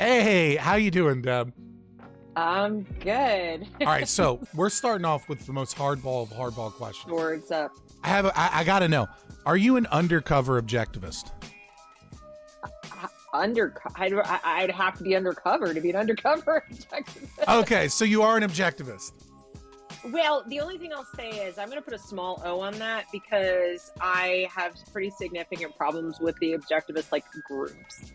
Hey, how you doing, Deb? I'm good. All right, so we're starting off with the most hardball of hardball questions. Swords up. I gotta know, are you an undercover objectivist? I'd have to be undercover to be an undercover detective. Okay, so you are an objectivist. Well, the only thing I'll say is I'm going to put a small O on that because I have pretty significant problems with the objectivist like groups.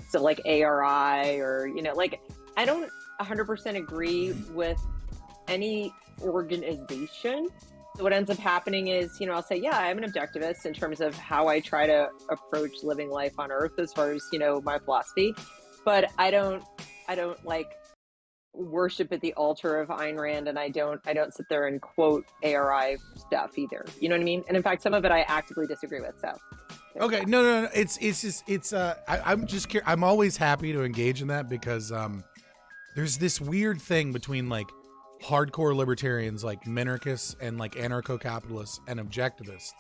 So like ARI or, like I don't 100% agree with any organization. So what ends up happening is, I'll say, yeah, I'm an objectivist in terms of how I try to approach living life on Earth as far as, my philosophy. But I don't like worship at the altar of Ayn Rand, and I don't sit there and quote ARI stuff either. You know what I mean? And in fact, some of it I actively disagree with. So. Okay, no. I'm just curious. I'm always happy to engage in that because there's this weird thing between like hardcore libertarians like minarchists and like anarcho-capitalists and objectivists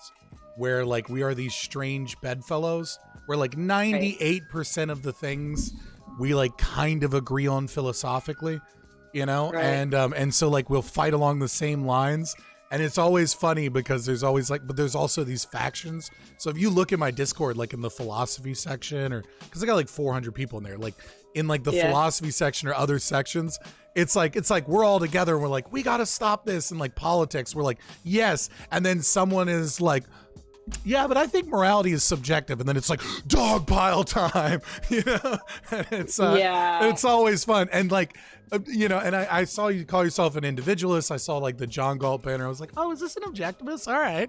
where like we are these strange bedfellows where like 98% of the things we like kind of agree on philosophically, Right. and so like we'll fight along the same lines. And it's always funny because there's always like, but there's also these factions. So if you look at my Discord, like in the philosophy section, or because I got like 400 people in there, like in like the philosophy section or other sections, it's like we're all together and we're like, we got to stop this. And like politics, we're like, yes. And then someone is like, yeah, but I think morality is subjective, and then it's like dog pile time, And it's always fun, and like, and I saw you call yourself an individualist. I saw like the John Galt banner. I was like, oh, is this an objectivist? All right.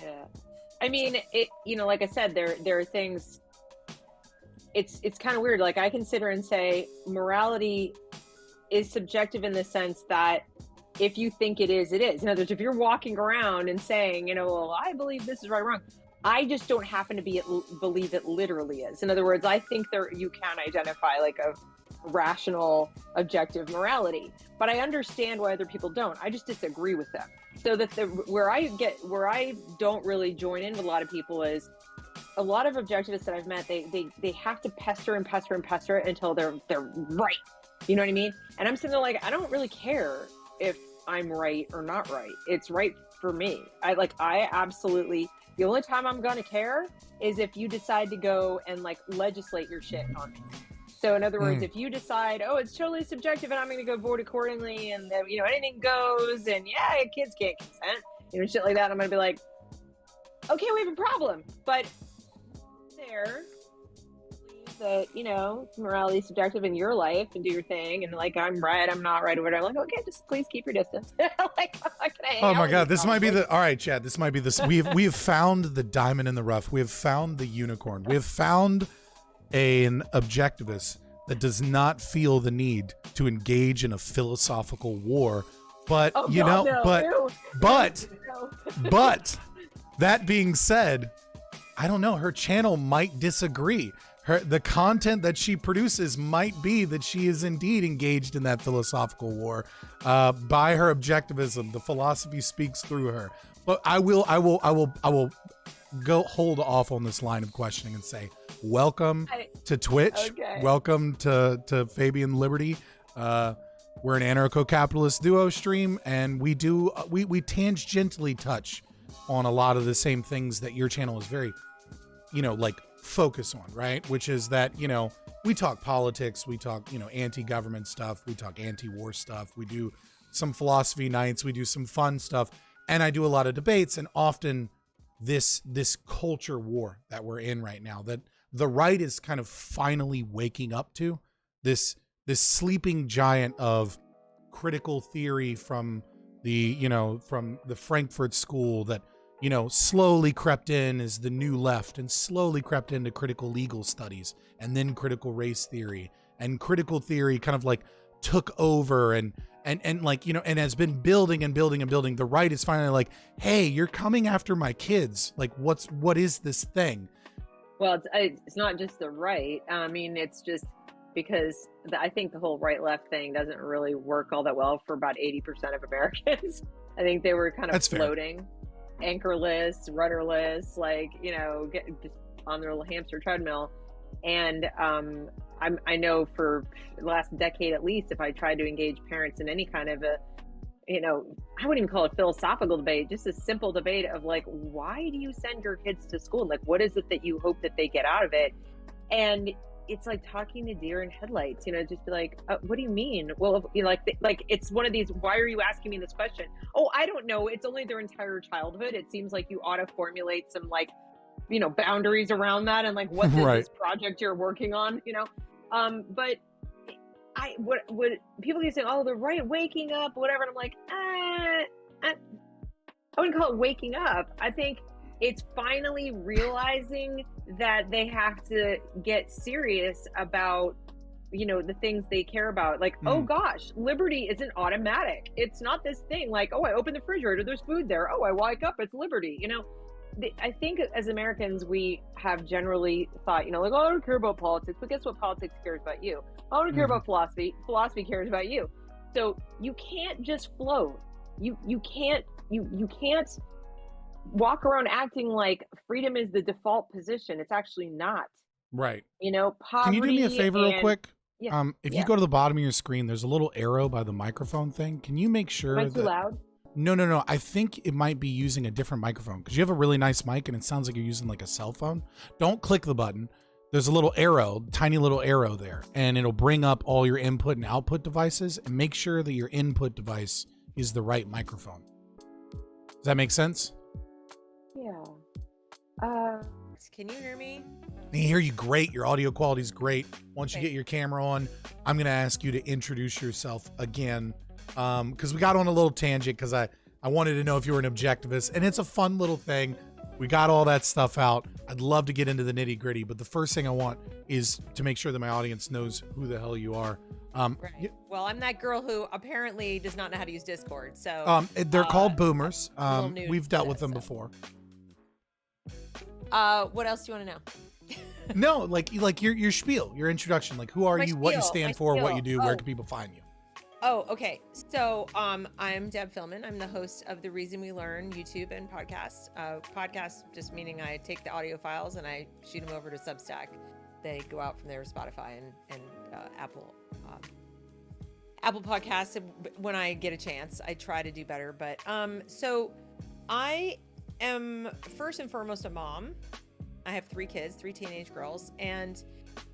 Yeah, I mean, it. Like I said, there are things. It's kind of weird. Like I consider and say morality is subjective in the sense that if you think it is, it is. In other words, if you're walking around and saying, well, I believe this is right or wrong, I just don't happen to believe it literally is. In other words, I think you can identify like a rational, objective morality, but I understand why other people don't. I just disagree with them. So that where I don't really join in with a lot of people is a lot of objectivists that I've met, they have to pester and pester and pester it until they're right. You know what I mean? And I'm sitting there like, I don't really care if I'm right or not right. It's right for me. I absolutely, the only time I'm going to care is if you decide to go and like legislate your shit on me. So in other words, if you decide, oh, it's totally subjective and I'm going to go vote accordingly and anything goes and yeah, kids can't consent, shit like that. I'm going to be like, okay, we have a problem. But there, that morality is subjective in your life and do your thing and like I'm right, I'm not right or whatever. I'm like, okay, just please keep your distance. Like, oh my god, this might be the all right, Chad. This might be this. We have found the diamond in the rough. We have found the unicorn. We have found an objectivist that does not feel the need to engage in a philosophical war, but but that being said, I don't know. Her channel might disagree. The content that she produces might be that she is indeed engaged in that philosophical war by her objectivism. The philosophy speaks through her. But I will go hold off on this line of questioning and say, welcome to Twitch. Okay. Welcome to Fabian Liberty. We're an anarcho-capitalist duo stream, and we tangentially touch on a lot of the same things that your channel is very, like focus on, right? Which is that, we talk politics, we talk, anti-government stuff, we talk anti-war stuff, we do some philosophy nights, we do some fun stuff, and I do a lot of debates, and often this culture war that we're in right now, that the right is kind of finally waking up to, this sleeping giant of critical theory from the Frankfurt School that slowly crept in as the new left and slowly crept into critical legal studies and then critical race theory, and critical theory kind of like took over and like, and has been building and building and building. The right is finally like, hey, you're coming after my kids. Like, what is this thing? Well, it's not just the right. I mean, it's just because I think the whole right-left thing doesn't really work all that well for about 80% of Americans. I think they were kind of That's floating. Fair. Anchorless, rudderless, like, just on their little hamster treadmill. And I know for the last decade at least, if I tried to engage parents in any kind of a, I wouldn't even call it philosophical debate, just a simple debate of like, why do you send your kids to school? Like, what is it that you hope that they get out of it? And it's like talking to deer in headlights, just be like, what do you mean? Well, like it's one of these, why are you asking me this question? Oh, I don't know. It's only their entire childhood. It seems like you ought to formulate some like, boundaries around that and like, what is Right. this project you're working on, but what people keep saying, oh, the right, waking up, whatever. And I'm like, I wouldn't call it waking up. I think it's finally realizing that they have to get serious about, the things they care about. Like, oh gosh, liberty isn't automatic. It's not this thing like, oh, I open the refrigerator, there's food there. Oh, I wake up, it's liberty. I think as Americans, we have generally thought, like, oh, I don't care about politics, but guess what? Politics cares about you. Oh, I don't care about philosophy. Philosophy cares about you. So you can't just float. You can't walk around acting like freedom is the default position. It's actually not. Right. Poverty. Can you do me a favor real quick? Yeah. If you go to the bottom of your screen, there's a little arrow by the microphone thing. Can you make sure Am I too loud? No. I think it might be using a different microphone because you have a really nice mic and it sounds like you're using like a cell phone. Don't click the button. There's a little arrow, tiny little arrow there, and it'll bring up all your input and output devices and make sure that your input device is the right microphone. Does that make sense? Yeah. Can you hear me? I can hear you great. Your audio quality is great. Once you get your camera on, I'm going to ask you to introduce yourself again. Because we got on a little tangent because I wanted to know if you were an objectivist, and it's a fun little thing. We got all that stuff out. I'd love to get into the nitty gritty, but the first thing I want is to make sure that my audience knows who the hell you are. Right. Well, I'm that girl who apparently does not know how to use Discord. So they're called boomers. We've dealt with them so. before. What else do you want to know? No, like your spiel, your introduction, like who are you, what you stand for, what you do, where Oh. can people find you? Oh, okay. So I'm Deb Fillman. I'm the host of The Reason We Learn YouTube and podcast. Podcast just meaning I take the audio files and I shoot them over to Substack. They go out from there to Spotify and Apple Podcasts. When I get a chance, I try to do better. But so I am first and foremost a mom. I have 3 kids, 3 teenage girls, and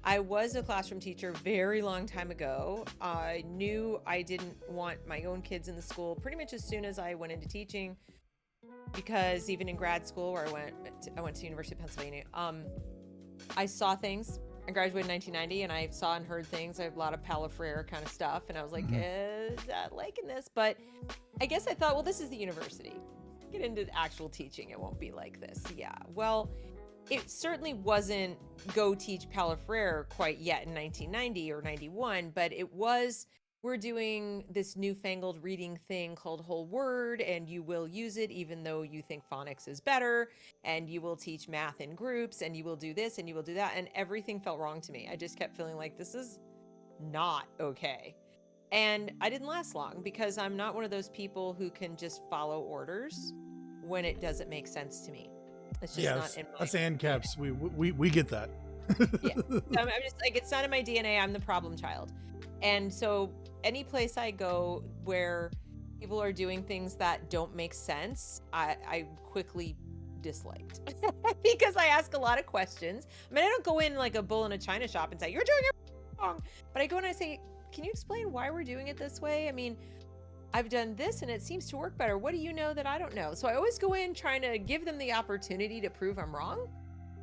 I was a classroom teacher very long time ago. I knew I didn't want my own kids in the school pretty much as soon as I went into teaching, because even in grad school where I went to University of Pennsylvania, I saw things. I graduated in 1990 and I saw and heard things. I have a lot of Paulo Freire kind of stuff, and I was like, liking this, but I guess I thought, well, this is the university. Get into actual teaching, it won't be like this. Yeah, well, it certainly wasn't go teach Paulo Freire quite yet in 1990 or 91, but it was, we're doing this newfangled reading thing called Whole Word, and you will use it even though you think phonics is better, and you will teach math in groups, and you will do this, and you will do that, and everything felt wrong to me. I just kept feeling like this is not okay. And I didn't last long because I'm not one of those people who can just follow orders when it doesn't make sense to me. It's just not in my us ANCAPs. We get that. Yeah. I'm just like, it's not in my DNA. I'm the problem child. And so any place I go where people are doing things that don't make sense, I quickly disliked because I ask a lot of questions. I mean, I don't go in like a bull in a china shop and say, you're doing it wrong. But I go and I say, can you explain why we're doing it this way? I mean, I've done this and it seems to work better. What do you know that I don't know? So I always go in trying to give them the opportunity to prove I'm wrong.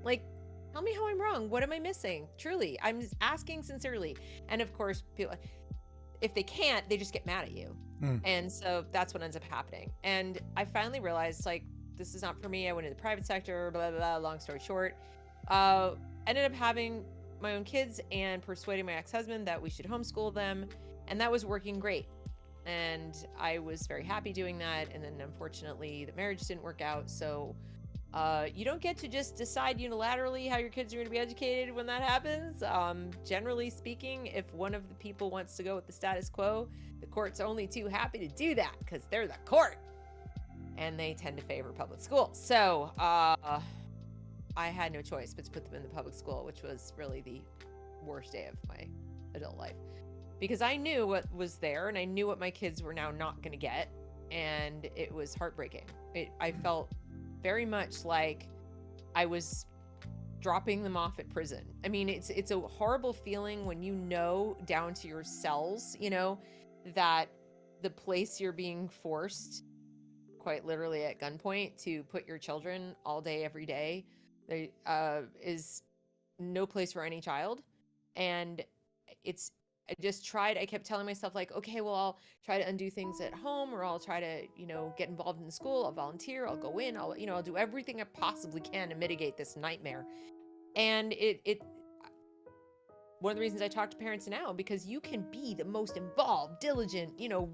Like, tell me how I'm wrong. What am I missing? Truly, I'm asking sincerely. And of course, people, if they can't, they just get mad at you. And so that's what ends up happening. And I finally realized, like, this is not for me. I went into the private sector, blah, blah, blah. Long story short, ended up having my own kids and persuading my ex-husband that we should homeschool them. And that was working great. And I was very happy doing that. And then unfortunately the marriage didn't work out. So you don't get to just decide unilaterally how your kids are going to be educated when that happens. Generally speaking, if one of the people wants to go with the status quo, the court's only too happy to do that because they're the court and they tend to favor public school. So I had no choice but to put them in the public school, which was really the worst day of my adult life, because I knew what was there and I knew what my kids were now not going to get. And it was heartbreaking. I felt very much like I was dropping them off at prison. I mean, it's a horrible feeling when you know down to your cells, you know, that the place you're being forced quite literally at gunpoint to put your children all day, every day, is no place for any child. And I kept telling myself, like, okay, well, I'll try to undo things at home, or I'll try to, you know, get involved in the school. I'll volunteer. I'll go in. I'll do everything I possibly can to mitigate this nightmare. And one of the reasons I talk to parents now, because you can be the most involved, diligent, you know,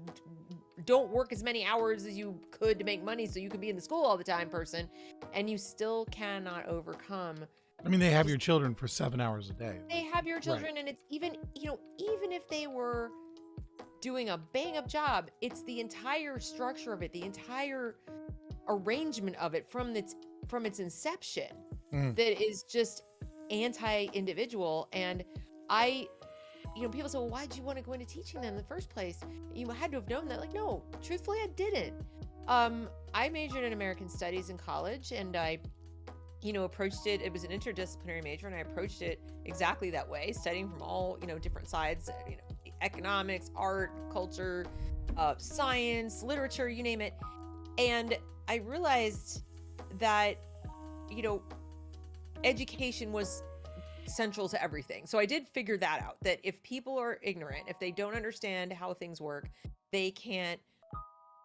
don't work as many hours as you could to make money so you can be in the school all the time person, and you still cannot overcome. I mean, they have your children for 7 hours a day. They have your children, right. And it's even, you know, even if they were doing a bang up job, it's the entire structure of it, the entire arrangement of it from its inception that is just anti-individual. And people say, well, why'd you want to go into teaching then in the first place? You had to have known that. Like, no, truthfully, I didn't. I majored in American Studies in college, and I approached it. It was an interdisciplinary major, and I approached it exactly that way, studying from all, different sides, economics, art, culture, science, literature, you name it. And I realized that, education was central to everything. So I did figure that out, that if people are ignorant, if they don't understand how things work, they can't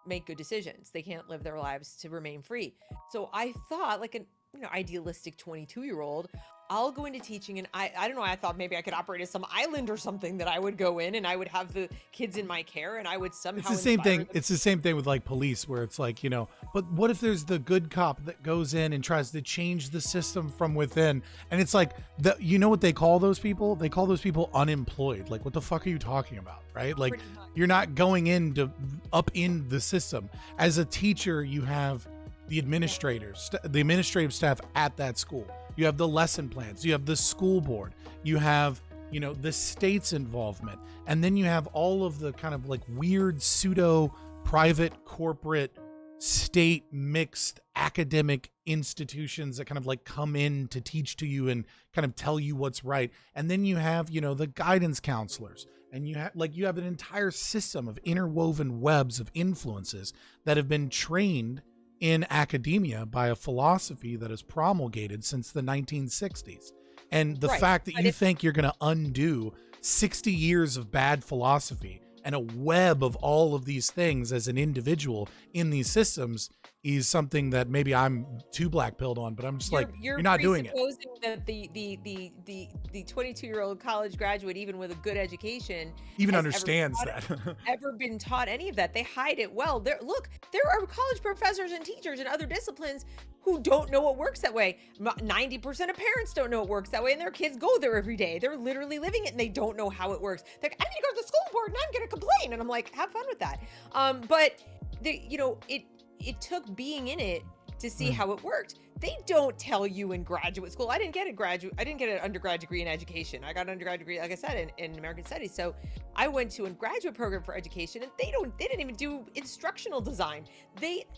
make good decisions. They can't live their lives to remain free. So I thought, like an idealistic 22-year-old, I'll go into teaching, and I don't know, I thought maybe I could operate as some island or something, that I would go in and I would have the kids in my care, and I would somehow It's the same thing. them. It's the same thing with like police, where it's like, but what if there's the good cop that goes in and tries to change the system from within? And it's like, what they call those people? They call those people unemployed. Like, what the fuck are you talking about? Right? Like, you're not going up in the system. As a teacher, you have the administrators, the administrative staff at that school. You have the lesson plans, you have the school board, you have, the state's involvement. And then you have all of the kind of like weird pseudo private corporate state mixed academic institutions that kind of like come in to teach to you and kind of tell you what's right. And then you have, the guidance counselors, and you have an entire system of interwoven webs of influences that have been trained in academia by a philosophy that is promulgated since the 1960s. And the fact that you think you're going to undo 60 years of bad philosophy and a web of all of these things as an individual in these systems is something that maybe I'm too black-pilled on, but I'm just you're not doing it. You're presupposing that the 22-year-old college graduate, even with a good education, even understands ever been taught any of that. They hide it well. There are college professors and teachers in other disciplines who don't know what works that way. 90% of parents don't know it works that way, and their kids go there every day. They're literally living it, and they don't know how it works. They're like, I need to go to the school board, and I'm going to complain. And I'm like, have fun with that. But it took being in it to see how it worked. They don't tell you in graduate school. I didn't get an undergrad degree in education. I got an undergrad degree, like I said, in American Studies. So I went to a graduate program for education, and they didn't even do instructional design.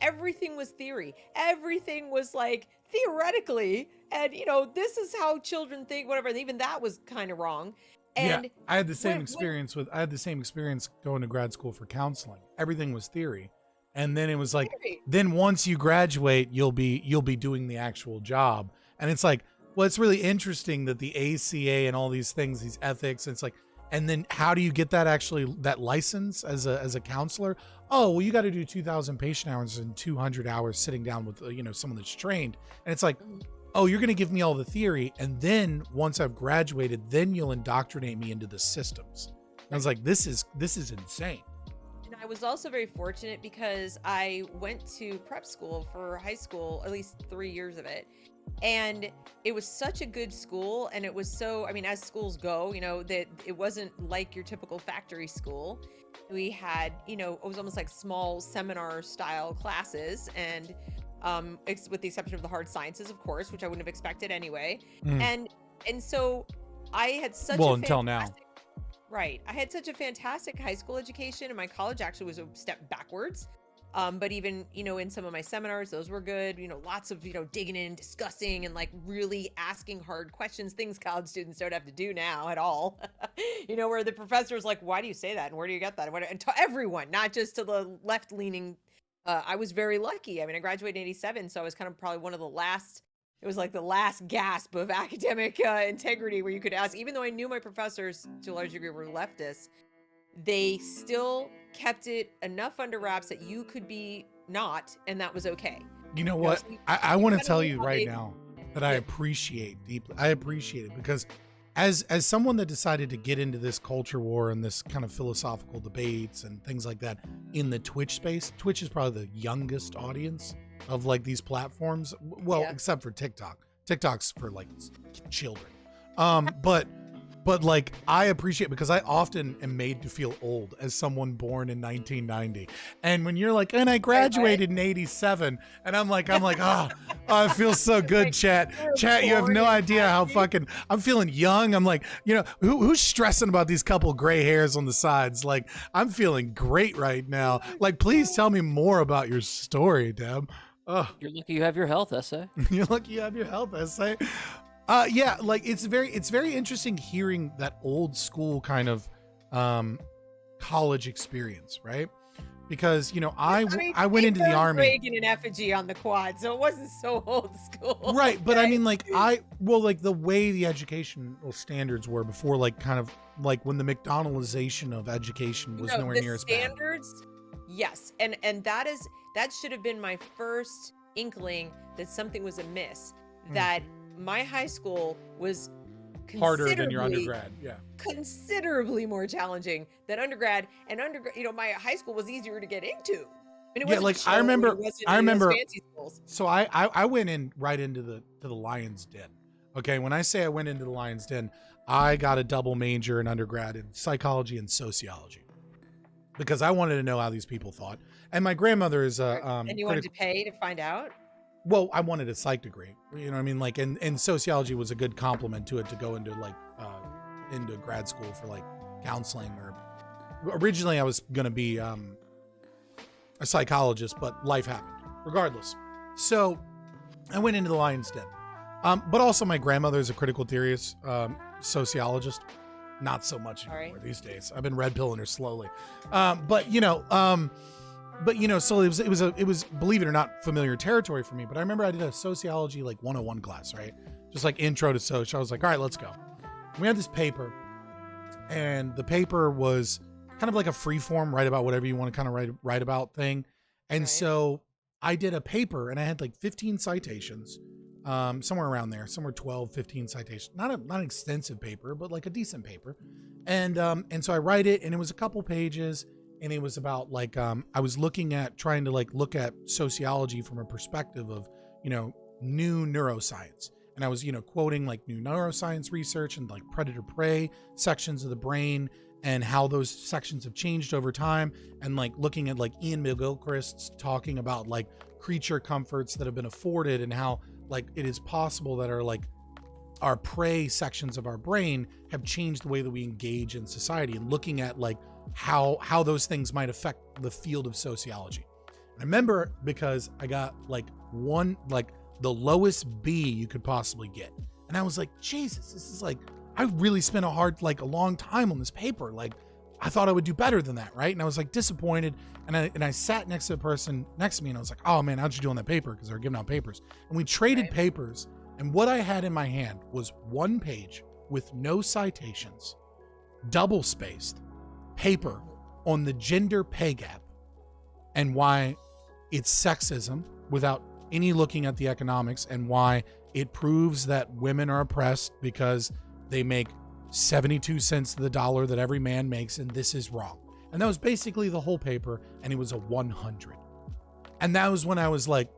Everything was theory. Everything was like theoretically, and this is how children think, whatever. And even that was kind of wrong. And yeah, I had the same experience going to grad school for counseling. Everything was theory. And then it was like, then once you graduate, you'll be doing the actual job. And it's like, well, it's really interesting that the ACA and all these things, these ethics, it's like, and then how do you get that license as a counselor? Oh, well, you got to do 2,000 patient hours and 200 hours sitting down with, someone that's trained. And it's like, oh, you're going to give me all the theory. And then once I've graduated, then you'll indoctrinate me into the systems. And I was like, this is insane. I was also very fortunate because I went to prep school for high school, at least 3 years of it. And it was such a good school. And it was so, as schools go, that it wasn't like your typical factory school. We had, it was almost like small seminar style classes, and with the exception of the hard sciences, of course, which I wouldn't have expected anyway. And so I had such Well, a until now. fantastic, right. I had such a fantastic high school education, and my college actually was a step backwards. But even, in some of my seminars, those were good, lots of, digging in, discussing, and like really asking hard questions, things college students don't have to do now at all. Where the professor's like, why do you say that? And where do you get that? And to everyone, not just to the left leaning. I was very lucky. I mean, I graduated in 87, so I was kind of probably one of the last, it was like the last gasp of academic integrity where you could ask, even though I knew my professors to a large degree were leftists, they still kept it enough under wraps that you could be not, and that was okay. You know what? I want to tell you right they- now that I appreciate deeply. I appreciate it because as someone that decided to get into this culture war and this kind of philosophical debates and things like that in the Twitch space, Twitch is probably the youngest audience of like these platforms. Well, Yeah. except for TikTok. TikTok's for like children. But like I appreciate because I often am made to feel old as someone born in 1990. And when you're like, and I graduated in 87, and I'm like, oh, it feels so good, chat. Chat, you have no idea how fucking I'm feeling young. I'm like, who's stressing about these couple gray hairs on the sides? Like, I'm feeling great right now. Like, please tell me more about your story, Deb. Oh, You're lucky you have your health essay. you're lucky you have your health essay. Yeah, like it's very interesting hearing that old school kind of college experience, right? Because I went into the army. Reagan an effigy on the quad, so it wasn't so old school. Right, but I mean like like the way the educational standards were before, like kind of like when the McDonaldization of education was nowhere near as bad. Standards, yes, and that should have been my first inkling that something was amiss. That my high school was Harder than your undergrad, yeah. considerably more challenging than undergrad. And my high school was easier to get into. And it Yeah, wasn't like, chill, I remember- it wasn't I remember- those fancy schools. So I went in right into the Lion's Den. Okay, when I say I went into the Lion's Den, I got a double major in undergrad in psychology and sociology because I wanted to know how these people thought. And my grandmother is a And you wanted to pay to find out? well, I wanted a psych degree. You know what I mean? Like, and sociology was a good complement to it to go into like into grad school for like counseling. Or originally I was gonna be a psychologist, but life happened. Regardless, so I went into the Lion's Den. But also my grandmother is a critical theorist sociologist. Not so much anymore these days. I've been red pilling her slowly. So it was believe it or not familiar territory for me. But I remember I did a sociology like 101 class, right? Just like intro to soc. I was like, all right, let's go. We had this paper, and the paper was kind of like a free form, write about whatever you want to kind of write about thing. And so I did a paper, and I had like 15 citations, somewhere around there, somewhere 12, 15 citations. Not an extensive paper, but like a decent paper. And so I write it, and it was a couple pages. And it was about like, I was trying to look at sociology from a perspective of, new neuroscience. And I was, quoting like new neuroscience research and like predator prey sections of the brain and how those sections have changed over time. And like looking at like Ian McGilchrist's talking about like creature comforts that have been afforded and how like it is possible that our prey sections of our brain have changed the way that we engage in society, and looking at like how those things might affect the field of sociology. I remember because I got like the lowest B you could possibly get. And I was like, Jesus, this is like, I really spent a long time on this paper. Like I thought I would do better than that. Right. And I was like disappointed. And I sat next to the person next to me and I was like, oh man, how'd you do on that paper? Cause they were giving out papers, and we traded papers. And what I had in my hand was one page with no citations, double spaced paper on the gender pay gap and why it's sexism without any looking at the economics, and why it proves that women are oppressed because they make 72 cents to the dollar that every man makes, and this is wrong. And that was basically the whole paper, and it was a 100. And that was when I was like,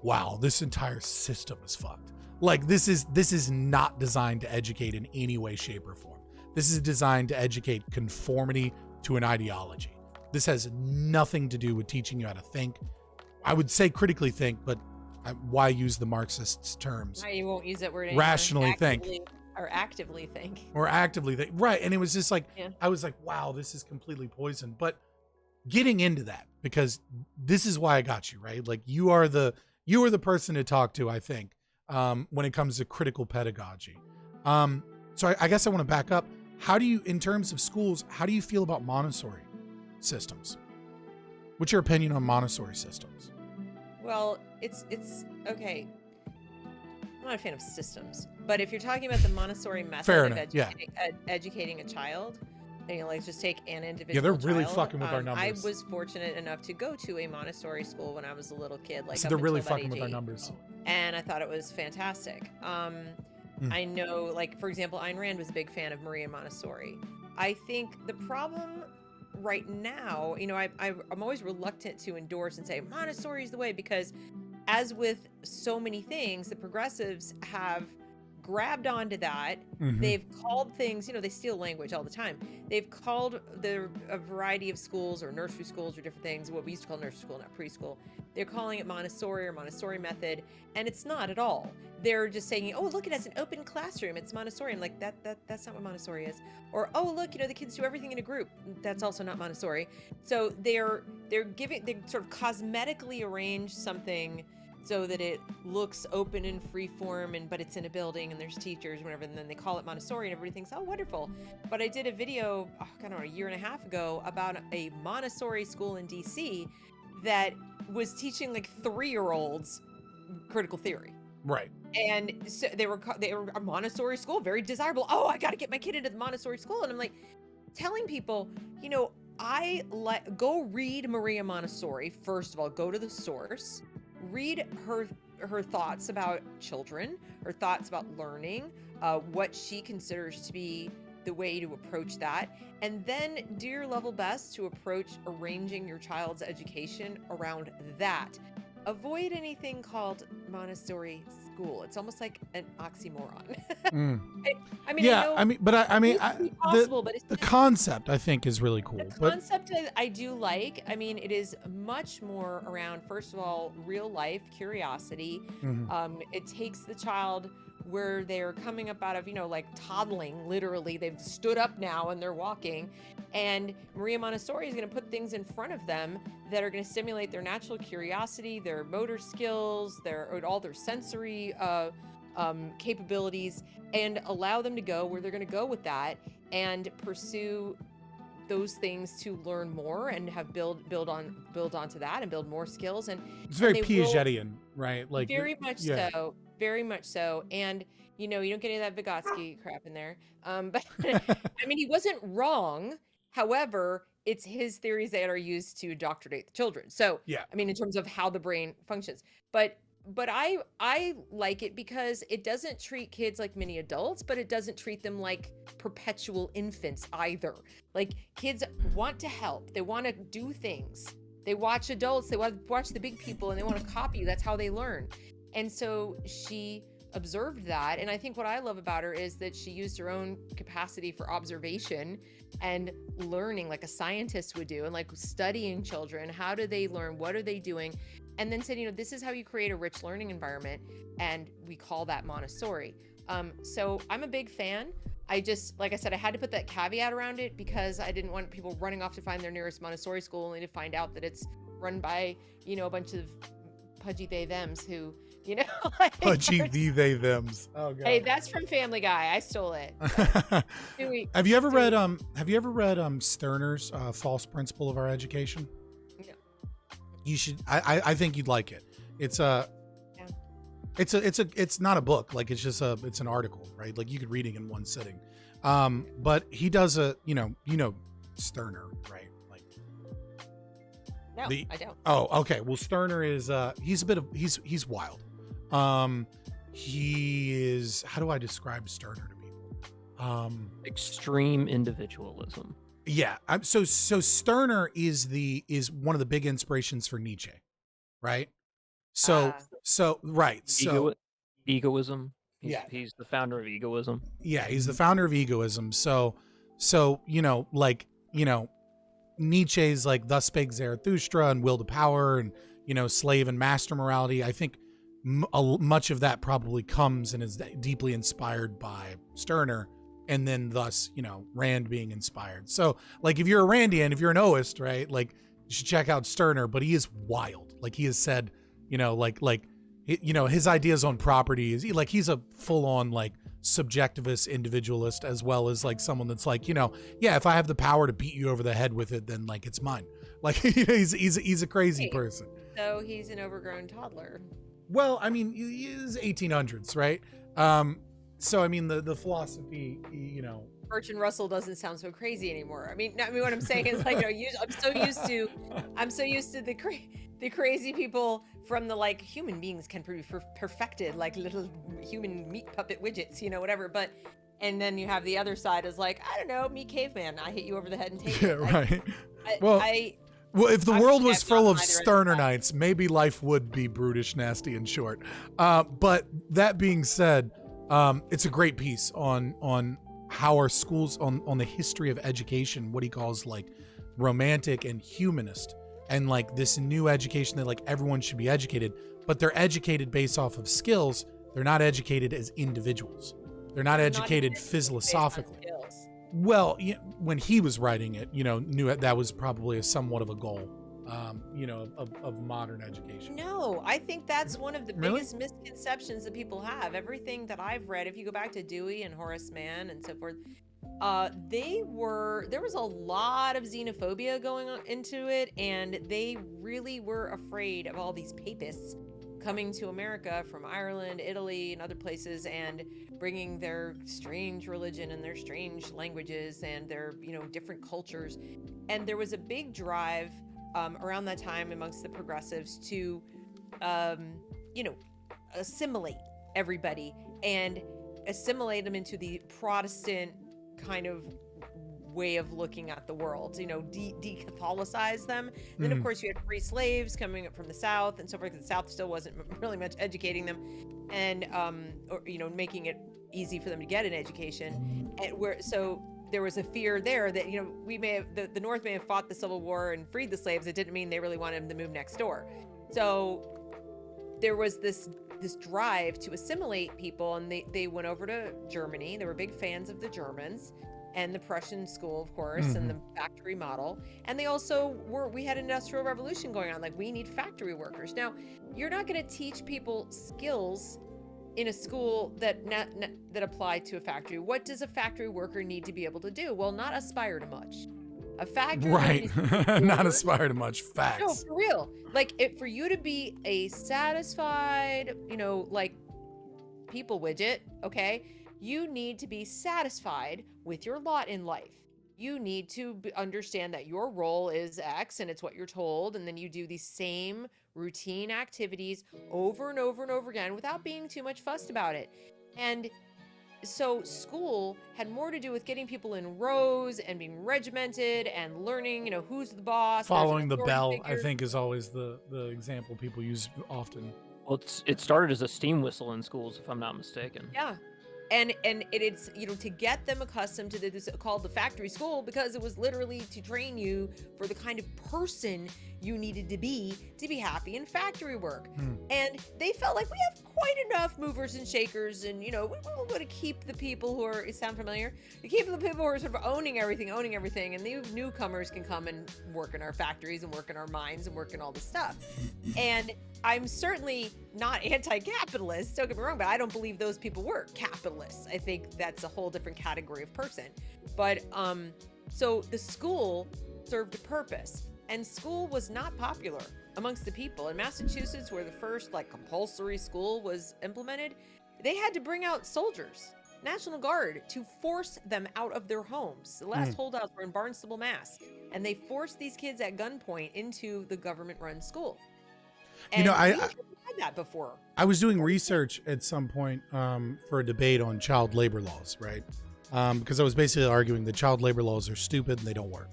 wow, this entire system is fucked. Like this is not designed to educate in any way, shape, or form. This is designed to educate conformity to an ideology. This has nothing to do with teaching you how to think. I would say critically think, but why use the Marxists' terms? You won't use that word anymore. Rationally think. Or actively think. Or actively think. Right. And it was just like, Yeah. I was like, wow, this is completely poisoned. But getting into that, because this is why I got you, right? Like you are the person to talk to, I think, when it comes to critical pedagogy. So I guess I want to back up. How do you, in terms of schools, how do you feel about Montessori systems? What's your opinion on Montessori systems? Well, it's okay. I'm not a fan of systems, but if you're talking about the Montessori method Fair of enough, yeah. educating a child, and like just take an individual. Yeah, they're really child, fucking with our numbers. I was fortunate enough to go to a Montessori school when I was a little kid. Like So up they're really until about fucking with our age 8. numbers. And I thought it was fantastic. I know, like, for example, Ayn Rand was a big fan of Maria Montessori. I think the problem right now, you know, I'm always reluctant to endorse and say Montessori is the way, because as with so many things, the progressives have grabbed onto that. They've called things, you know, they steal language all the time. They've called a variety of schools or nursery schools or different things, what we used to call nursery school, not preschool. They're calling it Montessori or Montessori method, and it's not at all. They're just saying, oh, look, it has an open classroom. It's Montessori. I'm like, that's not what Montessori is. Or, oh, look, you know, the kids do everything in a group. That's also not Montessori. So they sort of cosmetically arrange something so that it looks open and free form, but it's in a building and there's teachers, whatever, and then they call it Montessori and everybody thinks, oh, wonderful. But I did a video, I don't know, a year and a half ago about a Montessori school in DC that was teaching like 3-year-olds critical theory. Right. And so they were a Montessori school, very desirable. Oh, I got to get my kid into the Montessori school. And I'm like telling people, you know, go read Maria Montessori. First of all, go to the source, read her thoughts about children, her thoughts about learning, what she considers to be the way to approach that, and then do your level best to approach arranging your child's education around that. Avoid anything called Montessori school. It's almost like an oxymoron. I mean, yeah, possible, but it's the concept I think is really cool. The concept I do like. I mean, it is much more around, first of all, real life curiosity. It takes the child where they're coming up out of, you know, like toddling, literally. They've stood up now and they're walking. And Maria Montessori is going to put things in front of them that are going to stimulate their natural curiosity, their motor skills, all their sensory capabilities, and allow them to go where they're going to go with that and pursue those things to learn more and have build onto that and build more skills. And it's very Piagetian, right? Like very much so. And you know, you don't get any of that Vygotsky crap in there. But I mean, he wasn't wrong. However, it's his theories that are used to indoctrinate the children. So yeah, I mean, in terms of how the brain functions, but I like it because it doesn't treat kids like mini adults, but it doesn't treat them like perpetual infants either. Like, kids want to help. They want to do things. They watch adults. They want to watch the big people and they want to copy. That's how they learn. And so she observed that. And I think what I love about her is that she used her own capacity for observation and learning like a scientist would do, and like studying children. How do they learn? What are they doing? And then said, you know, this is how you create a rich learning environment. And we call that Montessori. So I'm a big fan. I just, like I said, I had to put that caveat around it because I didn't want people running off to find their nearest Montessori school only to find out that it's run by, you know, a bunch of pudgy they-thems who, you know. Like, pudgy they-thems. Oh god. Hey, that's from Family Guy. I stole it. Have you ever read Stirner's False Principle of Our Education? No. You should. I think you'd like it. It's not a book. Like, it's just it's an article, right? Like, you could read it in one sitting. But he does you know Stirner, right? Like, no, I don't. Oh, okay. Well, Stirner is he's wild. He is, how do I describe Stirner to people? Extreme individualism. Yeah. So Stirner is one of the big inspirations for Nietzsche, right? Right. So egoism. He's the founder of egoism. Yeah, he's the founder of egoism. So you know, like, you know, Nietzsche's like Thus Spake Zarathustra and Will to Power and, you know, slave and master morality. I think much of that probably comes and is deeply inspired by Stirner, and then thus, Rand being inspired. So like, if you're a Randian, if you're an Oist, right, like you should check out Stirner, but he is wild. Like he has said, his ideas on property is he's a full on like subjectivist individualist, as well as like someone that's like, yeah, if I have the power to beat you over the head with it, then like it's mine. Like he's a crazy person. So he's an overgrown toddler. Well, I mean, he is 1800s, right? So I mean, the philosophy, Bertrand Russell doesn't sound so crazy anymore. I mean, what I'm saying is like, I'm so used to the crazy people from the like human beings can be perfected like little human meat puppet widgets, whatever. But and then you have the other side is like, I don't know, me caveman, I hit you over the head and take it. Right. Well, if the world was full of Stirnerites, maybe life would be brutish, nasty, and short. But that being said, it's a great piece on how our schools, on the history of education, what he calls like romantic and humanist, and like this new education that like everyone should be educated, but they're educated based off of skills. They're not educated as individuals. They're not educated philosophically. Well, when he was writing it, knew that was probably somewhat of a goal, of modern education. No, I think that's one of the biggest misconceptions that people have. Everything that I've read, if you go back to Dewey and Horace Mann and so forth, there was a lot of xenophobia going on into it, and they really were afraid of all these papists coming to America from Ireland, Italy, and other places, and bringing their strange religion and their strange languages and their, different cultures. And there was a big drive around that time amongst the progressives to, assimilate everybody and assimilate them into the Protestant kind of way of looking at the world, de-Catholicize them. Then of course you had free slaves coming up from the South and so forth. The South still wasn't really much educating them, and making it easy for them to get an education. And so there was a fear there that we may have the North may have fought the Civil War and freed the slaves. It didn't mean they really wanted them to move next door. So there was this drive to assimilate people, and they went over to Germany. They were big fans of the Germans and the Prussian school, of course, and the factory model. And they also we had an industrial revolution going on. Like, we need factory workers. Now, you're not going to teach people skills in a school that apply to a factory. What does a factory worker need to be able to do? Well, not aspire to much. A factory, right? Not aspire to much. Facts. No, for real. Like, for you to be a satisfied, people widget, okay, you need to be satisfied with your lot in life. You need to understand that your role is X and it's what you're told, and then you do these same routine activities over and over and over again without being too much fussed about it. And so school had more to do with getting people in rows and being regimented and learning, who's the boss. Following the bell, figure. I think, is always the example people use often. Well, it started as a steam whistle in schools, if I'm not mistaken. Yeah. And it's, to get them accustomed to this called the factory school, because it was literally to train you for the kind of person you needed to be happy in factory work. And they felt like we have quite enough movers and shakers, and we want to keep the people who are, sound familiar? You keep the people who are sort of owning everything, and the newcomers can come and work in our factories and work in our mines and work in all this stuff. And I'm certainly not anti-capitalist, don't get me wrong, but I don't believe those people were capitalists. I think that's a whole different category of person. But so the school served a purpose, and school was not popular amongst the people. In Massachusetts, where the first compulsory school was implemented, they had to bring out soldiers, National Guard, to force them out of their homes. The last holdouts were in Barnstable, Mass, and they forced these kids at gunpoint into the government-run school. And I had that before. I was doing research at some point for a debate on child labor laws, right? Because I was basically arguing that child labor laws are stupid and they don't work.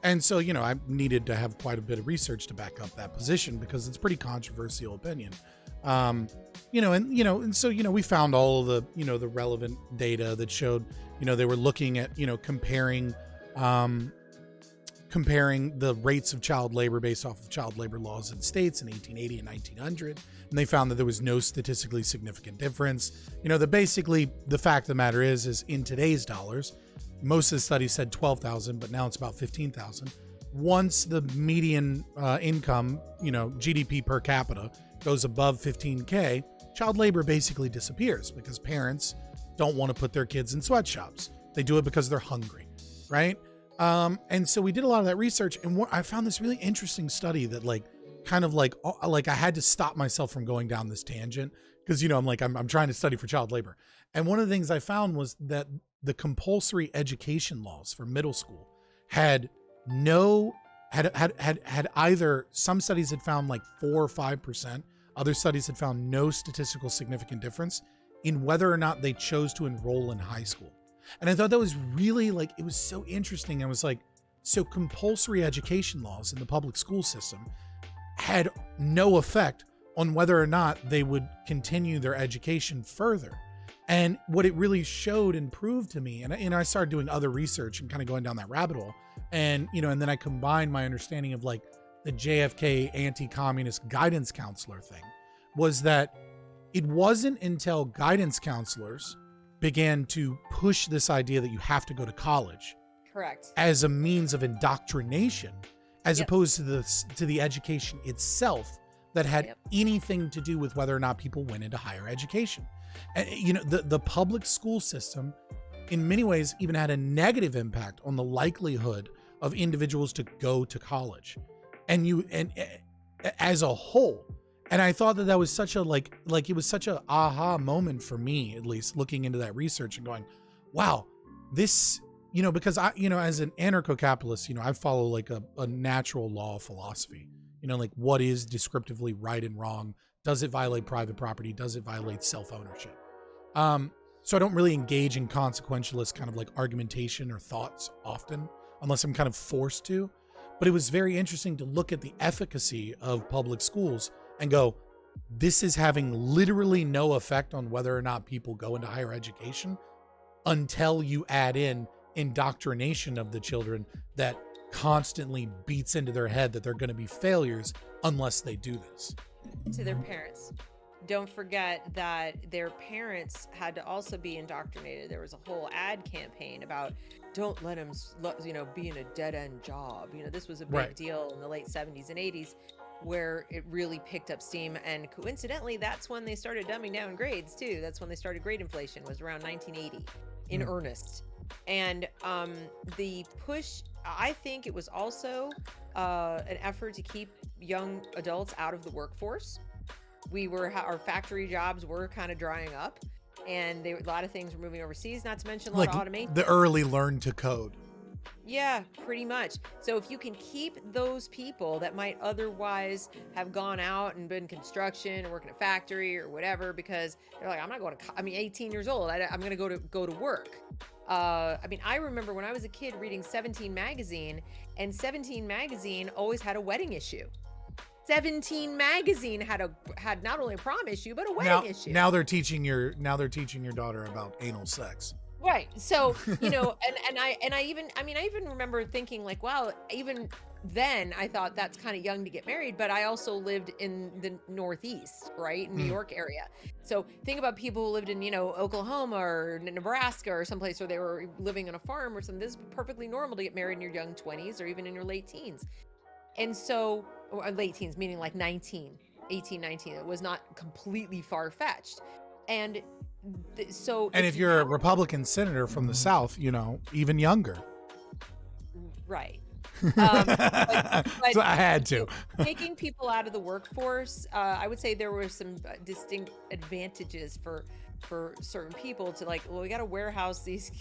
And so, I needed to have quite a bit of research to back up that position, because it's a pretty controversial opinion. And so, we found all of the, the relevant data that showed, they were looking at, comparing comparing the rates of child labor based off of child labor laws in states in 1880 and 1900. And they found that there was no statistically significant difference. That basically the fact of the matter is in today's dollars, most of the studies said 12,000, but now it's about 15,000. Once the median income, GDP per capita goes above 15K, child labor basically disappears because parents don't want to put their kids in sweatshops. They do it because they're hungry, right? And so we did a lot of that research, and I found this really interesting study that I had to stop myself from going down this tangent because, I'm trying to study for child labor. And one of the things I found was that the compulsory education laws for middle school had either, some studies had found like 4 or 5%, other studies had found no statistical significant difference in whether or not they chose to enroll in high school. And I thought that was really it was so interesting. I was like, so compulsory education laws in the public school system had no effect on whether or not they would continue their education further. And what it really showed and proved to me, and I started doing other research and kind of going down that rabbit hole. And, and then I combined my understanding of the JFK anti-communist guidance counselor thing, was that it wasn't until guidance counselors began to push this idea that you have to go to college. Correct. As a means of indoctrination, as Yep. opposed to the education itself that had Yep. anything to do with whether or not people went into higher education. And, the public school system in many ways even had a negative impact on the likelihood of individuals to go to college and as a whole. And I thought that was such a it was such a aha moment for me, at least looking into that research and going, wow, this, because I, as an anarcho-capitalist, I follow a natural law philosophy, what is descriptively right and wrong? Does it violate private property? Does it violate self-ownership? So I don't really engage in consequentialist kind of argumentation or thoughts often, unless I'm kind of forced to. But it was very interesting to look at the efficacy of public schools and go, this is having literally no effect on whether or not people go into higher education until you add in indoctrination of the children that constantly beats into their head that they're going to be failures unless they do this. To their parents. Don't forget that their parents had to also be indoctrinated. There was a whole ad campaign about don't let them, be in a dead-end job. This was a big Right. deal in the late 70s and 80s where it really picked up steam. And coincidentally, that's when they started dumbing down grades too. That's when they started grade inflation, was around 1980 in earnest. And the push, I think it was also an effort to keep young adults out of the workforce. Our factory jobs were kind of drying up, and a lot of things were moving overseas, not to mention a lot of automation. The early learn to code. Yeah, pretty much. So if you can keep those people that might otherwise have gone out and been construction or working at a factory or whatever, because they're like, I'm not going to, 18 years old. I'm going to go to work. I remember when I was a kid reading 17 magazine, and 17 magazine always had a wedding issue. 17 magazine had not only a prom issue, but a wedding issue. Now they're teaching your daughter about anal sex. Right. So, I even remember thinking wow, even then I thought that's kind of young to get married, but I also lived in the Northeast, right? New York area. So think about people who lived in, Oklahoma or Nebraska or someplace where they were living on a farm or something. This is perfectly normal to get married in your young 20s or even in your late teens. And so, or late teens, meaning 18, 19, it was not completely far-fetched. And so... And if you're a Republican senator from the South, even younger. Right. But so I had to. Taking people out of the workforce, I would say there were some distinct advantages for certain people to we got to warehouse these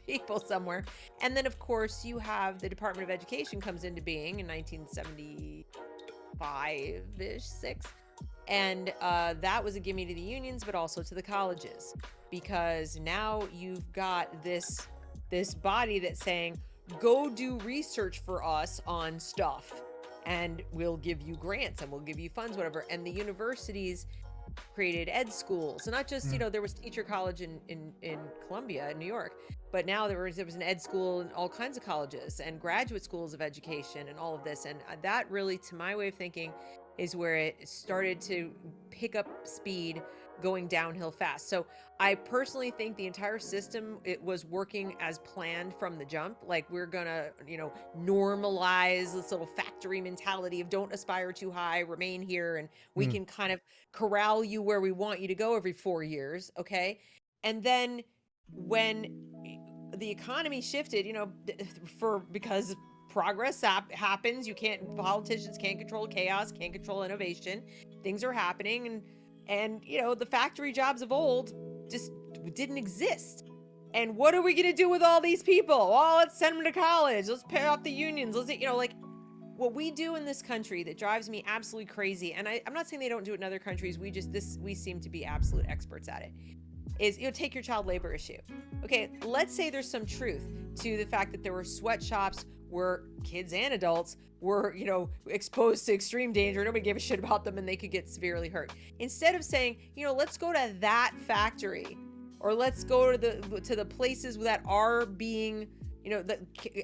people somewhere. And then of course you have the Department of Education comes into being in 1975-ish, 6. And that was a gimme to the unions, but also to the colleges, because now you've got this body that's saying, go do research for us on stuff and we'll give you grants and we'll give you funds, whatever. And the universities created ed schools. So not just, there was Teacher College in Columbia, in New York, but now there was an ed school and all kinds of colleges and graduate schools of education and all of this. And that really, to my way of thinking, is where it started to pick up speed, going downhill fast. So I personally think the entire system, it was working as planned from the jump. Like, we're gonna, normalize this little factory mentality of don't aspire too high, remain here, and we can kind of corral you where we want you to go every 4 years. Okay. And then when the economy shifted, because progress happens, politicians can't control chaos, can't control innovation, things are happening, and the factory jobs of old just didn't exist. And what are we going to do with all these people? Oh, let's send them to college, let's pay off the unions, let's what we do in this country that drives me absolutely crazy, and I'm not saying they don't do it in other countries, we seem to be absolute experts at it, is take your child labor issue. Okay, let's say there's some truth to the fact that there were sweatshops where kids and adults were, exposed to extreme danger. Nobody gave a shit about them and they could get severely hurt. Instead of saying, let's go to that factory, or let's go to the places that are being,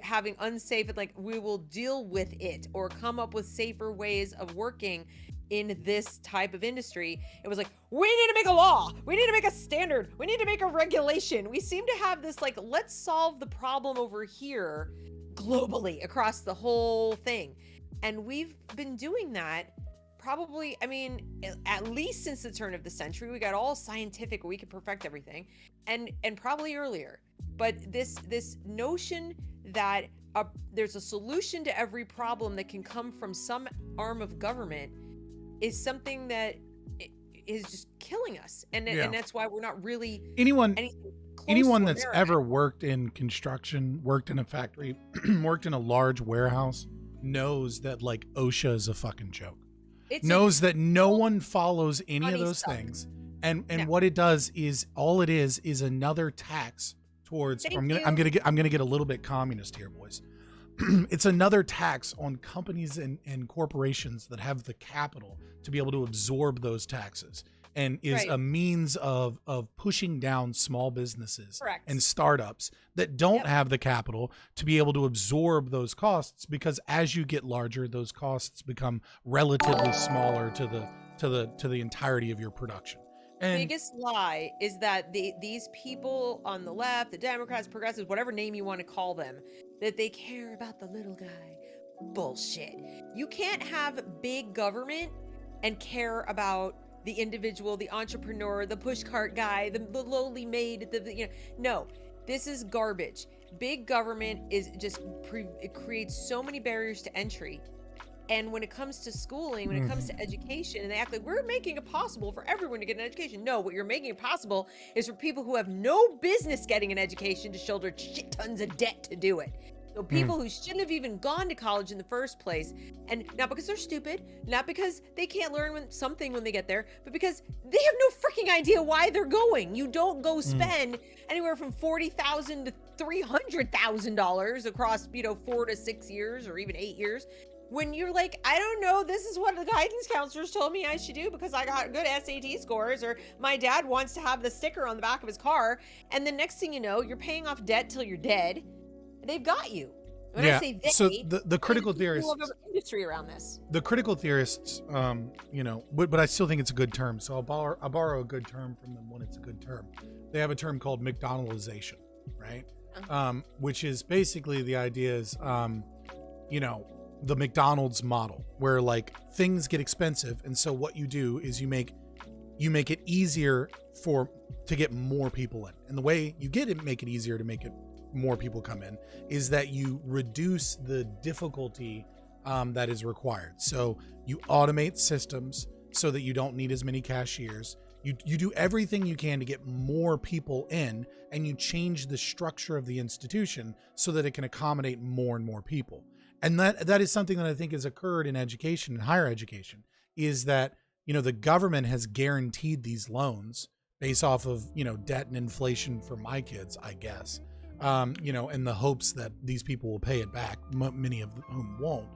having unsafe, and we will deal with it or come up with safer ways of working in this type of industry. It was like, we need to make a law, we need to make a standard, we need to make a regulation. We seem to have this let's solve the problem over here globally across the whole thing. And we've been doing that probably, at least since the turn of the century. We got all scientific, we could perfect everything, and probably earlier. But this notion that there's a solution to every problem that can come from some arm of government is something that is just killing us. And that's why we're not really anyone that's America. ever worked in construction, worked in a factory, worked in a large warehouse, knows that OSHA is a fucking joke. Knows that no one follows any of those things. And what it does is, all it is another tax towards, I'm gonna get a little bit communist here, boys. It's another tax on companies and corporations that have the capital to be able to absorb those taxes, and is a means of pushing down small businesses and startups that don't have the capital to be able to absorb those costs, because as you get larger, those costs become relatively smaller to the entirety of your production. And biggest lie is that these people on the left, the Democrats, progressives, whatever name you want to call them, that they care about the little guy. Bullshit. You can't have big government and care about the individual, the entrepreneur, the pushcart guy, the lowly maid, no, this is garbage. Big government is just it creates so many barriers to entry. And when it comes to schooling, when it comes to education, and they act like we're making it possible for everyone to get an education. No, what you're making it possible is for people who have no business getting an education to shoulder shit tons of debt to do it. So people who shouldn't have even gone to college in the first place, and not because they're stupid, not because they can't learn something when they get there, but because they have no freaking idea why they're going. You don't go spend anywhere from $40,000 to $300,000 across, 4 to 6 years or even 8 years. When you're like, I don't know, this is what the guidance counselors told me I should do because I got good SAT scores, or my dad wants to have the sticker on the back of his car. And the next thing you know, you're paying off debt till you're dead. They've got you. When I say they, so the critical theorists, industry around this. The critical theorists, but I still think it's a good term. So I'll borrow a good term from them when it's a good term. They have a term called McDonaldization, right? Which is basically the idea is, the McDonald's model, where things get expensive, and so what you do is you make it easier to get more people in, and the way you make it easier to make it more people come in is that you reduce the difficulty that is required. So you automate systems so that you don't need as many cashiers. You do everything you can to get more people in, and you change the structure of the institution so that it can accommodate more and more people. And that is something that I think has occurred in education and higher education, is that, the government has guaranteed these loans based off of, debt and inflation for my kids, I guess, in the hopes that these people will pay it back, many of whom won't.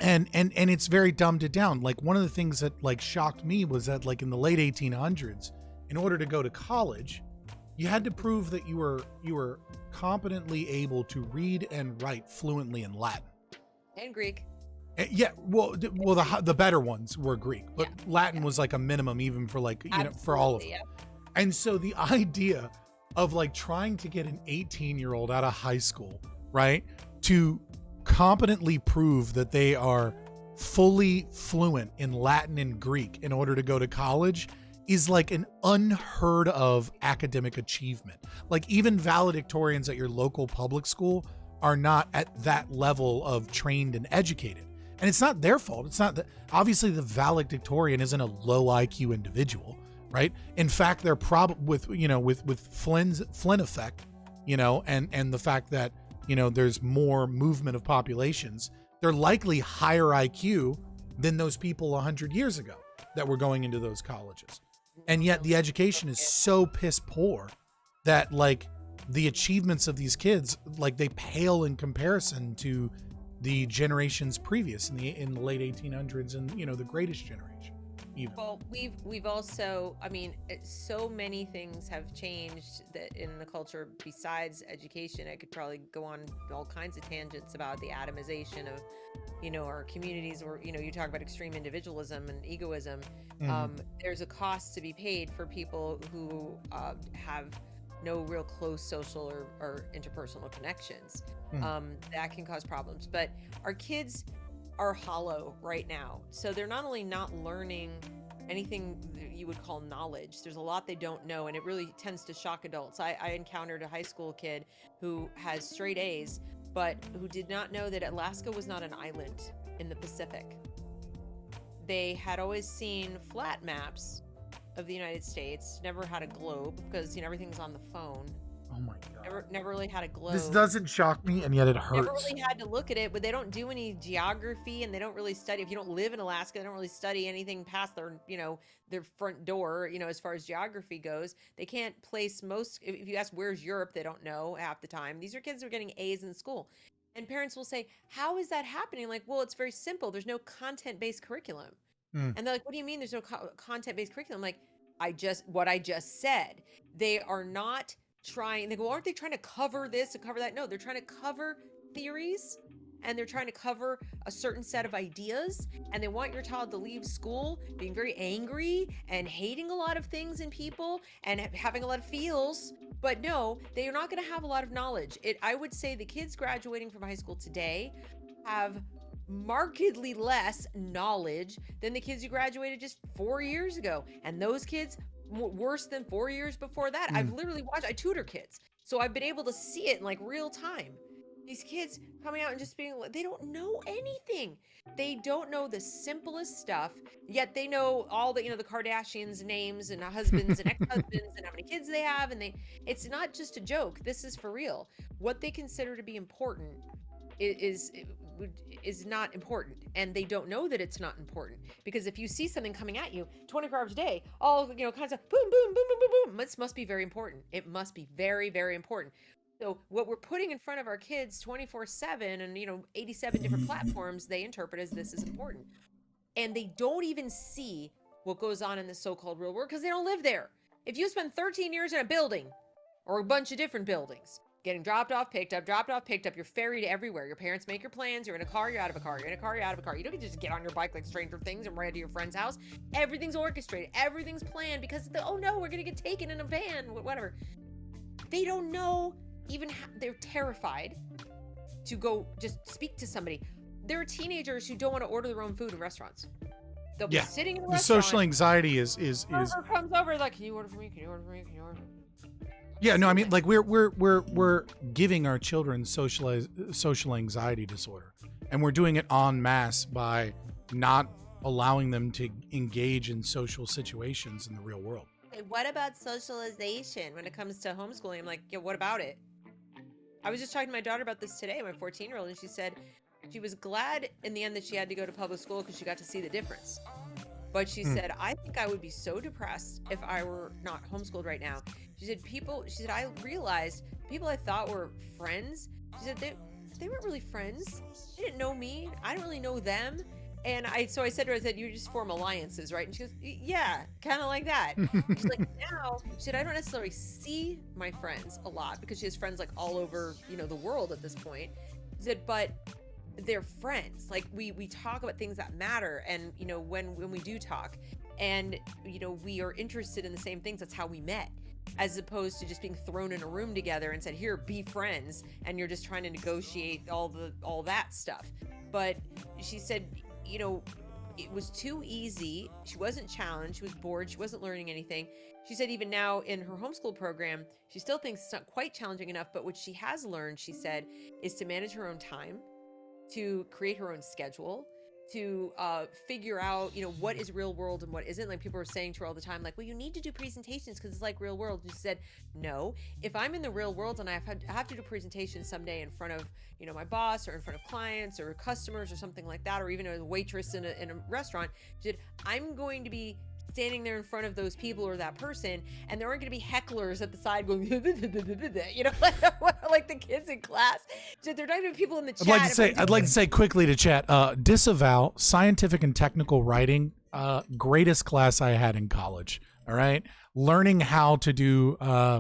And it's very dumbed it down. One of the things that shocked me was that in the late 1800s, in order to go to college, You had to prove that you were competently able to read and write fluently in Latin. And Greek. Yeah, well, the better ones were Greek, but Latin was like a minimum even for like, for all of them. Yeah. And so the idea of like trying to get an 18-year-old out of high school, right, to competently prove that they are fully fluent in Latin and Greek in order to go to college is like an unheard of academic achievement. Like even valedictorians at your local public school are not at that level of trained and educated. And it's not their fault. It's not that obviously the valedictorian isn't a low IQ individual, right? In fact, they're probably with Flynn effect, and the fact that, there's more movement of populations, they're likely higher IQ than those people 100 years ago that were going into those colleges. And yet the education is so piss poor that like the achievements of these kids, like they pale in comparison to the generations previous in the late 1800s and, the greatest generation even. Well, we've also, so many things have changed that in the culture besides education. I could probably go on all kinds of tangents about the atomization of, our communities, or, you talk about extreme individualism and egoism. There's a cost to be paid for people who have no real close social or interpersonal connections. That can cause problems. But our kids are hollow right now. So they're not only not learning anything that you would call knowledge, there's a lot they don't know, and it really tends to shock adults. I encountered a high school kid who has straight A's, but who did not know that Alaska was not an island in the Pacific. They had always seen flat maps of the United States, never had a globe because everything's on the phone. Oh my God. Never really had a globe. This doesn't shock me, and yet it hurts. Never really had to look at it, but they don't do any geography, and they don't really study. If you don't live in Alaska, they don't really study anything past their front door, as far as geography goes. They can't place most, if you ask where's Europe, they don't know half the time. These are kids who are getting A's in school. And parents will say, how is that happening? Like, well, it's very simple. There's no content-based curriculum. And they're like, what do you mean there's no content-based curriculum? Like, what I just said. They are not trying, they go, aren't they trying to cover this and cover that? No, they're trying to cover theories, and they're trying to cover a certain set of ideas, and they want your child to leave school being very angry and hating a lot of things in people and having a lot of feels. But no, they are not going to have a lot of knowledge. I would say the kids graduating from high school today have markedly less knowledge than the kids who graduated just 4 years ago. And those kids, worse than 4 years before that. I've literally I tutor kids. So I've been able to see it in like real time. These kids coming out and just being, they don't know anything. They don't know the simplest stuff, yet they know all the, the Kardashians' names and husbands and ex-husbands and how many kids they have. And it's not just a joke. This is for real. What they consider to be important is not important, and they don't know that it's not important, because if you see something coming at you 24 hours a day, all kinds of boom boom boom boom boom boom, this must be very important. It must be very, very important. So what we're putting in front of our kids 24/7 and 87 different platforms, they interpret as this is important, and they don't even see what goes on in the so-called real world because they don't live there. If you spend 13 years in a building or a bunch of different buildings, getting dropped off, picked up, you're ferried everywhere. Your parents make your plans. You're in a car, you're out of a car. You're in a car, you're out of a car. You don't get to just get on your bike like Stranger Things and ride to your friend's house. Everything's orchestrated. Everything's planned because, oh no, we're going to get taken in a van, whatever. They don't know even they're terrified to go just speak to somebody. There are teenagers who don't want to order their own food in restaurants. They'll be sitting in a restaurant. The social anxiety is Server comes over like, can you order for me? Can you order for me? Can you order for me? Yeah, no, I mean, like we're giving our children social anxiety disorder, and we're doing it en masse by not allowing them to engage in social situations in the real world. Okay, what about socialization when it comes to homeschooling? I'm like, yeah, what about it? I was just talking to my daughter about this today, my 14-year-old, and she said she was glad in the end that she had to go to public school because she got to see the difference. But she said, I think I would be so depressed if I were not homeschooled right now. She said, I realized people I thought were friends, she said, they weren't really friends. They didn't know me. I didn't really know them. And so I said to her, I said, you just form alliances, right? And she goes, yeah, kind of like that. She's like, now, she said, I don't necessarily see my friends a lot because she has friends like all over, the world at this point. She said, but they're friends. Like we talk about things that matter. And, when we do talk and, we are interested in the same things, that's how we met, as opposed to just being thrown in a room together and said, here, be friends. And you're just trying to negotiate all that stuff. But she said, it was too easy. She wasn't challenged. She was bored. She wasn't learning anything. She said even now in her homeschool program, she still thinks it's not quite challenging enough, but what she has learned, she said, is to manage her own time, to create her own schedule, to figure out, what is real world and what isn't. Like people are saying to her all the time, like, well, you need to do presentations because it's like real world. And she said, no, if I'm in the real world and I have to do presentations someday in front of, my boss or in front of clients or customers or something like that, or even a waitress in a restaurant, she said, I'm going to be standing there in front of those people or that person, and there aren't going to be hecklers at the side going, like the kids in class. So they're not even people in the chat. I'd like to say quickly to chat, disavow scientific and technical writing, greatest class I had in college. All right. Learning how to do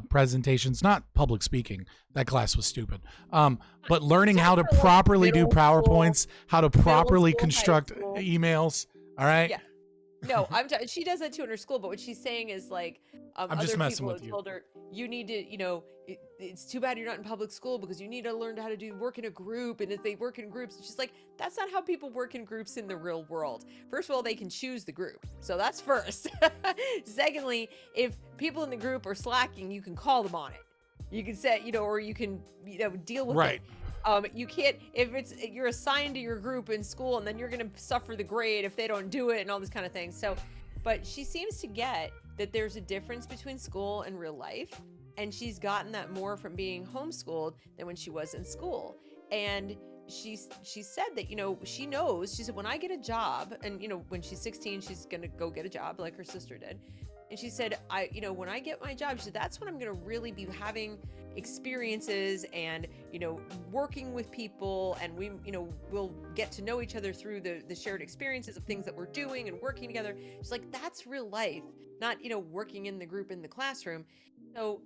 presentations, not public speaking. That class was stupid. But learning how to properly do PowerPoints, how to properly construct emails. All right. Yeah. No, she does that too in her school, but what she's saying is like, I'm other just messing people with you. told her, you need to, it's too bad you're not in public school because you need to learn how to work in a group. And if they work in groups, she's like, that's not how people work in groups in the real world. First of all, they can choose the group. So that's first. Secondly, if people in the group are slacking, you can call them on it. You can say, or you can, deal with it. You can't, if you're assigned to your group in school and then you're going to suffer the grade if they don't do it and all this kind of thing. So, but she seems to get that there's a difference between school and real life. And she's gotten that more from being homeschooled than when she was in school. And she said that, she knows, she said, when I get a job and, when she's 16, she's going to go get a job like her sister did. And she said, when I get my job, she said, that's when I'm going to really be having experiences and, working with people. And we, we'll get to know each other through the shared experiences of things that we're doing and working together. She's like, that's real life, not, working in the group in the classroom. So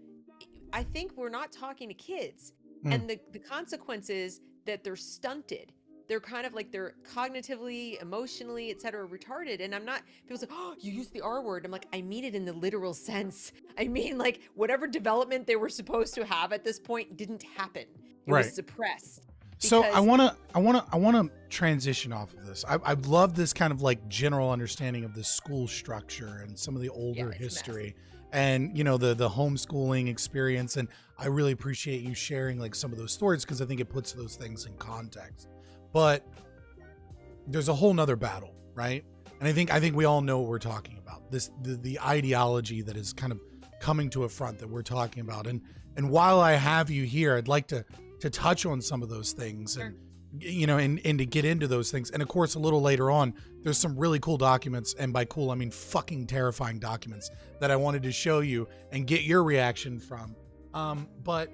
I think we're not talking to kids and the consequences that they're stunted. They're kind of like they're cognitively, emotionally, et cetera, retarded. And I'm not, people say, oh, you use the R word. I'm like, I mean it in the literal sense. I mean, like whatever development they were supposed to have at this point didn't happen. It was suppressed. So I want to transition off of this. I love this kind of like general understanding of the school structure and some of the older history and, the homeschooling experience. And I really appreciate you sharing like some of those stories because I think it puts those things in context. But there's a whole nother battle, right? And I think we all know what we're talking about. The ideology that is kind of coming to a front that we're talking about. And while I have you here, I'd like to touch on some of those things and and to get into those things. And of course, a little later on, there's some really cool documents, and by cool I mean fucking terrifying documents that I wanted to show you and get your reaction from. But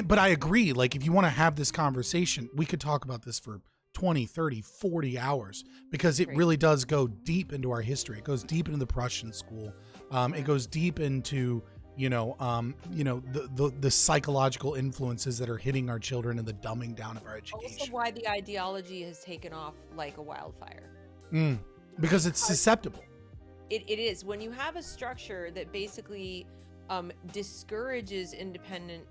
but I agree, like if you want to have this conversation, we could talk about this for 20, 30, 40 hours because it really does go deep into our history. It goes deep into the Prussian school. It goes deep into, the psychological influences that are hitting our children and the dumbing down of our education. Also why the ideology has taken off like a wildfire. Because it's susceptible. It is. When you have a structure that basically discourages independent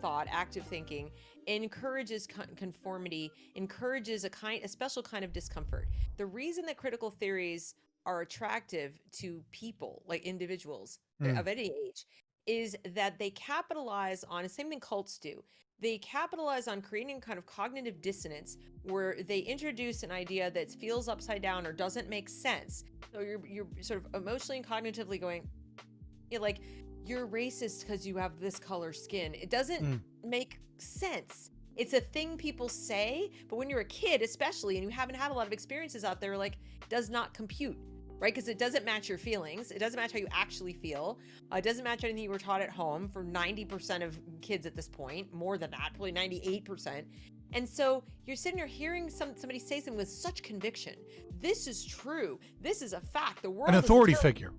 thought, active thinking, encourages conformity, encourages a special kind of discomfort. The reason that critical theories are attractive to people, like individuals of any age, is that they capitalize on, same thing cults do, they capitalize on creating kind of cognitive dissonance where they introduce an idea that feels upside down or doesn't make sense. So you're sort of emotionally and cognitively going, like, you're racist because you have this color skin. It doesn't make sense. It's a thing people say, but when you're a kid, especially, and you haven't had a lot of experiences out there, like, does not compute, right? Because it doesn't match your feelings. It doesn't match how you actually feel. It doesn't match anything you were taught at home for 90% of kids at this point, more than that, probably 98%. And so you're sitting there hearing somebody say something with such conviction. This is true. This is a fact. The world An is authority a terrible- figure.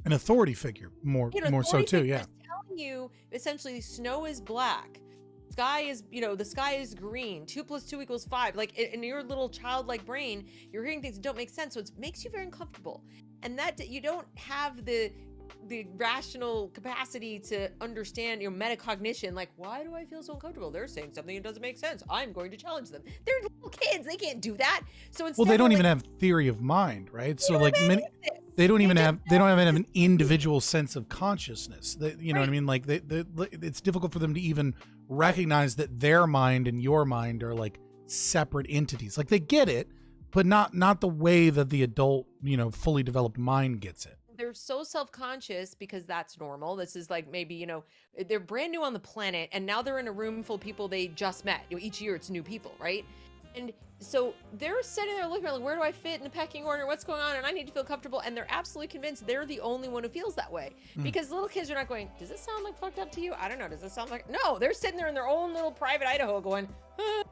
An authority figure, more so too. Yeah. Is telling you essentially snow is black, sky is, the sky is green. 2 + 2 = 5. Like in your little childlike brain, you're hearing things that don't make sense, so it makes you very uncomfortable. And that you don't have the rational capacity to understand, metacognition. Like, why do I feel so uncomfortable? They're saying something that doesn't make sense. I'm going to challenge them. They're little kids. They can't do that. So instead, Well, they don't even have theory of mind, right? So like they don't have an individual sense of consciousness. You know what I mean? Like it's difficult for them to even recognize that their mind and your mind are like separate entities. Like they get it, but not the way that the adult, fully developed mind gets it. They're so self-conscious because that's normal. This is like maybe, they're brand new on the planet and now they're in a room full of people they just met. Each year it's new people, right? And so they're sitting there looking like, where do I fit in the pecking order? What's going on? And I need to feel comfortable. And they're absolutely convinced they're the only one who feels that way. Because little kids are not going, does this sound like fucked up to you? I don't know. Does this sound like... No, they're sitting there in their own little private Idaho going, huh.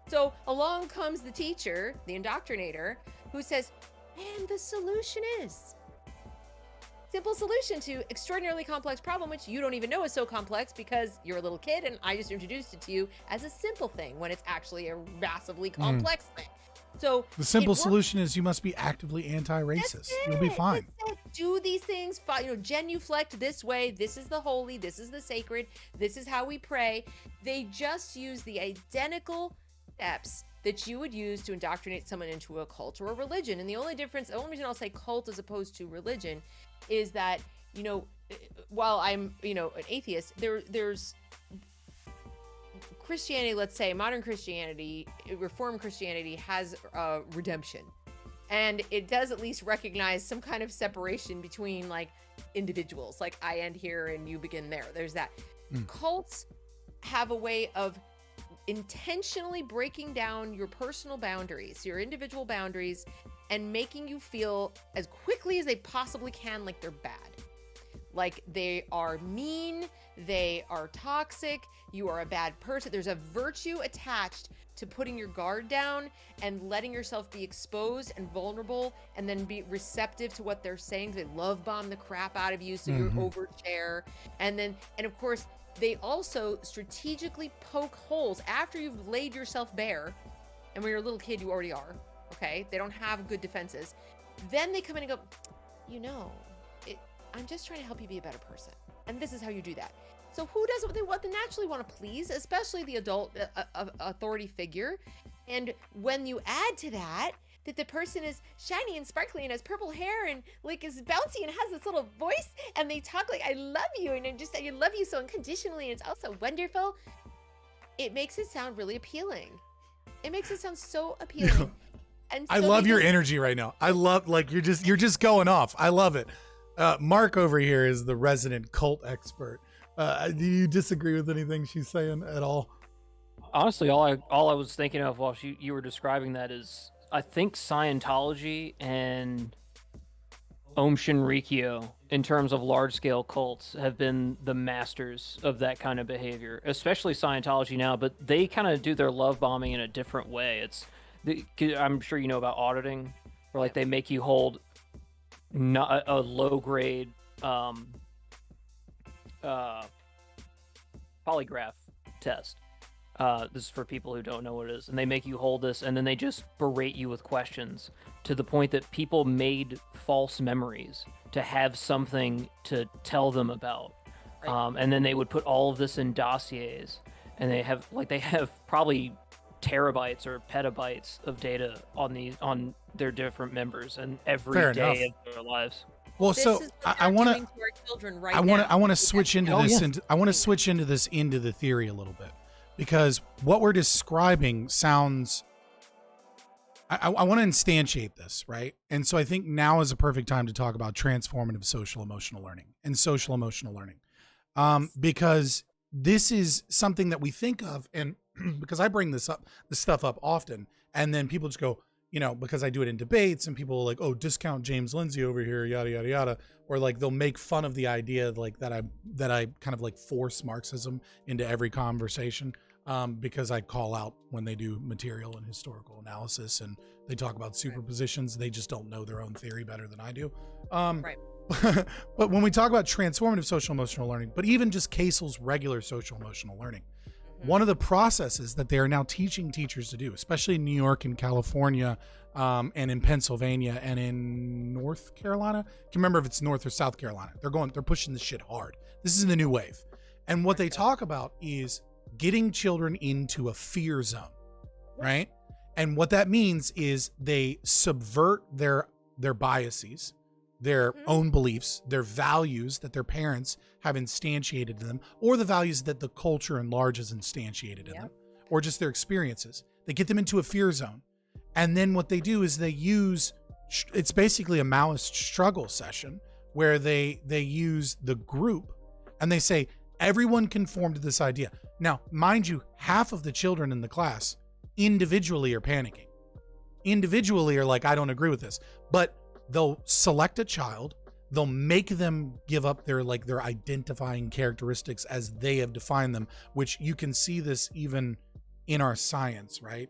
So along comes the teacher, the indoctrinator, who says, and the solution is... simple solution to extraordinarily complex problem, which you don't even know is so complex because you're a little kid and I just introduced it to you as a simple thing when it's actually a massively complex thing. So the simple solution is you must be actively anti-racist. You'll be fine. Do these things, genuflect this way. This is the holy. This is the sacred. This is how we pray. They just use the identical steps that you would use to indoctrinate someone into a cult or a religion. And the only reason I'll say cult as opposed to religion is that, while I'm, an atheist, there's Christianity, let's say modern Christianity, Reformed Christianity has redemption. And it does at least recognize some kind of separation between like individuals, like I end here and you begin there. There's that. Cults have a way of intentionally breaking down your personal boundaries, your individual boundaries, and making you feel as quickly as they possibly can like they're bad. Like they are mean, they are toxic, you are a bad person. There's a virtue attached to putting your guard down and letting yourself be exposed and vulnerable and then be receptive to what they're saying. They love bomb the crap out of you so you're overshare. And of course, they also strategically poke holes after you've laid yourself bare. And when you're a little kid, you already are. Okay? They don't have good defenses. Then they come in and go, I'm just trying to help you be a better person. And this is how you do that. So who does what they naturally want to please, especially the adult authority figure. And when you add to that the person is shiny and sparkly and has purple hair and like is bouncy and has this little voice and they talk like, I love you. And I love you so unconditionally. And it's also wonderful. It makes it sound really appealing. It makes it sound so appealing. And so I love your energy right now. I love, like, you're just going off. I love it. Mark over here is the resident cult expert. Do you disagree with anything she's saying at all? Honestly, all I was thinking of while you were describing that is, I think Scientology and Om Shinrikyo, in terms of large-scale cults, have been the masters of that kind of behavior, especially Scientology now, but they kind of do their love bombing in a different way. I'm sure you know about auditing, where like they make you hold not a low-grade polygraph test. This is for people who don't know what it is. And they make you hold this, and then they just berate you with questions to the point that people made false memories to have something to tell them about. Right. And then they would put all of this in dossiers, and they have probably terabytes or petabytes of data on their different members and every day of their lives. Well, so I want to switch into this, and I want to switch into this into the theory a little bit. Because what we're describing sounds, I want to instantiate this, right? And so I think now is a perfect time to talk about transformative social emotional learning and social emotional learning. Because this is something that we think of, and because I bring this stuff up often, and then people just go, because I do it in debates, and people are like, oh, discount James Lindsay over here, yada, yada, yada. Or like they'll make fun of the idea like that I kind of like force Marxism into every conversation. because I call out when they do material and historical analysis and they talk about superpositions. They just don't know their own theory better than I do. Right. But when we talk about transformative social emotional learning, but even just Casel's regular social emotional learning, one of the processes that they are now teaching teachers to do, especially in New York and California, and in Pennsylvania and in North Carolina, I can't remember if it's North or South Carolina. They're pushing this shit hard. This is the new wave. And what they talk about is getting children into a fear zone, right? And what that means is they subvert their biases, their own beliefs, their values that their parents have instantiated in them, or the values that the culture in large has instantiated in them, or just their experiences. They get them into a fear zone. And then what they do is they use, it's basically a Maoist struggle session where they use the group and they say, everyone conform to this idea. Now, mind you, half of the children in the class individually are panicking. Individually are like, I don't agree with this. But they'll select a child, they'll make them give up their identifying characteristics as they have defined them, which you can see this even in our science, right?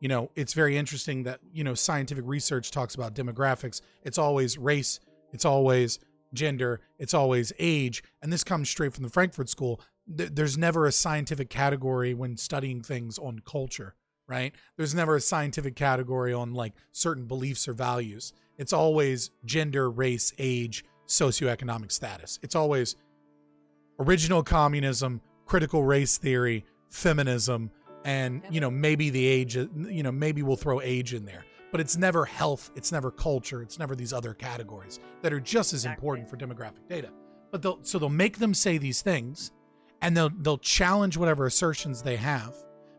It's very interesting that, scientific research talks about demographics. It's always race, it's always gender, it's always age. And this comes straight from the Frankfurt School. There's never a scientific category when studying things on culture, right? There's never a scientific category on like certain beliefs or values. It's always gender, race, age, socioeconomic status. It's always original communism, critical race theory, feminism, and, maybe the age, maybe we'll throw age in there. But it's never health, it's never culture, it's never these other categories that are just as important for demographic data. But they'll make them say these things, and they'll challenge whatever assertions they have,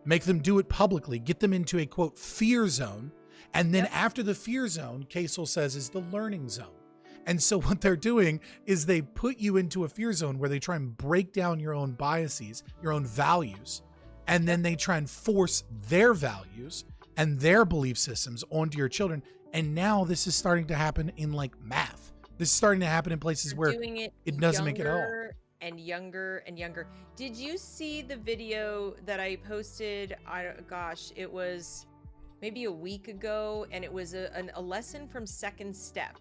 make them do it publicly, get them into a quote fear zone, and then after the fear zone, Casel says, is the learning zone. And so what they're doing is they put you into a fear zone where they try and break down your own biases, your own values, and then they try and force their values and their belief systems onto your children. And now this is starting to happen in like math. This is starting to happen in places where it doesn't make it at all. And younger and younger. Did you see the video that I posted? It was maybe a week ago, and it was a lesson from Second Step.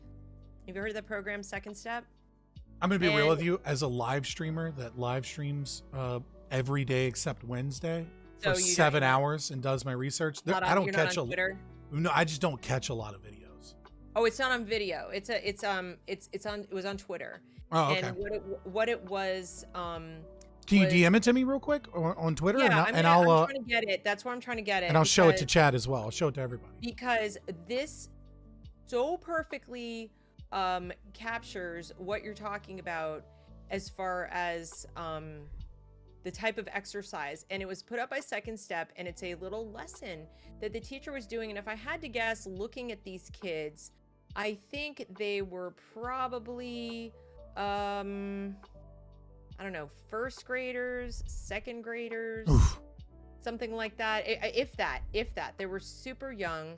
Have you heard of the program Second Step? I'm going to be real with you. As a live streamer that live streams every day except Wednesday for 7 hours and does my research, I don't catch a Twitter? No, I just don't catch a lot of videos. Oh, it's not on video. It was on Twitter. Oh, okay. And what it was. Can you DM it to me real quick on Twitter? Yeah, I'm trying to get it. That's where I'm trying to get it. And I'll show it to chat as well. I'll show it to everybody. Because this so perfectly captures what you're talking about as far as the type of exercise. And it was put up by Second Step, and it's a little lesson that the teacher was doing. And if I had to guess, looking at these kids, I think they were probably I don't know, first graders, second graders, something like that. If that, they were super young.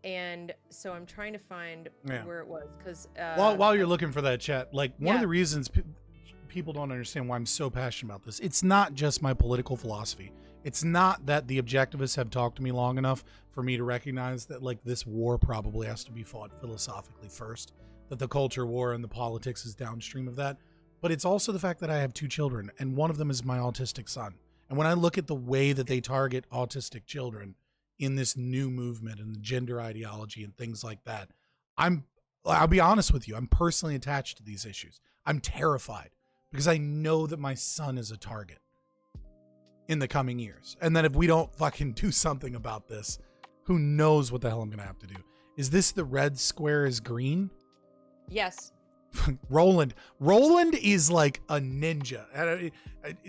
And so I'm trying to find where it was. Cause while you're looking for that chat, like one of the reasons people don't understand why I'm so passionate about this, it's not just my political philosophy. It's not that the objectivists have talked to me long enough for me to recognize that like this war probably has to be fought philosophically first, that the culture war and the politics is downstream of that. But it's also the fact that I have 2 children, and one of them is my autistic son. And when I look at the way that they target autistic children in this new movement and the gender ideology and things like that, I'll be honest with you, I'm personally attached to these issues. I'm terrified because I know that my son is a target in the coming years. And that if we don't fucking do something about this, who knows what the hell I'm going to have to do. Is this the red square is green? Yes. Roland is like a ninja.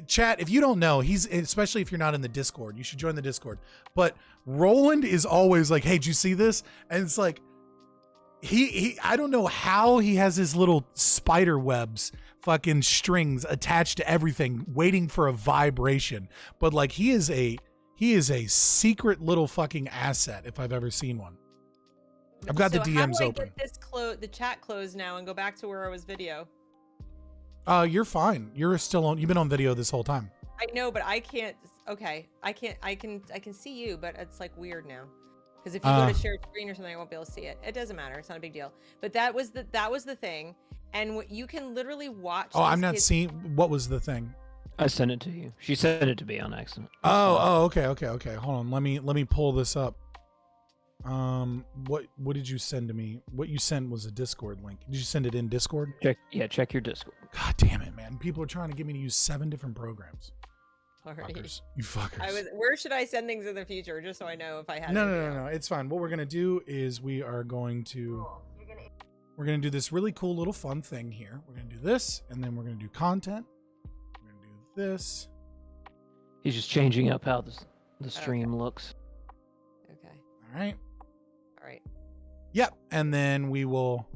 Chat, if you don't know, he's, especially if you're not in the Discord, you should join the Discord. But Roland is always like, hey, did you see this? And it's like, he I don't know how he has his little spider webs fucking strings attached to everything waiting for a vibration. But like he is a secret little fucking asset if I've ever seen one. I've got the DMs open. Get this the chat closed now and go back to where I was video. You're fine. You're still on. You've been on video this whole time. I know, but I can't. Okay, I can't. I can see you, but it's like weird now. Because if you go to share screen or something, I won't be able to see it. It doesn't matter. It's not a big deal. But that was the thing, and you can literally watch. Oh, I'm these not kids- seeing. What was the thing? I sent it to you. She sent it to me on accident. Okay. Hold on. Let me pull this up. What did you send to me? What you sent was a Discord link. Did you send it in Discord? Check your Discord. God damn it, man! People are trying to get me to use 7 different programs. Alright. Fuckers. You fuckers. Where should I send things in the future, just so I know if I have? No. It's fine. What we're gonna do is we are going to do this really cool little fun thing here. We're gonna do this, and then we're gonna do content. We're gonna do this. He's just changing up how the stream looks. Okay. All right. All right. Yep. And then we will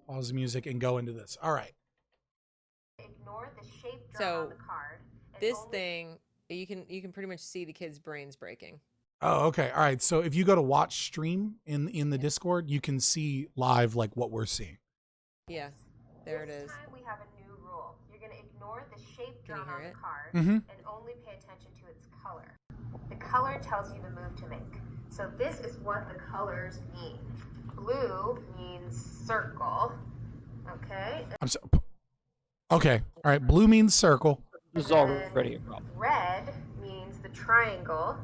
pause the music and go into this. All right. Ignore the shape drawn So, on the card. and This only- thing, you can pretty much see the kids' brains breaking. Oh, okay. All right. So if you go to watch stream in the Discord, you can see live like what we're seeing. Yeah, there it This is. time we have a new rule. You're going to ignore the shape Can you drawn hear on it? the card Mhm. and only pay attention to its color. The color tells you the move to make. So this is what the colors mean. Blue means circle. Okay. I'm so. Okay. All right. Blue means circle. This is already a problem. Red means the triangle.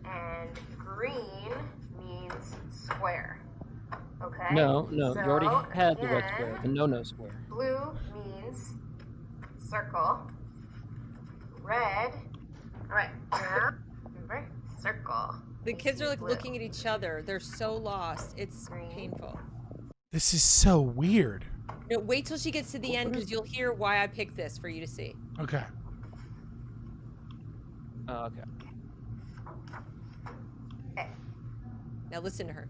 And green means square. Okay? No, you already So, had the red again, square, the no square. Blue means circle. Red. All right. Now, remember, circle. The kids are like Blue. looking at each other. They're so lost. It's Green. painful. This is so weird. No, wait till she gets to the end because you'll hear why I picked this for you to see. Okay. Oh, okay. Okay. Now listen to her.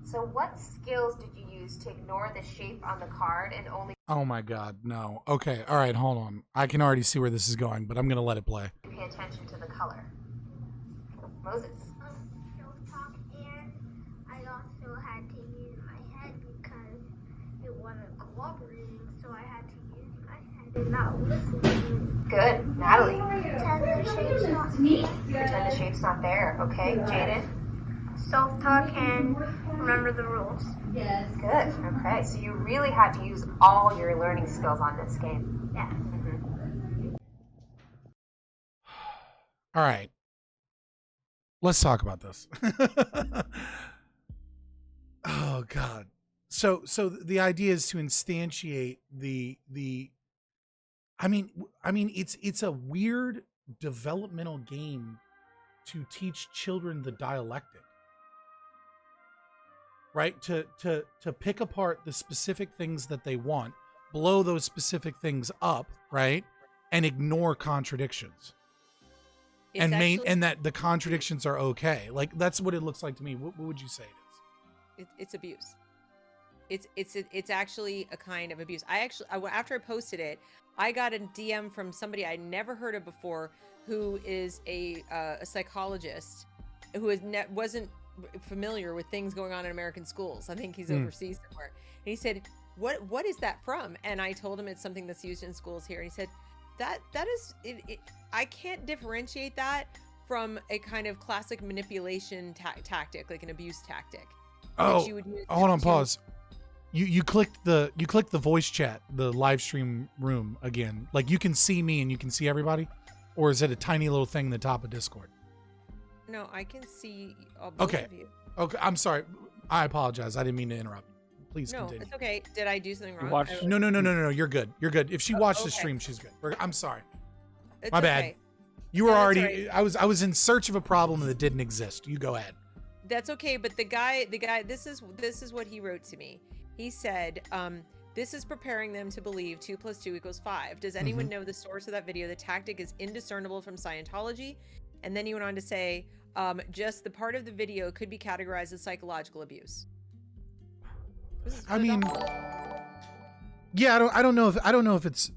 So, what skills did you use to ignore the shape on the card and only Oh my God. No. Okay. All right. Hold on. I can already see where this is going, but I'm gonna let it play. pay attention to the color? Moses. Self-talk, and I also had to use my head because it wasn't cooperating, so I had to use my head and not listen. Good. Natalie. Pretend the shape's not Pretend the shape's not there. Okay. Jaden. self-talk and remember the rules. Good. Okay. So you really had to use all your learning skills on this game. Yeah. All right. Let's talk about this. Oh God. So the idea is to instantiate the I mean it's a weird developmental game to teach children the dialectic. Right? To pick apart the specific things that they want, blow those specific things up, right? And ignore contradictions. It's And actually- and that the contradictions are okay. Like that's what it looks like to me. What would you say it is? it's abuse. It's actually a kind of abuse. After I posted it, I got a DM from somebody I never heard of before, who is a psychologist, who wasn't familiar with things going on in American schools. I think he's overseas somewhere. And he said, "What is that from?" And I told him it's something that's used in schools here. And he said, "That is it. I can't differentiate that from a kind of classic manipulation tactic, like an abuse tactic." Oh, that you would use hold on, to- pause. You clicked the voice chat, the live stream room again. Like you can see me and you can see everybody, or is it a tiny little thing in the top of Discord? No, I can see both Okay. of you. Okay, I'm sorry. I apologize. I didn't mean to interrupt. Please No, continue. it's okay. Did I do something wrong? watch- No. You're good. You're good. If she watched the okay. stream, she's good. I'm sorry. It's My bad. okay. You were No, that's already. I was in search of a problem that didn't exist. You go ahead. That's okay, but the guy, this is what he wrote to me. He said, "This is preparing them to believe 2 + 2 = 5. Does anyone know the source of that video? The tactic is indiscernible from Scientology." And then he went on to say, "Just the part of the video could be categorized as psychological abuse." I mean, yeah, I don't know if it's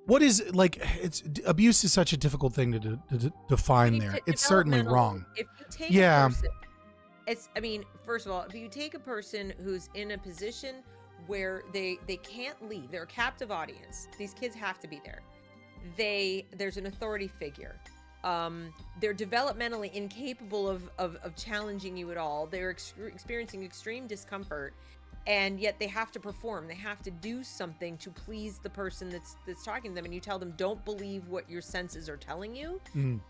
what is like it's abuse is such a difficult thing to define there. It's certainly wrong. If you take Yeah. a person, first of all, if you take a person who's in a position where they can't leave, they're a captive audience. These kids have to be there. there's an authority figure. They're developmentally incapable of challenging you at all. They're experiencing extreme discomfort, and yet they have to perform. They have to do something to please the person that's talking to them. And you tell them, don't believe what your senses are telling you.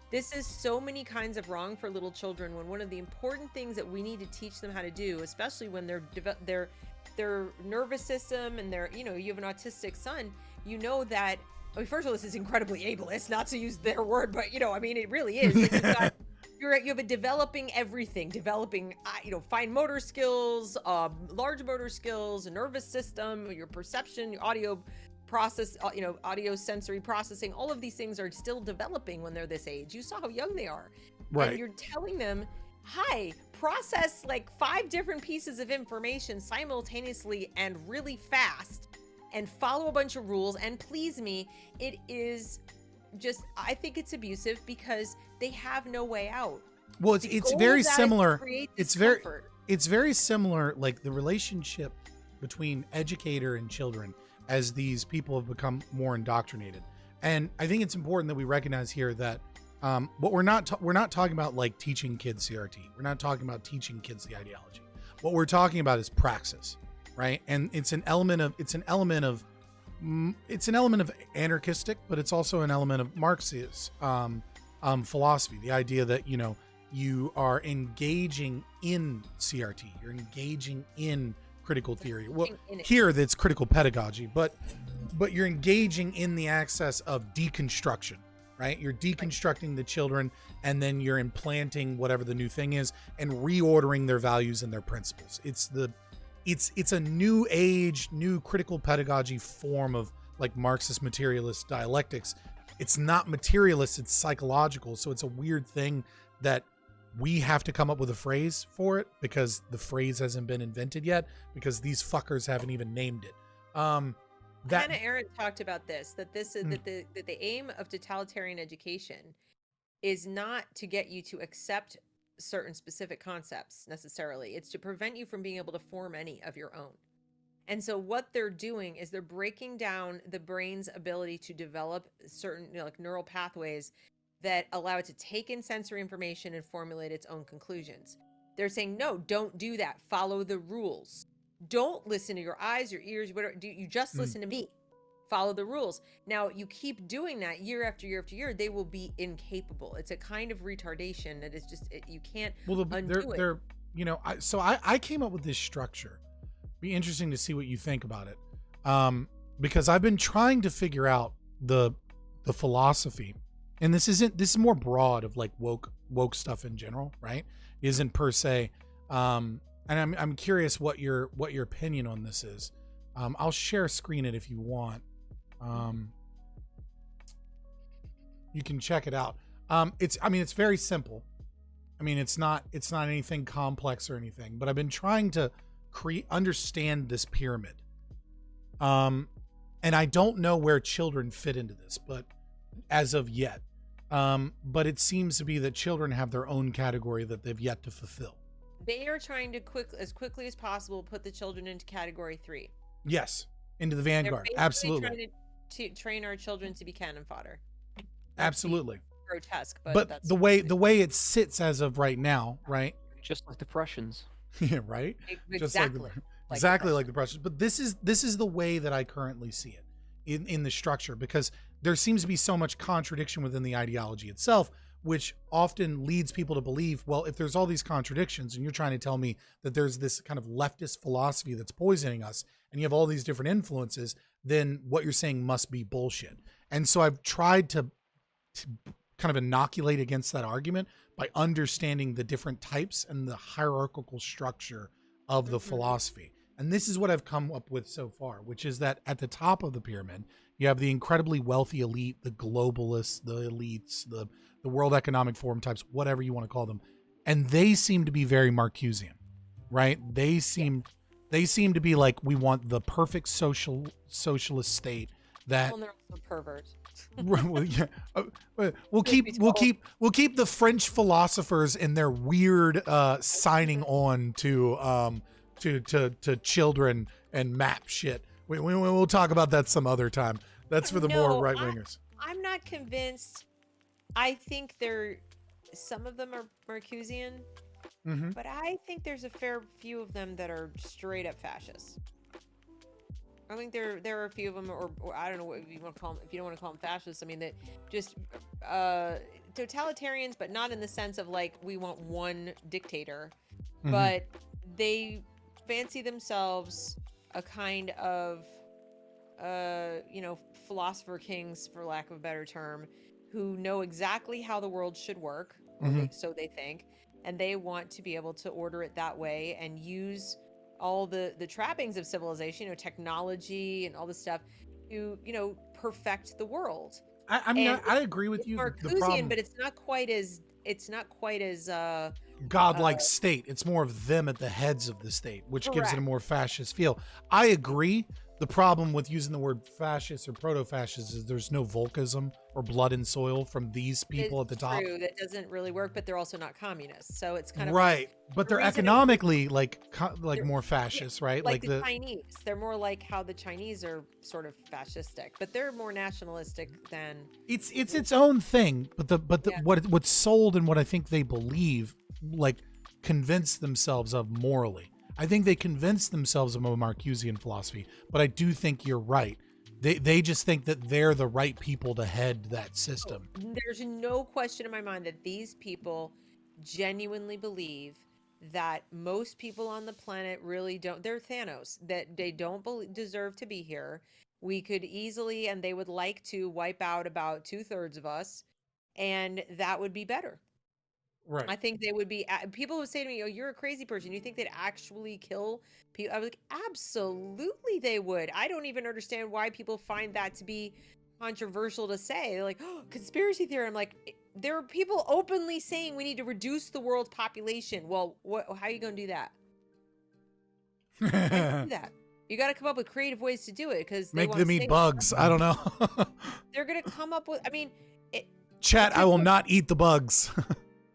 This is so many kinds of wrong for little children, when one of the important things that we need to teach them how to do, especially when their nervous system and you have an autistic son, that, I mean, first of all, this is incredibly ableist, not to use their word, but I mean, it really is. Like you have a developing fine motor skills, large motor skills, a nervous system, your perception, your audio process, audio sensory processing. All of these things are still developing when they're this age. You saw how young they are. Right. And you're telling them, hi, process like 5 different pieces of information simultaneously and really fast, and follow a bunch of rules and please me. It is just, I think it's abusive because they have no way out. Well, it's very similar. It's It's very similar, like the relationship between educator and children as these people have become more indoctrinated. And I think it's important that we recognize here that what we're not talking about like teaching kids CRT. We're not talking about teaching kids the ideology. What we're talking about is praxis. Right. And it's an element of anarchistic, but it's also an element of Marxist philosophy. The idea that, you are engaging in CRT, you're engaging in critical theory. Well, here that's critical pedagogy, but you're engaging in the access of deconstruction, right? You're deconstructing the children, and then you're implanting whatever the new thing is and reordering their values and their principles. It's a new age, new critical pedagogy form of like Marxist materialist dialectics. It's not materialist, it's psychological. So it's a weird thing that we have to come up with a phrase for it because the phrase hasn't been invented yet, because these fuckers haven't even named it. Hannah Arendt talked about this, that the aim of totalitarian education is not to get you to accept certain specific concepts necessarily. It's to prevent you from being able to form any of your own. And so what they're doing is they're breaking down the brain's ability to develop certain like neural pathways that allow it to take in sensory information and formulate its own conclusions. They're saying, no, don't do that. Follow the rules. Don't listen to your eyes, your ears, whatever. You just listen to me. Follow the rules. Now, you keep doing that year after year after year, they will be incapable. It's a kind of retardation that is just, you can't undo it. I came up with this structure. Be interesting to see what you think about it. Because I've been trying to figure out the philosophy, and this is more broad of like woke stuff in general, right? It isn't per se. And I'm curious what your opinion on this is. I'll share screen it if you want. You can check it out. It's very simple. I mean, it's not anything complex or anything, but I've been trying to understand this pyramid. And I don't know where children fit into this, but as of yet, but it seems to be that children have their own category that they've yet to fulfill. They are trying to as quickly as possible put the children into category 3. Yes, into the vanguard. Absolutely. Trying to train our children to be cannon fodder. Absolutely. Grotesque, but that's the way it sits as of right now, right? Just like the Prussians. Yeah, right. Exactly. Exactly like the Prussians. But this is the way that I currently see it in the structure, because there seems to be so much contradiction within the ideology itself, which often leads people to believe, well, if there's all these contradictions and you're trying to tell me that there's this kind of leftist philosophy that's poisoning us and you have all these different influences, then what you're saying must be bullshit. And so I've tried to kind of inoculate against that argument by understanding the different types and the hierarchical structure of the philosophy. And this is what I've come up with so far, which is that at the top of the pyramid, you have the incredibly wealthy elite, the globalists, the elites, the World Economic Forum types, whatever you want to call them. And they seem to be very Marcusean, right? They seem to be like, we want the perfect socialist state that... Well, they're also perverts. Well, yeah. We'll keep the French philosophers and their weird signing on to children and map shit. We'll talk about that some other time. That's for the more right wingers. I'm not convinced. I think some of them are Marcusian, Mm-hmm. but I think there's a fair few of them that are straight up fascists. I think there are a few of them, or I don't know what you want to call them. If you don't want to call them fascists, I mean that just totalitarians, but not in the sense of like we want one dictator, Mm-hmm. but they fancy themselves a kind of philosopher kings, for lack of a better term, who know exactly how the world should work, or Mhm. so they think, and they want to be able to order it that way and use all the trappings of civilization, technology and all this stuff to, perfect the world. I mean, And I agree with it's you. The Marcusian, problem, but it's not quite as godlike state. It's more of them at the heads of the state, which gives it a correct. more fascist feel. I agree. The problem with using the word fascist or proto-fascist is there's no Volkism or blood and soil from these people at the It's top. true. That doesn't really work, but they're also not communists. So it's kind of Right, but the they're reason it- economically like They're- more fascist, right? like the Chinese. They're more like how the Chinese are sort of fascistic, but they're more nationalistic than it's its own thing. But Yeah. what's sold and what I think they believe, like, convince themselves of morally. I think they convince themselves of a Marcusian philosophy, but I do think you're right. They just think that they're the right people to head that system. There's no question in my mind that these people genuinely believe that most people on the planet really don't. They're Thanos, that they don't deserve to be here. We could easily, and they would like to wipe out about 2/3 of us, and that would be better. Right. I think they would be. People would say to me, "Oh, you're a crazy person. You think they'd actually kill people?" I was like, "Absolutely, they would." I don't even understand why people find that to be controversial to say. They're like, "Oh, conspiracy theory." I'm like, there are people openly saying we need to reduce the world's population. Well, how are you going to do that? How do you do that? You got to come up with creative ways to do it because Make them eat bugs. I don't know. They're going to come up with. I mean, Chat, I will not eat the bugs.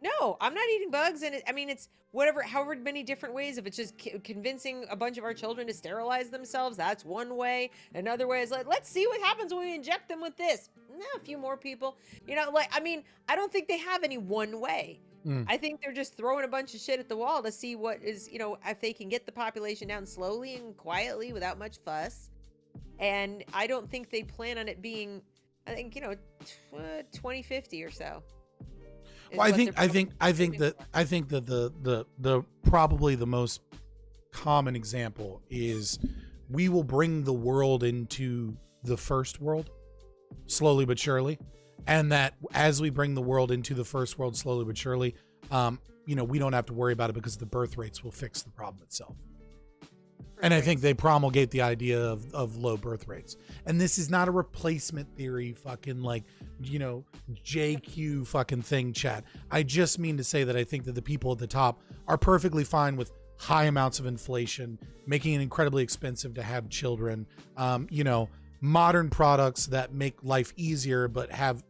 no, I'm not eating bugs, and it's whatever, however many different ways. If it's just convincing a bunch of our children to sterilize themselves, that's one way. Another way is like, let's see what happens when we inject them with this. A few more people, I don't think they have any one way. I think they're just throwing a bunch of shit at the wall to see what is, if they can get the population down slowly and quietly without much fuss. And I don't think they plan on it being, I think, 2050 or so. Well, I think that the probably the most common example is we will bring the world into the first world slowly but surely, and that as we bring the world into the first world slowly but surely, we don't have to worry about it because the birth rates will fix the problem itself. And I think they promulgate the idea of low birth rates. And this is not a replacement theory fucking JQ fucking thing, chat. I just mean to say that I think that the people at the top are perfectly fine with high amounts of inflation, making it incredibly expensive to have children, modern products that make life easier but have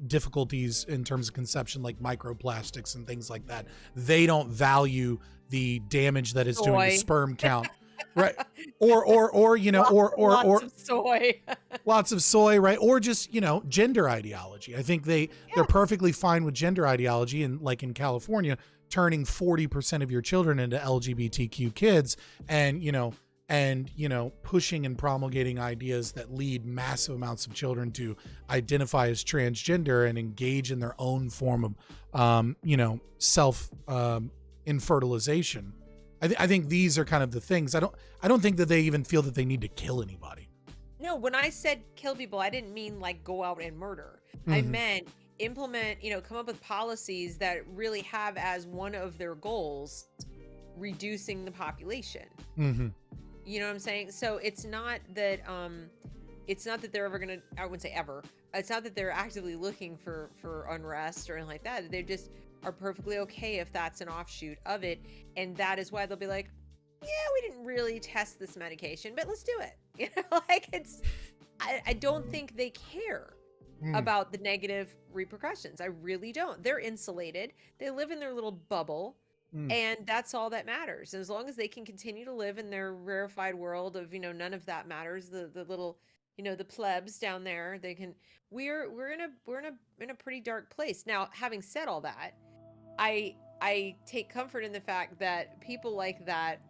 difficulties in terms of conception, like microplastics and things like that. They don't value the damage that it's doing to sperm count. Right. Or lots of soy. Lots of soy, right? Or just, gender ideology. I think they're perfectly fine with gender ideology, and like in California, turning 40% of your children into LGBTQ kids and pushing and promulgating ideas that lead massive amounts of children to identify as transgender and engage in their own form of self infertilization. I think these are kind of the things. I don't think that they even feel that they need to kill anybody. No, when I said kill people, I didn't mean like go out and murder. I meant implement, come up with policies that really have as one of their goals reducing the population. You know what I'm saying? So it's not that they're ever gonna, I wouldn't say ever. It's not that they're actively looking for unrest or anything like that. They just are perfectly okay if that's an offshoot of it, and that is why they'll be like, yeah, we didn't really test this medication, but let's do it. I don't think they care about the negative repercussions. I really don't. They're insulated. They live in their little bubble, and that's all that matters. And as long as they can continue to live in their rarefied world of, none of that matters, the little, the plebs down there, they can. We're in a pretty dark place now. Having said all that, I take comfort in the fact that people like that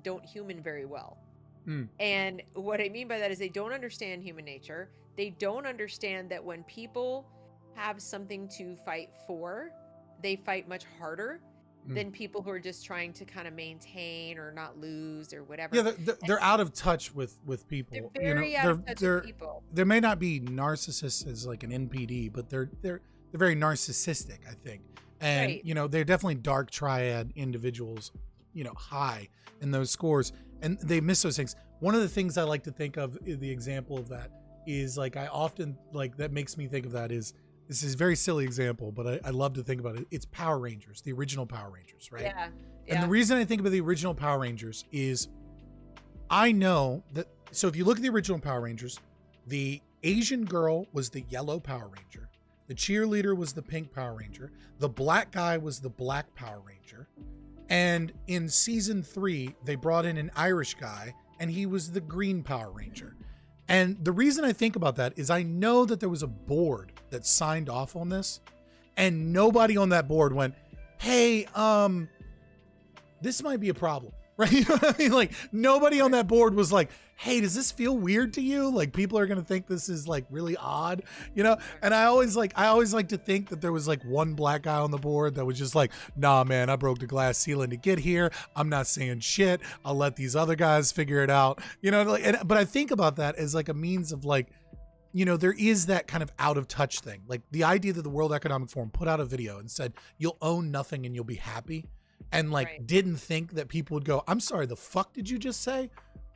don't human very well. And what I mean by that is they don't understand human nature. They don't understand that when people have something to fight for, they fight much harder than people who are just trying to kind of maintain or not lose or whatever. Yeah, they're out of touch with people. They're very out of touch with people. There may not be narcissists as like an NPD, but they're very narcissistic, I think. And Right. they're definitely dark triad individuals, high in those scores, and they miss those things. One of the things I like to think of, the example of that is like, I often like, that makes me think of that is, this is a very silly example, but I love to think about it. It's Power Rangers, the original Power Rangers, right? Yeah. And the reason I think about the original Power Rangers is I know that, so if you look at the original Power Rangers, the Asian girl was the yellow Power Ranger. The cheerleader was the pink Power Ranger. The black guy was the black Power Ranger. And in season 3, they brought in an Irish guy and he was the green Power Ranger. And the reason I think about that is I know that there was a board that signed off on this, and nobody on that board went, hey, this might be a problem, right? You know what I mean? Like, nobody on that board was like, hey, does this feel weird to you? Like, people are going to think this is like really odd, And I always like to think that there was like one black guy on the board that was just like, nah, man, I broke the glass ceiling to get here. I'm not saying shit. I'll let these other guys figure it out, but I think about that as like a means of like, there is that kind of out of touch thing. Like the idea that the World Economic Forum put out a video and said, you'll own nothing and you'll be happy. And like, Right. didn't think that people would go, I'm sorry, the fuck did you just say?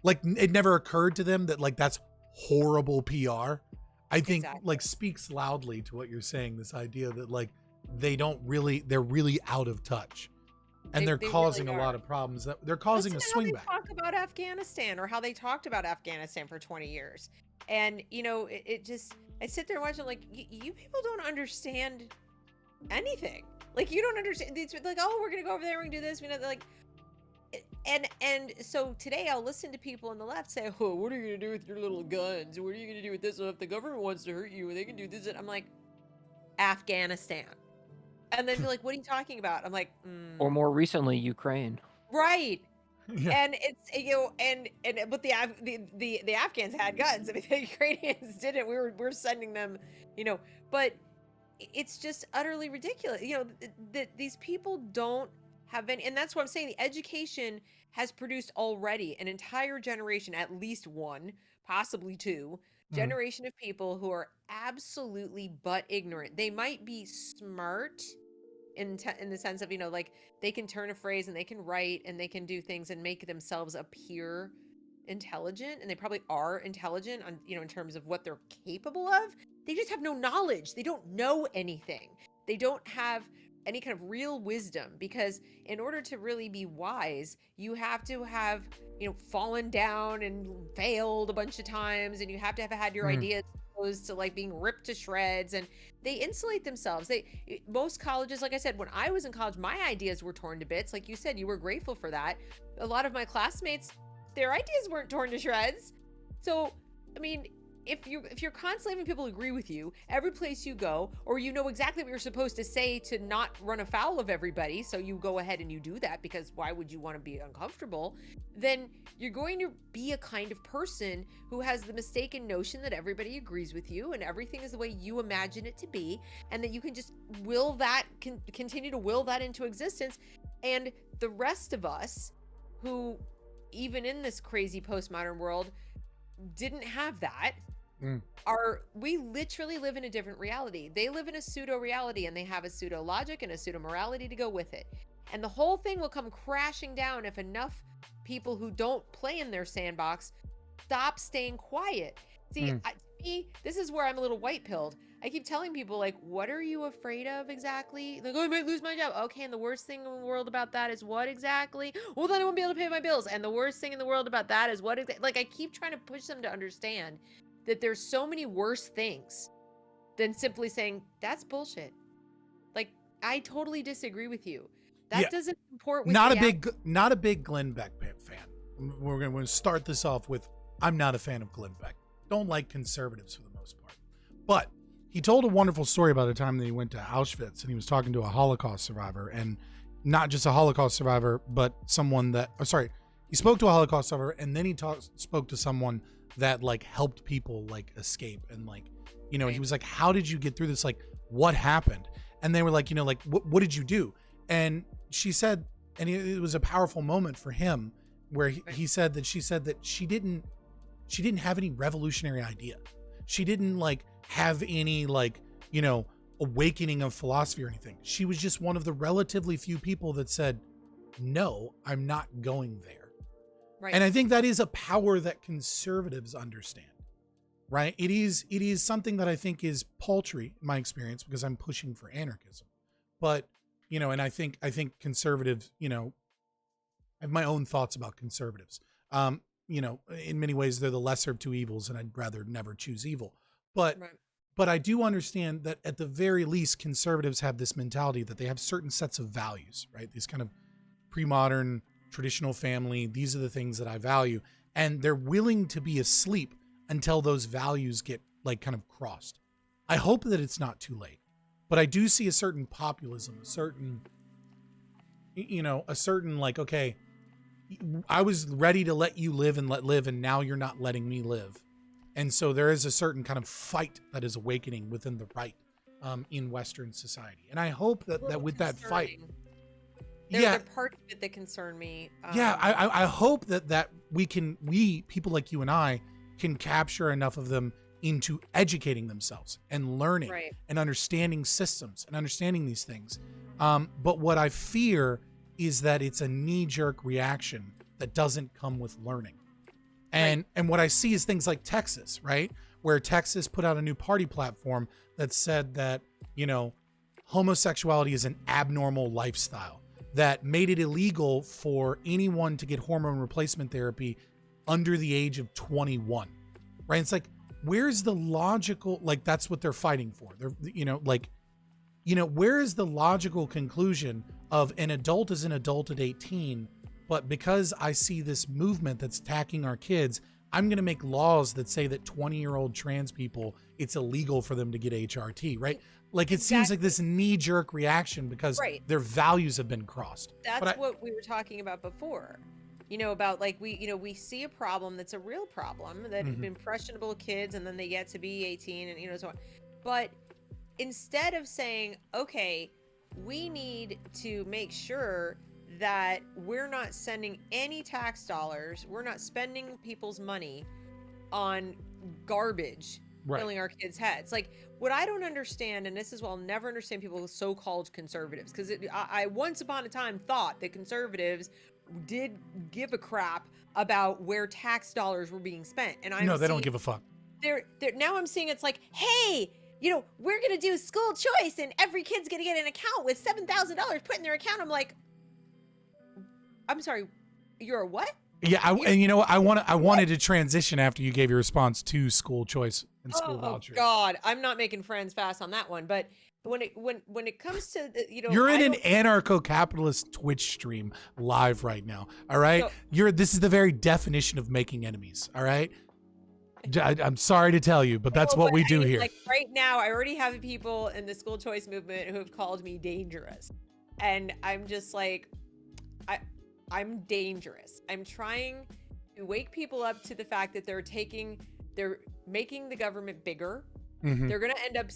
Like, it never occurred to them that like, that's horrible PR. I think Exactly. like speaks loudly to what you're saying. This idea that like, they're really out of touch, and they're They causing really a lot are. of problems. That they're causing Listen a to how swing they back. talk about Afghanistan, or how they talked about Afghanistan for 20 years. And, it just, I sit there and watch, I'm like, you people don't understand anything. Like, you don't understand. It's like, oh, we're going to go over there, we're going to do this. Like, and so today I'll listen to people on the left say, oh, what are you going to do with your little guns? What are you going to do with this? Well, if the government wants to hurt you, they can do this. And I'm like, Afghanistan. And then be like, what are you talking about? I'm like, Or more recently, Ukraine. right. Yeah. And it's but the Afghans had guns. I mean, the Ukrainians didn't. We're sending them, but it's just utterly ridiculous. That these people don't have any, and that's what I'm saying. The education has produced already an entire generation, at least one, possibly two, generation of people who are absolutely but ignorant. They might be smart in the sense of, like, they can turn a phrase and they can write and they can do things and make themselves appear intelligent, and they probably are intelligent on, in terms of what they're capable of. They just have no knowledge. They don't know anything. They don't have any kind of real wisdom, because in order to really be wise, you have to have, fallen down and failed a bunch of times, and you have to have had your ideas opposed to like being ripped to shreds, and they insulate themselves. Most colleges, like I said, when I was in college, my ideas were torn to bits. Like you said, you were grateful for that. A lot of my classmates, their ideas weren't torn to shreds. So, I mean, if you're constantly having people agree with you every place you go, or you know exactly what you're supposed to say to not run afoul of everybody, so you go ahead and you do that because why would you want to be uncomfortable, then you're going to be a kind of person who has the mistaken notion that everybody agrees with you and everything is the way you imagine it to be, and that you can just will that, continue to will that into existence. And the rest of us, who even in this crazy postmodern world didn't have that, we literally live in a different reality. They live in a pseudo reality, and they have a pseudo logic and a pseudo morality to go with it. And the whole thing will come crashing down if enough people who don't play in their sandbox stop staying quiet. See, to me, this is where I'm a little white pilled. I keep telling people, like, what are you afraid of exactly? Like, oh, I might lose my job. Okay, and the worst thing in the world about that is what exactly? Well, then I won't be able to pay my bills. And the worst thing in the world about that is what exactly? Like, I keep trying to push them to understand that there's so many worse things than simply saying, that's bullshit. Like, I totally disagree with you. That doesn't comport with not a big Glenn Beck fan. We're going to start this off with, I'm not a fan of Glenn Beck. don't like conservatives for the most part. But he told a wonderful story about a time that he went to Auschwitz and he was talking to a Holocaust survivor, and not just a Holocaust survivor, but someone that, he spoke to a Holocaust survivor, and then he spoke to someone that like helped people like escape. And like, you know, he was like, how did you get through this? Like, what happened? And they were like, you know, like, what did you do? And she said, and it was a powerful moment for him where he said that she said that she didn't have any revolutionary idea. She didn't like have any like, you know, awakening of philosophy or anything. She was just one of the relatively few people that said, no, I'm not going there. Right. And I think that is a power that conservatives understand, right? It is something that I think is paltry in my experience because I'm pushing for anarchism. But, you know, and I think conservatives, you know, I have my own thoughts about conservatives. You know, in many ways, they're the lesser of two evils, and I'd rather never choose evil. But I do understand that at the very least, conservatives have this mentality that they have certain sets of values, right? These kind of pre-modern, traditional family. These are the things that I value. And they're willing to be asleep until those values get like kind of crossed. I hope that it's not too late. But I do see a certain populism, a certain like, okay, I was ready to let you live and let live, and now you're not letting me live. And so there is a certain kind of fight that is awakening within the right in Western society. And I hope that with that fight, there are parts of it that concern me. I hope that we people like you and I can capture enough of them into educating themselves and learning and understanding systems and understanding these things. But what I fear is that it's a knee-jerk reaction that doesn't come with learning. And what I see is things like Texas, right? Where Texas put out a new party platform that said that, you know, homosexuality is an abnormal lifestyle, that made it illegal for anyone to get hormone replacement therapy under the age of 21, right? It's like, where's the logical, like, that's what they're fighting for. They're, where is the logical conclusion of an adult is an adult at 18, but because I see this movement that's attacking our kids, I'm going to make laws that say that 20-year-old trans people, it's illegal for them to get HRT, right? Like, it seems like this knee-jerk reaction because their values have been crossed. That's what we were talking about before. You know, about like we see a problem that's a real problem that impressionable kids, and then they get to be 18 and so on. But instead of saying, okay, we need to make sure that we're not sending any tax dollars, we're not spending people's money on garbage filling our kids' heads. Like, what I don't understand, and this is why I'll never understand people with so-called conservatives, because I once upon a time thought that conservatives did give a crap about where tax dollars were being spent. And they don't give a fuck. Now I'm seeing it's like, hey, we're going to do school choice and every kid's going to get an account with $7,000 put in their account. I'm like, I'm sorry, you're a what? Yeah, I wanted to transition after you gave your response to school choice and school vouchers. Oh God, I'm not making friends fast on that one. But when it comes to you're in an anarcho-capitalist Twitch stream live right now. All right, this is the very definition of making enemies. All right, I'm sorry to tell you, but that's what we do here. Like right now, I already have people in the school choice movement who have called me dangerous, and I'm just like, I'm dangerous. I'm trying to wake people up to the fact that they're making the government bigger. They're going to end up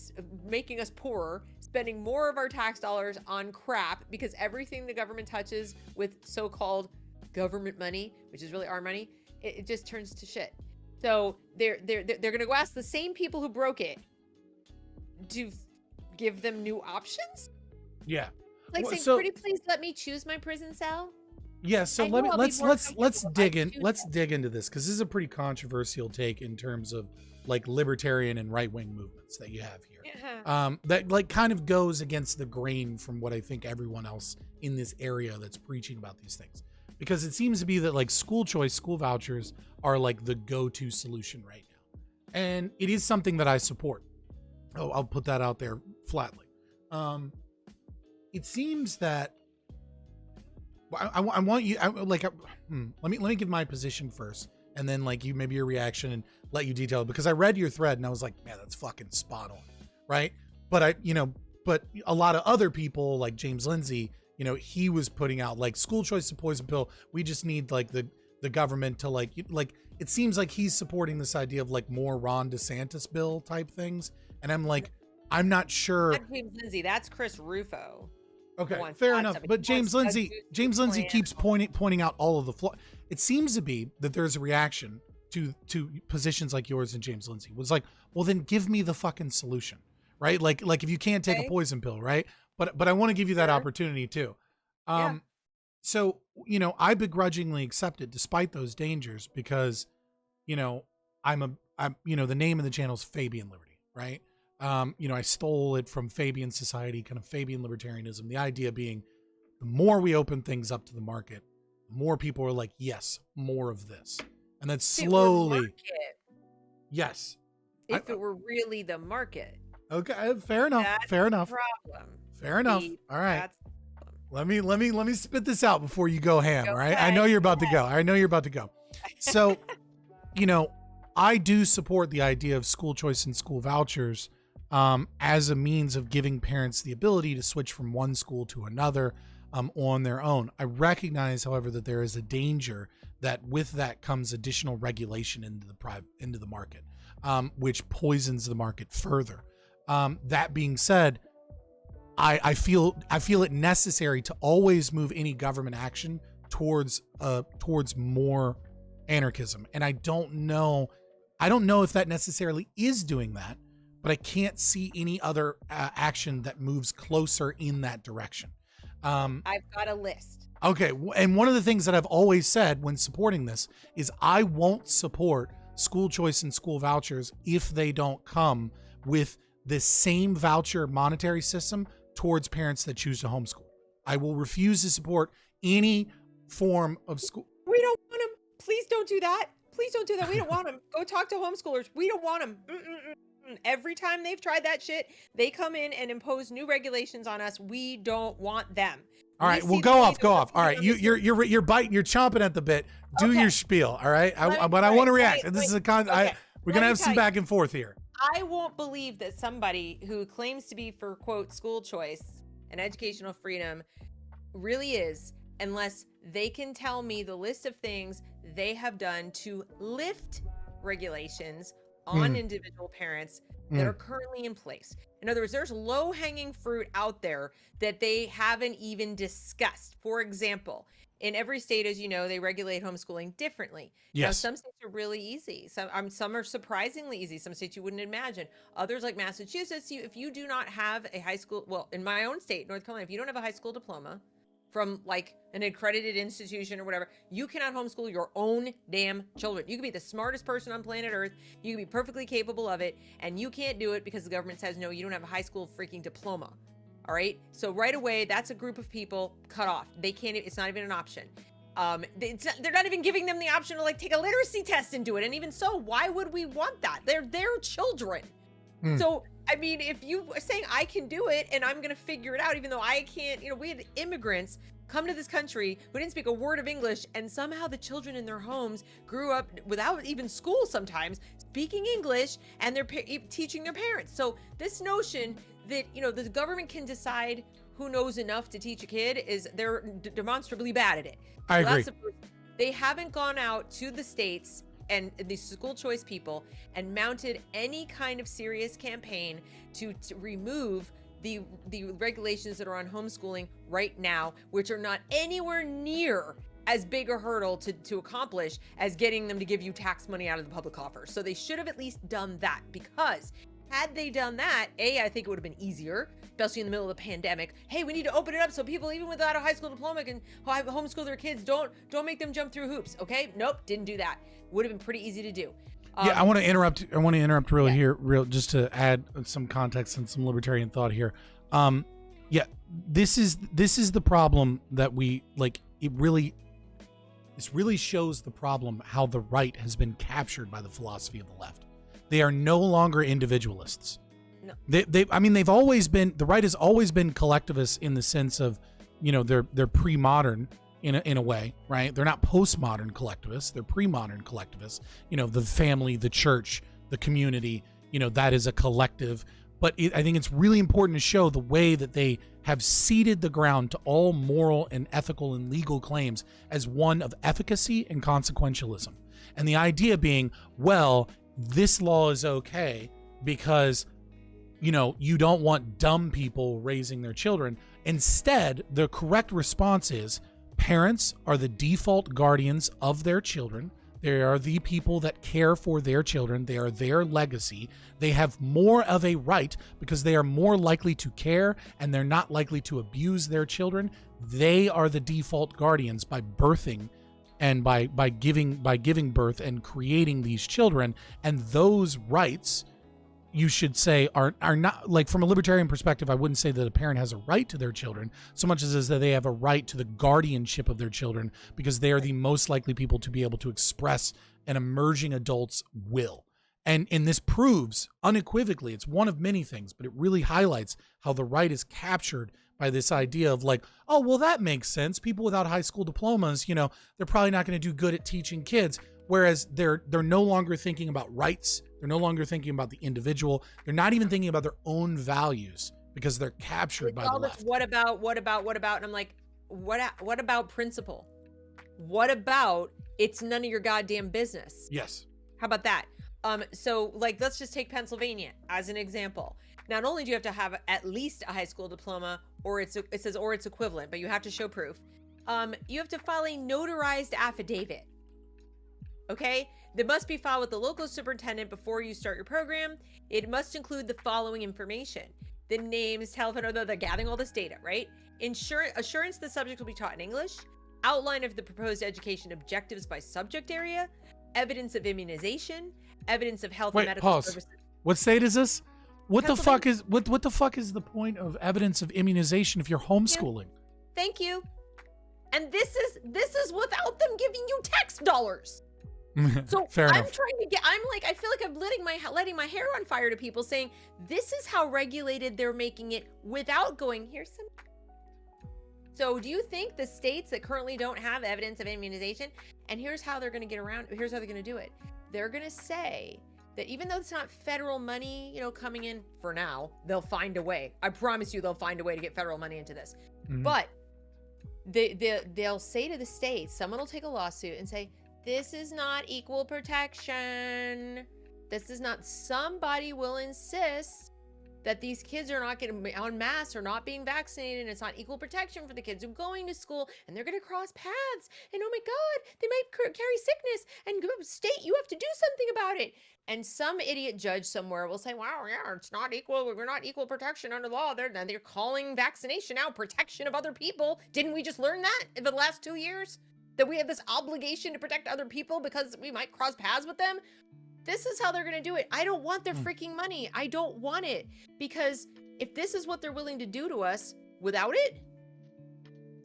making us poorer, spending more of our tax dollars on crap, because everything the government touches with so-called government money, which is really our money, it just turns to shit. So they're going to go ask the same people who broke it to give them new options. Yeah. Like saying, pretty please let me choose my prison cell. Yeah, so let's dig into this, because this is a pretty controversial take in terms of like libertarian and right-wing movements that you have here. That like kind of goes against the grain from what I think everyone else in this area that's preaching about these things. Because it seems to be that like school choice, school vouchers are like the go-to solution right now. And it is something that I support. Oh, I'll put that out there flatly. It seems that I want you let me give my position first, and then like maybe your reaction and let you detail it, because I read your thread and I was like, man, that's fucking spot on, right? But but a lot of other people like James Lindsay, he was putting out like school choice is a poison pill. We just need like the government to like it seems like he's supporting this idea of like more Ron DeSantis bill type things, and I'm like, I'm not sure. Not James Lindsay, that's Chris Rufo. Okay, fair enough. But James Lindsay keeps pointing out all of the flaws. It seems to be that there's a reaction to positions like yours and James Lindsay was like, well, then give me the fucking solution, right? Like if you can't take a poison pill, right? But I want to give you that opportunity too. So, I begrudgingly accept it despite those dangers because, I'm the name of the channel is Fabian Liberty, right? I stole it from Fabian Society, kind of Fabian libertarianism. The idea being the more we open things up to the market, the more people are like, yes, more of this. And then slowly. Yes. If it were really the market. Okay. Fair enough. That's fair enough. Problem. Fair enough. All right. That's the Let problem. me spit this out before you go ham. Go All right. ahead, I know you're about to go. I know you're about to go. So, I do support the idea of school choice and school vouchers as a means of giving parents the ability to switch from one school to another on their own. I recognize, however, that there is a danger that with that comes additional regulation into the market, which poisons the market further. That being said, I feel it necessary to always move any government action towards more anarchism, and I don't know if that necessarily is doing that, but I can't see any other action that moves closer in that direction. I've got a list. Okay, and one of the things that I've always said when supporting this is I won't support school choice and school vouchers if they don't come with the same voucher monetary system towards parents that choose to homeschool. I will refuse to support any form of school. We don't want them. Please don't do that. Please don't do that. We don't want them. Go talk to homeschoolers. We don't want them. Every time they've tried that shit, they come in and impose new regulations on us. We don't want them. All right, well, go off. All right, you're biting, you're chomping at the bit. Do your spiel. All right, but I want to react. And this is we're gonna have some back and forth here. I won't believe that somebody who claims to be for quote school choice and educational freedom really is, unless they can tell me the list of things they have done to lift regulations on individual parents that are currently in place. In other words, there's low-hanging fruit out there that they haven't even discussed. For example, in every state, as you know, they regulate homeschooling differently. Yes. Now, some states are really easy. Some are surprisingly easy. Some states you wouldn't imagine. Others, like Massachusetts, if you do not have a high school, well, in my own state, North Carolina, if you don't have a high school diploma from like an accredited institution or whatever, you cannot homeschool your own damn children. You can be the smartest person on planet Earth. You can be perfectly capable of it, and you can't do it because the government says, no, you don't have a high school freaking diploma. All right. So right away, that's a group of people cut off. They can't, it's not even an option. They're not even giving them the option to like take a literacy test and do it. And even so, why would we want that? They're their children. So, I mean, if you are saying I can do it and I'm going to figure it out, even though I can't, we had immigrants come to this country who didn't speak a word of English, and somehow the children in their homes grew up without even school sometimes speaking English, and they're teaching their parents. So this notion that, the government can decide who knows enough to teach a kid is they're demonstrably bad at it. I agree. They haven't gone out to the states and the school choice people and mounted any kind of serious campaign to remove the regulations that are on homeschooling right now, which are not anywhere near as big a hurdle to accomplish as getting them to give you tax money out of the public coffers. So they should have at least done that, because had they done that, I think it would have been easier, especially in the middle of the pandemic. Hey, we need to open it up so people, even without a high school diploma, can homeschool their kids. Don't make them jump through hoops. Okay, nope, didn't do that. Would have been pretty easy to do. I want to interrupt just to add some context and some libertarian thought here. This is the problem that we like. This really shows the problem how the right has been captured by the philosophy of the left. They are no longer individualists. No. They've always been, the right has always been collectivist in the sense of, they're pre-modern, in a way, right? They're not postmodern collectivists, they're pre-modern collectivists. The family, the church, the community, that is a collective. But I think it's really important to show the way that they have ceded the ground to all moral and ethical and legal claims as one of efficacy and consequentialism. And the idea being, well, this law is okay because, you don't want dumb people raising their children. Instead, the correct response is parents are the default guardians of their children. They are the people that care for their children. They are their legacy. They have more of a right because they are more likely to care and they're not likely to abuse their children. They are the default guardians by birthing and by giving birth and creating these children. And those rights, you should say, are not, like, from a libertarian perspective, I wouldn't say that a parent has a right to their children so much as that they have a right to the guardianship of their children because they are the most likely people to be able to express an emerging adult's will. And this proves unequivocally, it's one of many things, but it really highlights how the right is captured by this idea of like, oh, well, that makes sense. People without high school diplomas, they're probably not going to do good at teaching kids. Whereas they're no longer thinking about rights. They're no longer thinking about the individual. They're not even thinking about their own values because they're captured by the left. What about? And I'm like, what about principle? What about it's none of your goddamn business? Yes. How about that? So like, let's just take Pennsylvania as an example. Not only do you have to have at least a high school diploma or it says its equivalent, but you have to show proof. You have to file a notarized affidavit. Okay, that must be filed with the local superintendent before you start your program. It must include the following information: the names, telephone, they're gathering all this data, right? Assurance the subject will be taught in English, outline of the proposed education objectives by subject area, evidence of immunization, evidence of health and medical services. What state is this? What the fuck is the point of evidence of immunization if you're homeschooling? Thank you. And this is without them giving you tax dollars. So Fair enough. I feel like I'm letting my hair on fire to people saying this is how regulated they're making it without going, here's some. So do you think the states that currently don't have evidence of immunization, and here's how they're going to do it. They're going to say that even though it's not federal money, coming in for now, they'll find a way. I promise you they'll find a way to get federal money into this. Mm-hmm. But they'll say to the states, someone will take a lawsuit and say, this is not equal protection. This is not, somebody will insist that these kids are not getting en masse or not being vaccinated, and it's not equal protection for the kids who are going to school, and they're going to cross paths, and oh my God, they might carry sickness, and state, you have to do something about it. And some idiot judge somewhere will say, wow, yeah, it's not equal, we're not equal protection under law. They're calling vaccination now protection of other people. Didn't we just learn that in the last 2 years? That we have this obligation to protect other people because we might cross paths with them? This is how they're going to do it. I don't want their freaking money. I don't want it. Because if this is what they're willing to do to us without it,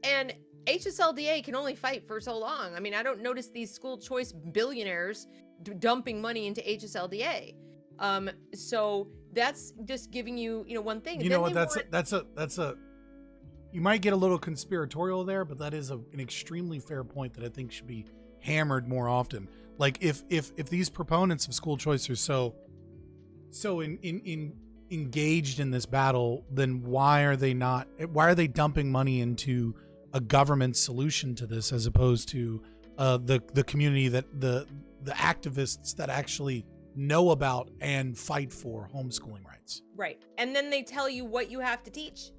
and HSLDA can only fight for so long. I mean, I don't notice these school choice billionaires dumping money into HSLDA. So that's just giving you, one thing. You know what? That's a. You might get a little conspiratorial there, but that is an extremely fair point that I think should be hammered more often. Like if these proponents of school choice are so engaged in this battle, then why are they dumping money into a government solution to this as opposed to the community, that the activists that actually know about and fight for homeschooling rights? Right. And then they tell you what you have to teach.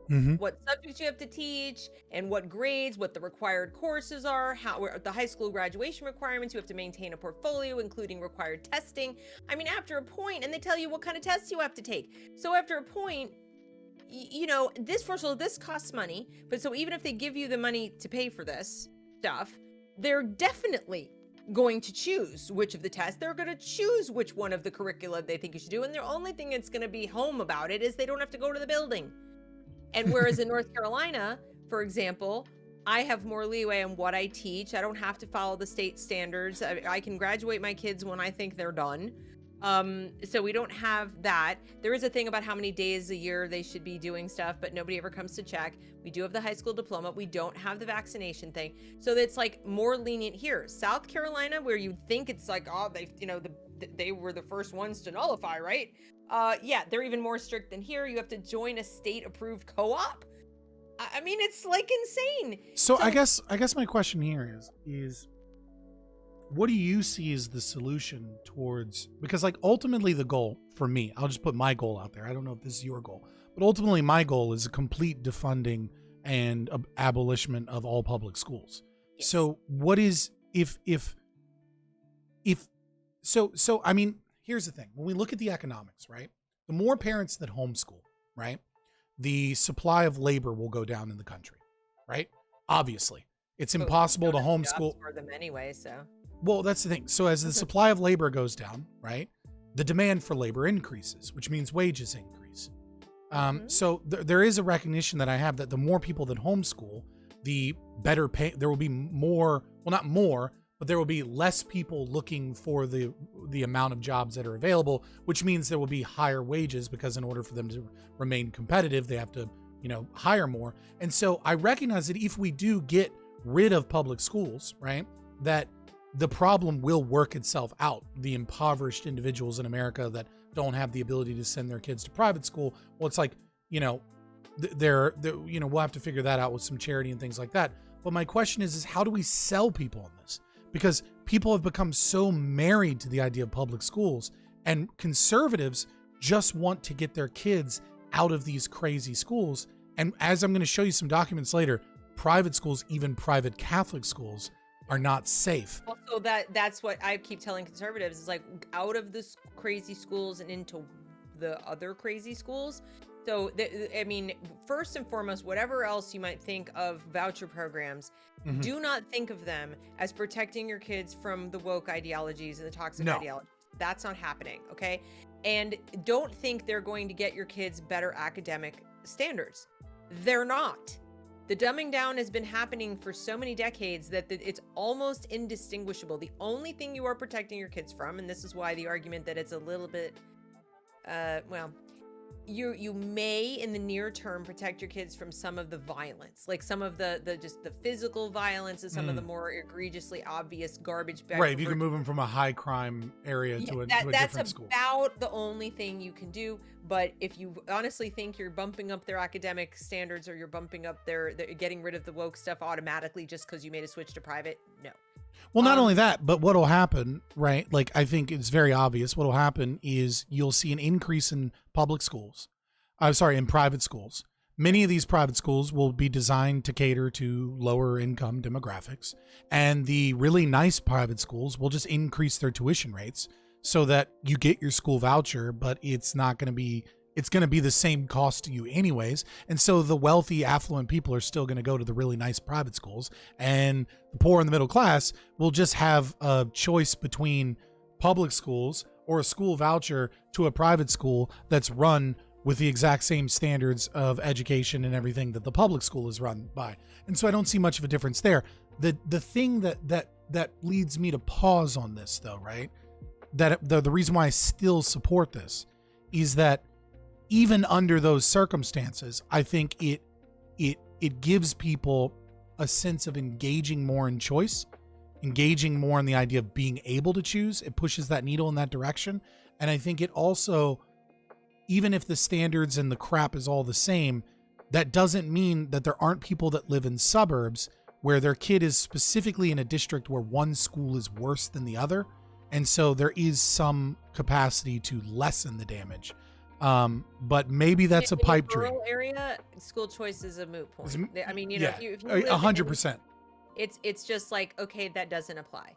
Mm-hmm. What subjects you have to teach and what grades, what the required courses are, how the high school graduation requirements. You have to maintain a portfolio, including required testing. I mean, after a point, and they tell you what kind of tests you have to take. So after a point, this costs money. But so even if they give you the money to pay for this stuff, they're definitely going to choose which of the tests. They're going to choose which one of the curricula they think you should do. And the only thing that's going to be home about it is they don't have to go to the building. And whereas in North Carolina, for example, I have more leeway on what I teach. I don't have to follow the state standards. I can graduate my kids when I think they're done. So we don't have that. There is a thing about how many days a year they should be doing stuff, but nobody ever comes to check. We do have the high school diploma. We don't have the vaccination thing. So it's like more lenient here. South Carolina, where you think it's like, oh, they were the first ones to nullify, right? Yeah, they're even more strict than here. You have to join a state-approved co-op. I mean, it's like insane. So I guess my question here is what do you see as the solution towards, because like ultimately the goal for me, I'll just put my goal out there. I don't know if this is your goal, but ultimately my goal is a complete defunding and abolishment of all public schools. Yes. So what is, so I mean, here's the thing. When we look at the economics, right? The more parents that homeschool, right? The supply of labor will go down in the country, right? Obviously. It's impossible to homeschool for them anyway, so. Well, that's the thing. So as the supply of labor goes down, right, the demand for labor increases, which means wages increase. So there is a recognition that I have that the more people that homeschool, the better pay. There will be more, well, not more, but there will be less people looking for the amount of jobs that are available, which means there will be higher wages because in order for them to remain competitive, they have to, hire more. And so I recognize that if we do get rid of public schools, right, that the problem will work itself out. The impoverished individuals in America that don't have the ability to send their kids to private school, well, it's like, we'll have to figure that out with some charity and things like that. But my question is how do we sell people on this? Because people have become so married to the idea of public schools, and conservatives just want to get their kids out of these crazy schools. And as I'm going to show you some documents later, private schools, even private Catholic schools, are not safe. Also, that's what I keep telling conservatives is like out of the crazy schools and into the other crazy schools. So, I mean, first and foremost, whatever else you might think of voucher programs, do not think of them as protecting your kids from the woke ideologies and the toxic ideologies. That's not happening, okay? And don't think they're going to get your kids better academic standards. They're not. The dumbing down has been happening for so many decades that it's almost indistinguishable. The only thing you are protecting your kids from, and this is why the argument that it's a little bit, you may in the near term protect your kids from some of the violence, like some of the just the physical violence and some of the more egregiously obvious garbage bag. Right, if you can move them from a high crime area to a different school. That's about the only thing you can do. But if you honestly think you're bumping up their academic standards or you're bumping up their getting rid of the woke stuff automatically just because you made a switch to private, no. Well, not only that, but what'll happen, right? Like, I think it's very obvious. What'll happen is you'll see an increase in public schools. In private schools. Many of these private schools will be designed to cater to lower income demographics. And the really nice private schools will just increase their tuition rates so that you get your school voucher, but it's going to be the same cost to you anyways. And so the wealthy, affluent people are still going to go to the really nice private schools, and the poor and the middle class will just have a choice between public schools or a school voucher to a private school that's run with the exact same standards of education and everything that the public school is run by. And so I don't see much of a difference there. The thing that leads me to pause on this though, right? That the reason why I still support this is that even under those circumstances, I think it gives people a sense of engaging more in choice, engaging more in the idea of being able to choose. It pushes that needle in that direction. And I think it also, even if the standards and the crap is all the same, that doesn't mean that there aren't people that live in suburbs where their kid is specifically in a district where one school is worse than the other. And so there is some capacity to lessen the damage. But maybe that's a pipe dream. In a rural area, school choice is a moot point. I mean, if you 100%. It's just like, okay, that doesn't apply.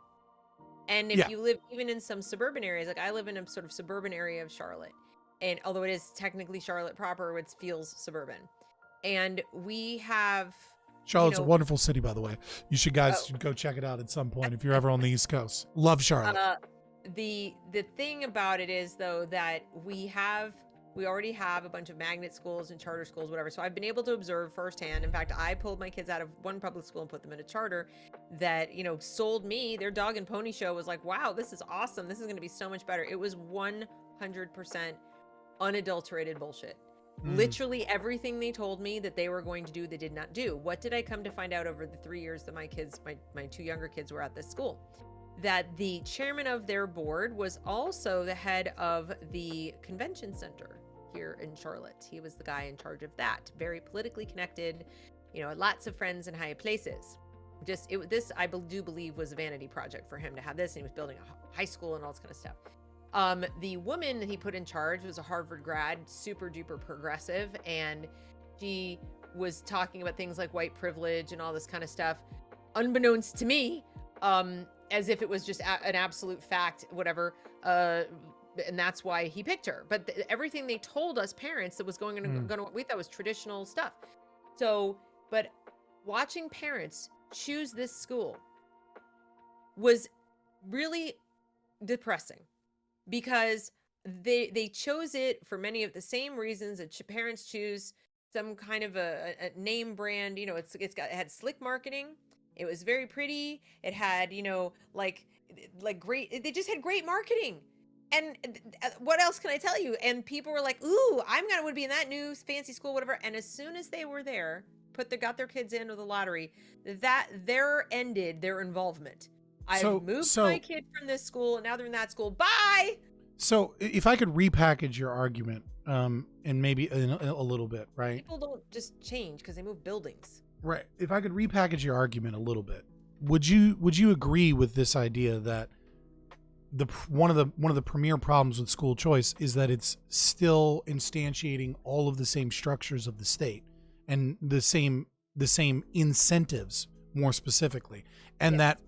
And if you live even in some suburban areas, like I live in a sort of suburban area of Charlotte, and although it is technically Charlotte proper, it feels suburban. And we have Charlotte's a wonderful city, by the way. You should go check it out at some point if you're ever on the East Coast. Love Charlotte. The thing about it is though that we have We already have a bunch of magnet schools and charter schools, whatever. So I've been able to observe firsthand. In fact, I pulled my kids out of one public school and put them in a charter that, you know, sold me. Their dog and pony show was like, wow, this is awesome. This is going to be so much better. It was 100% unadulterated bullshit. Literally everything they told me that they were going to do, they did not do. What did I come to find out over the 3 years that my kids, my two younger kids were at this school? That the chairman of their board was also the head of the convention center here in Charlotte. He was the guy in charge of that. Very politically connected, you know, lots of friends in high places. This I do believe was a vanity project for him to have this, and he was building a high school and all this kind of stuff. The woman that he put in charge was a Harvard grad, super duper progressive, and she was talking about things like white privilege and all this kind of stuff, unbeknownst to me, as if it was just an absolute fact, whatever. And that's why he picked her. But everything they told us parents that was going on, we thought was traditional stuff. So, but watching parents choose this school was really depressing. Because they chose it for many of the same reasons that parents choose some kind of a name brand. You know, it had slick marketing. It was very pretty. It had, you know, like great. They just had great marketing. And what else can I tell you? And people were like, "Ooh, would be in that new fancy school, whatever." And as soon as they were there, got their kids into the lottery, that ended their involvement. I moved my kid from this school, and now they're in that school. Bye. So if I could repackage your argument, and maybe a little bit, right? People don't just change because they move buildings. Right. If I could repackage your argument a little bit, would you agree with this idea that one of the premier problems with school choice is that it's still instantiating all of the same structures of the state and the same incentives, more specifically, and that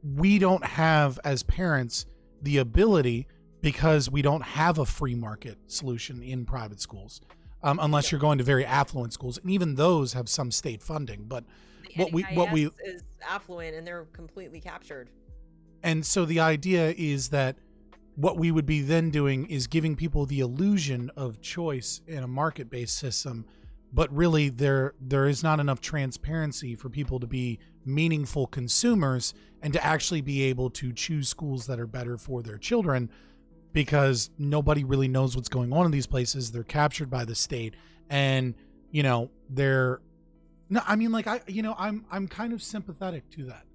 we don't have, as parents, the ability, because we don't have a free market solution in private schools, unless you're going to very affluent schools, and even those have some state funding. But what we is affluent, and they're completely captured. And so the idea is that what we would be then doing is giving people the illusion of choice in a market-based system, but really there is not enough transparency for people to be meaningful consumers and to actually be able to choose schools that are better for their children, because nobody really knows what's going on in these places. They're captured by the state, and you know, I'm kind of sympathetic to that.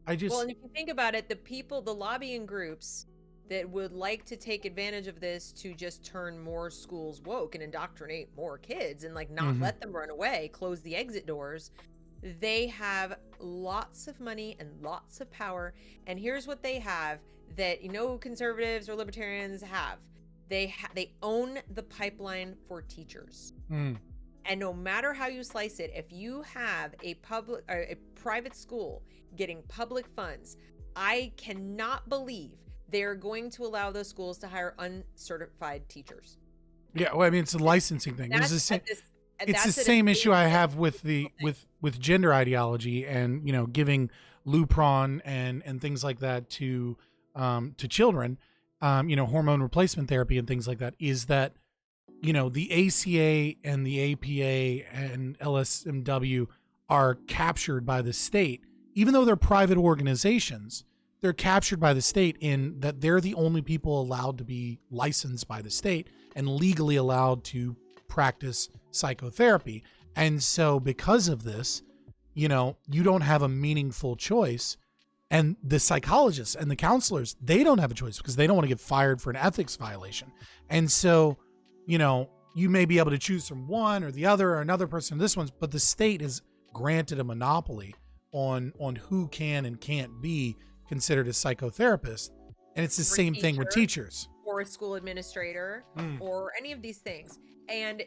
And if you think about it, the lobbying groups that would like to take advantage of this to just turn more schools woke and indoctrinate more kids and like not let them run away, close the exit doors, they have lots of money and lots of power. And here's what they have that, you know, conservatives or libertarians have. They own the pipeline for teachers. And no matter how you slice it, if you have a private school getting public funds, I cannot believe they're going to allow those schools to hire uncertified teachers. Yeah, well, I mean, it's a licensing thing. It's the same issue I have with with gender ideology, and you know, giving Lupron and things like that to children, you know, hormone replacement therapy and things like that. Is that, you know, the ACA and the APA and LSMW are captured by the state, even though they're private organizations. They're captured by the state in that they're the only people allowed to be licensed by the state and legally allowed to practice psychotherapy. And so because of this, you know, you don't have a meaningful choice. And the psychologists and the counselors, they don't have a choice because they don't want to get fired for an ethics violation. And so, you know, you may be able to choose from one or the other or another person, this one's, but the state has granted a monopoly on who can and can't be considered a psychotherapist. And it's the same thing with teachers or a school administrator or any of these things. And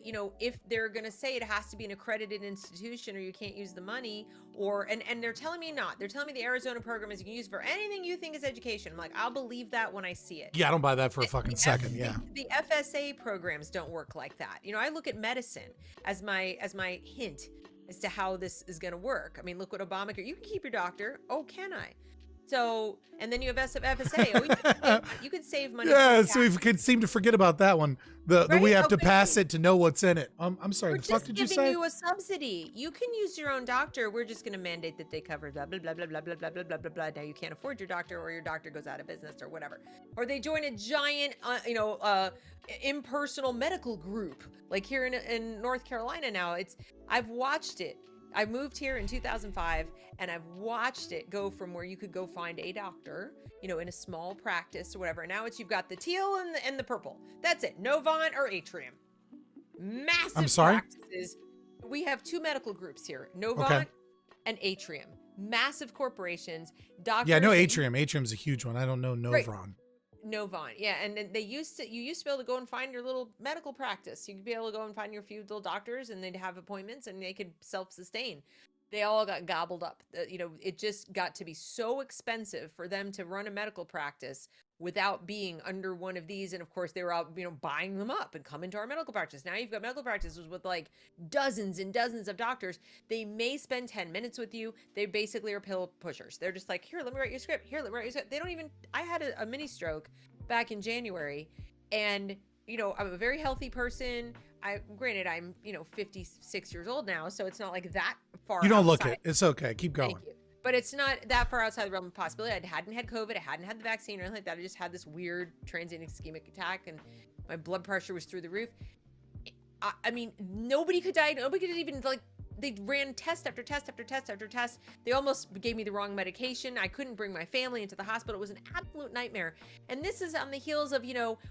you know, if they're going to say it has to be an accredited institution or you can't use the money, or and they're telling me not. They're telling me the Arizona program is you can use for anything you think is education. I'm like, I'll believe that when I see it. Yeah, I don't buy that for a fucking second. Yeah. The FSA programs don't work like that. You know, I look at medicine as my hint as to how this is going to work. I mean, look what Obamacare. You can keep your doctor. Oh, can I? So, and then you have FSA. Oh, you could save money. Yeah, from so we could seem to forget about that one. The Right? we have How to pass quickly. it to know what's in it. I'm sorry. We're The fuck just did you giving say? you a subsidy. You can use your own doctor. We're just going to mandate that they cover blah blah blah blah blah blah blah blah blah blah blah. Now you can't afford your doctor, or your doctor goes out of business, or whatever. Or they join a giant, impersonal medical group, like here in North Carolina now. I've watched it. I moved here in 2005, and I've watched it go from where you could go find a doctor, in a small practice or whatever. And now you've got the teal and the purple. That's it. Novant or Atrium. Massive I'm sorry? practices. We have two medical groups here, Novant Okay. and Atrium. Massive corporations. Doctors. Yeah, no, that- Atrium. Atrium's a huge one. I don't know Right. Novron. Novant, yeah, and then you used to be able to go and find your little medical practice. You could be able to go and find your few little doctors, and they'd have appointments, and they could self-sustain. They all got gobbled up. It just got to be so expensive for them to run a medical practice without being under one of these. And of course, they were out, buying them up and come into our medical practice. Now you've got medical practices with like dozens and dozens of doctors. They may spend 10 minutes with you. They basically are pill pushers. They're just like, here, let me write your script. Here, let me write your script. They don't even, I had a mini stroke back in January, and I'm a very healthy person. Granted, I'm 56 years old now, so it's not like that far. You don't look outside. it. It's okay. Keep going. Thank you. But it's not that far outside the realm of possibility. I hadn't had COVID. I hadn't had the vaccine or anything like that. I just had this weird transient ischemic attack, and my blood pressure was through the roof. I mean, nobody could die. Nobody could even they ran test after test after test after test. They almost gave me the wrong medication. I couldn't bring my family into the hospital. It was an absolute nightmare. And this is on the heels of,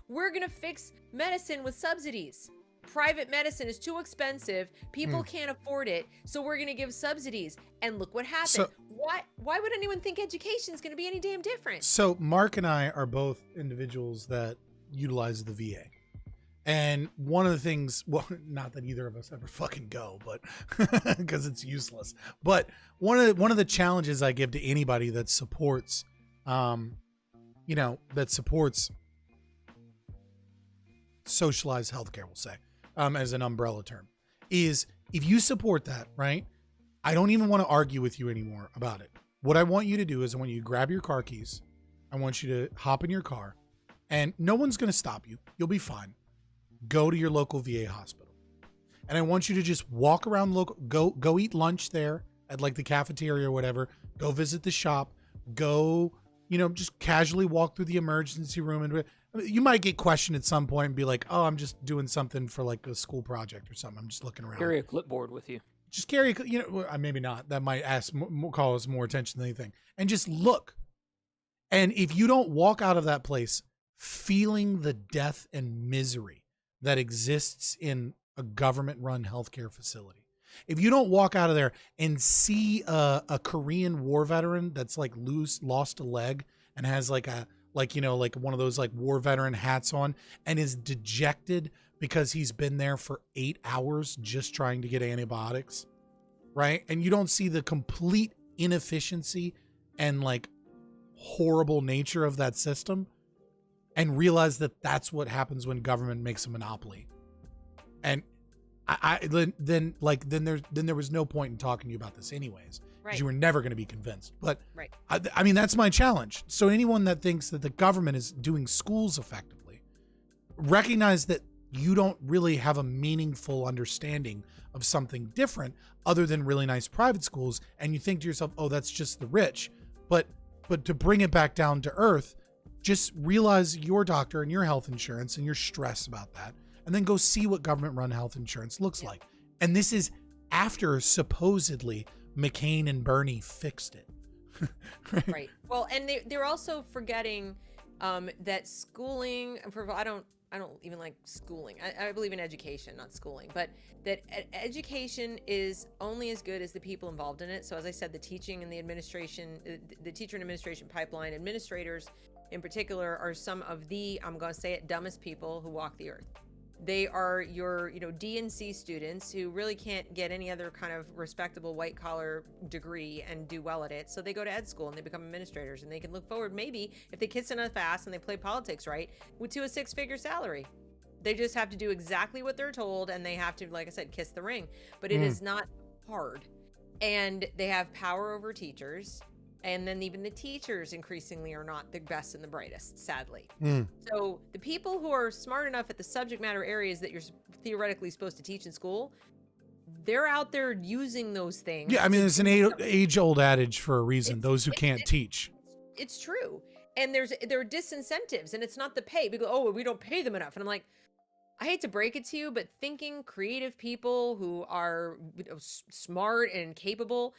we're going to fix medicine with subsidies. Private medicine is too expensive. People can't afford it. So we're going to give subsidies. And look what happened. So- Why would anyone think education is going to be any damn different? So Mark and I are both individuals that utilize the VA. And one of the things, well, not that either of us ever fucking go, but because it's useless. But one of the challenges I give to anybody that supports, socialized healthcare, we'll say, as an umbrella term, is if you support that, right? I don't even want to argue with you anymore about it. What I want you to do is I want you to grab your car keys. I want you to hop in your car, and no one's going to stop you. You'll be fine. Go to your local VA hospital. And I want you to just walk around go eat lunch there at like the cafeteria or whatever. Go visit the shop. Go, just casually walk through the emergency room. And you might get questioned at some point and be like, oh, I'm just doing something for like a school project or something. I'm just looking around. Carry a clipboard with you. Just carry, maybe not. That might call us more attention than anything. And just look. And if you don't walk out of that place feeling the death and misery that exists in a government-run healthcare facility, if you don't walk out of there and see a Korean war veteran that's like lost a leg and has like one of those like war veteran hats on and is dejected because he's been there for 8 hours just trying to get antibiotics, right? And you don't see the complete inefficiency and like horrible nature of that system and realize that that's what happens when government makes a monopoly. And then there was no point in talking to you about this anyways, because Right. you were never going to be convinced. But Right. I mean, that's my challenge. So anyone that thinks that the government is doing schools effectively, recognize that you don't really have a meaningful understanding of something different other than really nice private schools. And you think to yourself, oh, that's just the rich. But to bring it back down to earth, just realize your doctor and your health insurance and your stress about that. And then go see what government-run health insurance looks like. And this is after supposedly McCain and Bernie fixed it. Right. Well, and they're also forgetting that schooling. I don't even like schooling. I believe in education, not schooling. But that education is only as good as the people involved in it. So as I said, the teaching and the administration, the teacher and administration pipeline, administrators in particular are some of the, I'm going to say it, dumbest people who walk the earth. They are your, D and C students who really can't get any other kind of respectable white collar degree and do well at it. So they go to ed school and they become administrators, and they can look forward, maybe if they kiss enough ass and they play politics right, to a 6-figure salary. They just have to do exactly what they're told, and they have to, like I said, kiss the ring. But it is not hard. And they have power over teachers. And then even the teachers increasingly are not the best and the brightest, sadly. Mm. So the people who are smart enough at the subject matter areas that you're theoretically supposed to teach in school, they're out there using those things. Yeah, I mean, it's an age-old adage for a reason. Those who can't teach. It's true. And there are disincentives, and it's not the pay. We go, oh, we don't pay them enough. And I'm like, I hate to break it to you, but thinking creative people who are smart and capable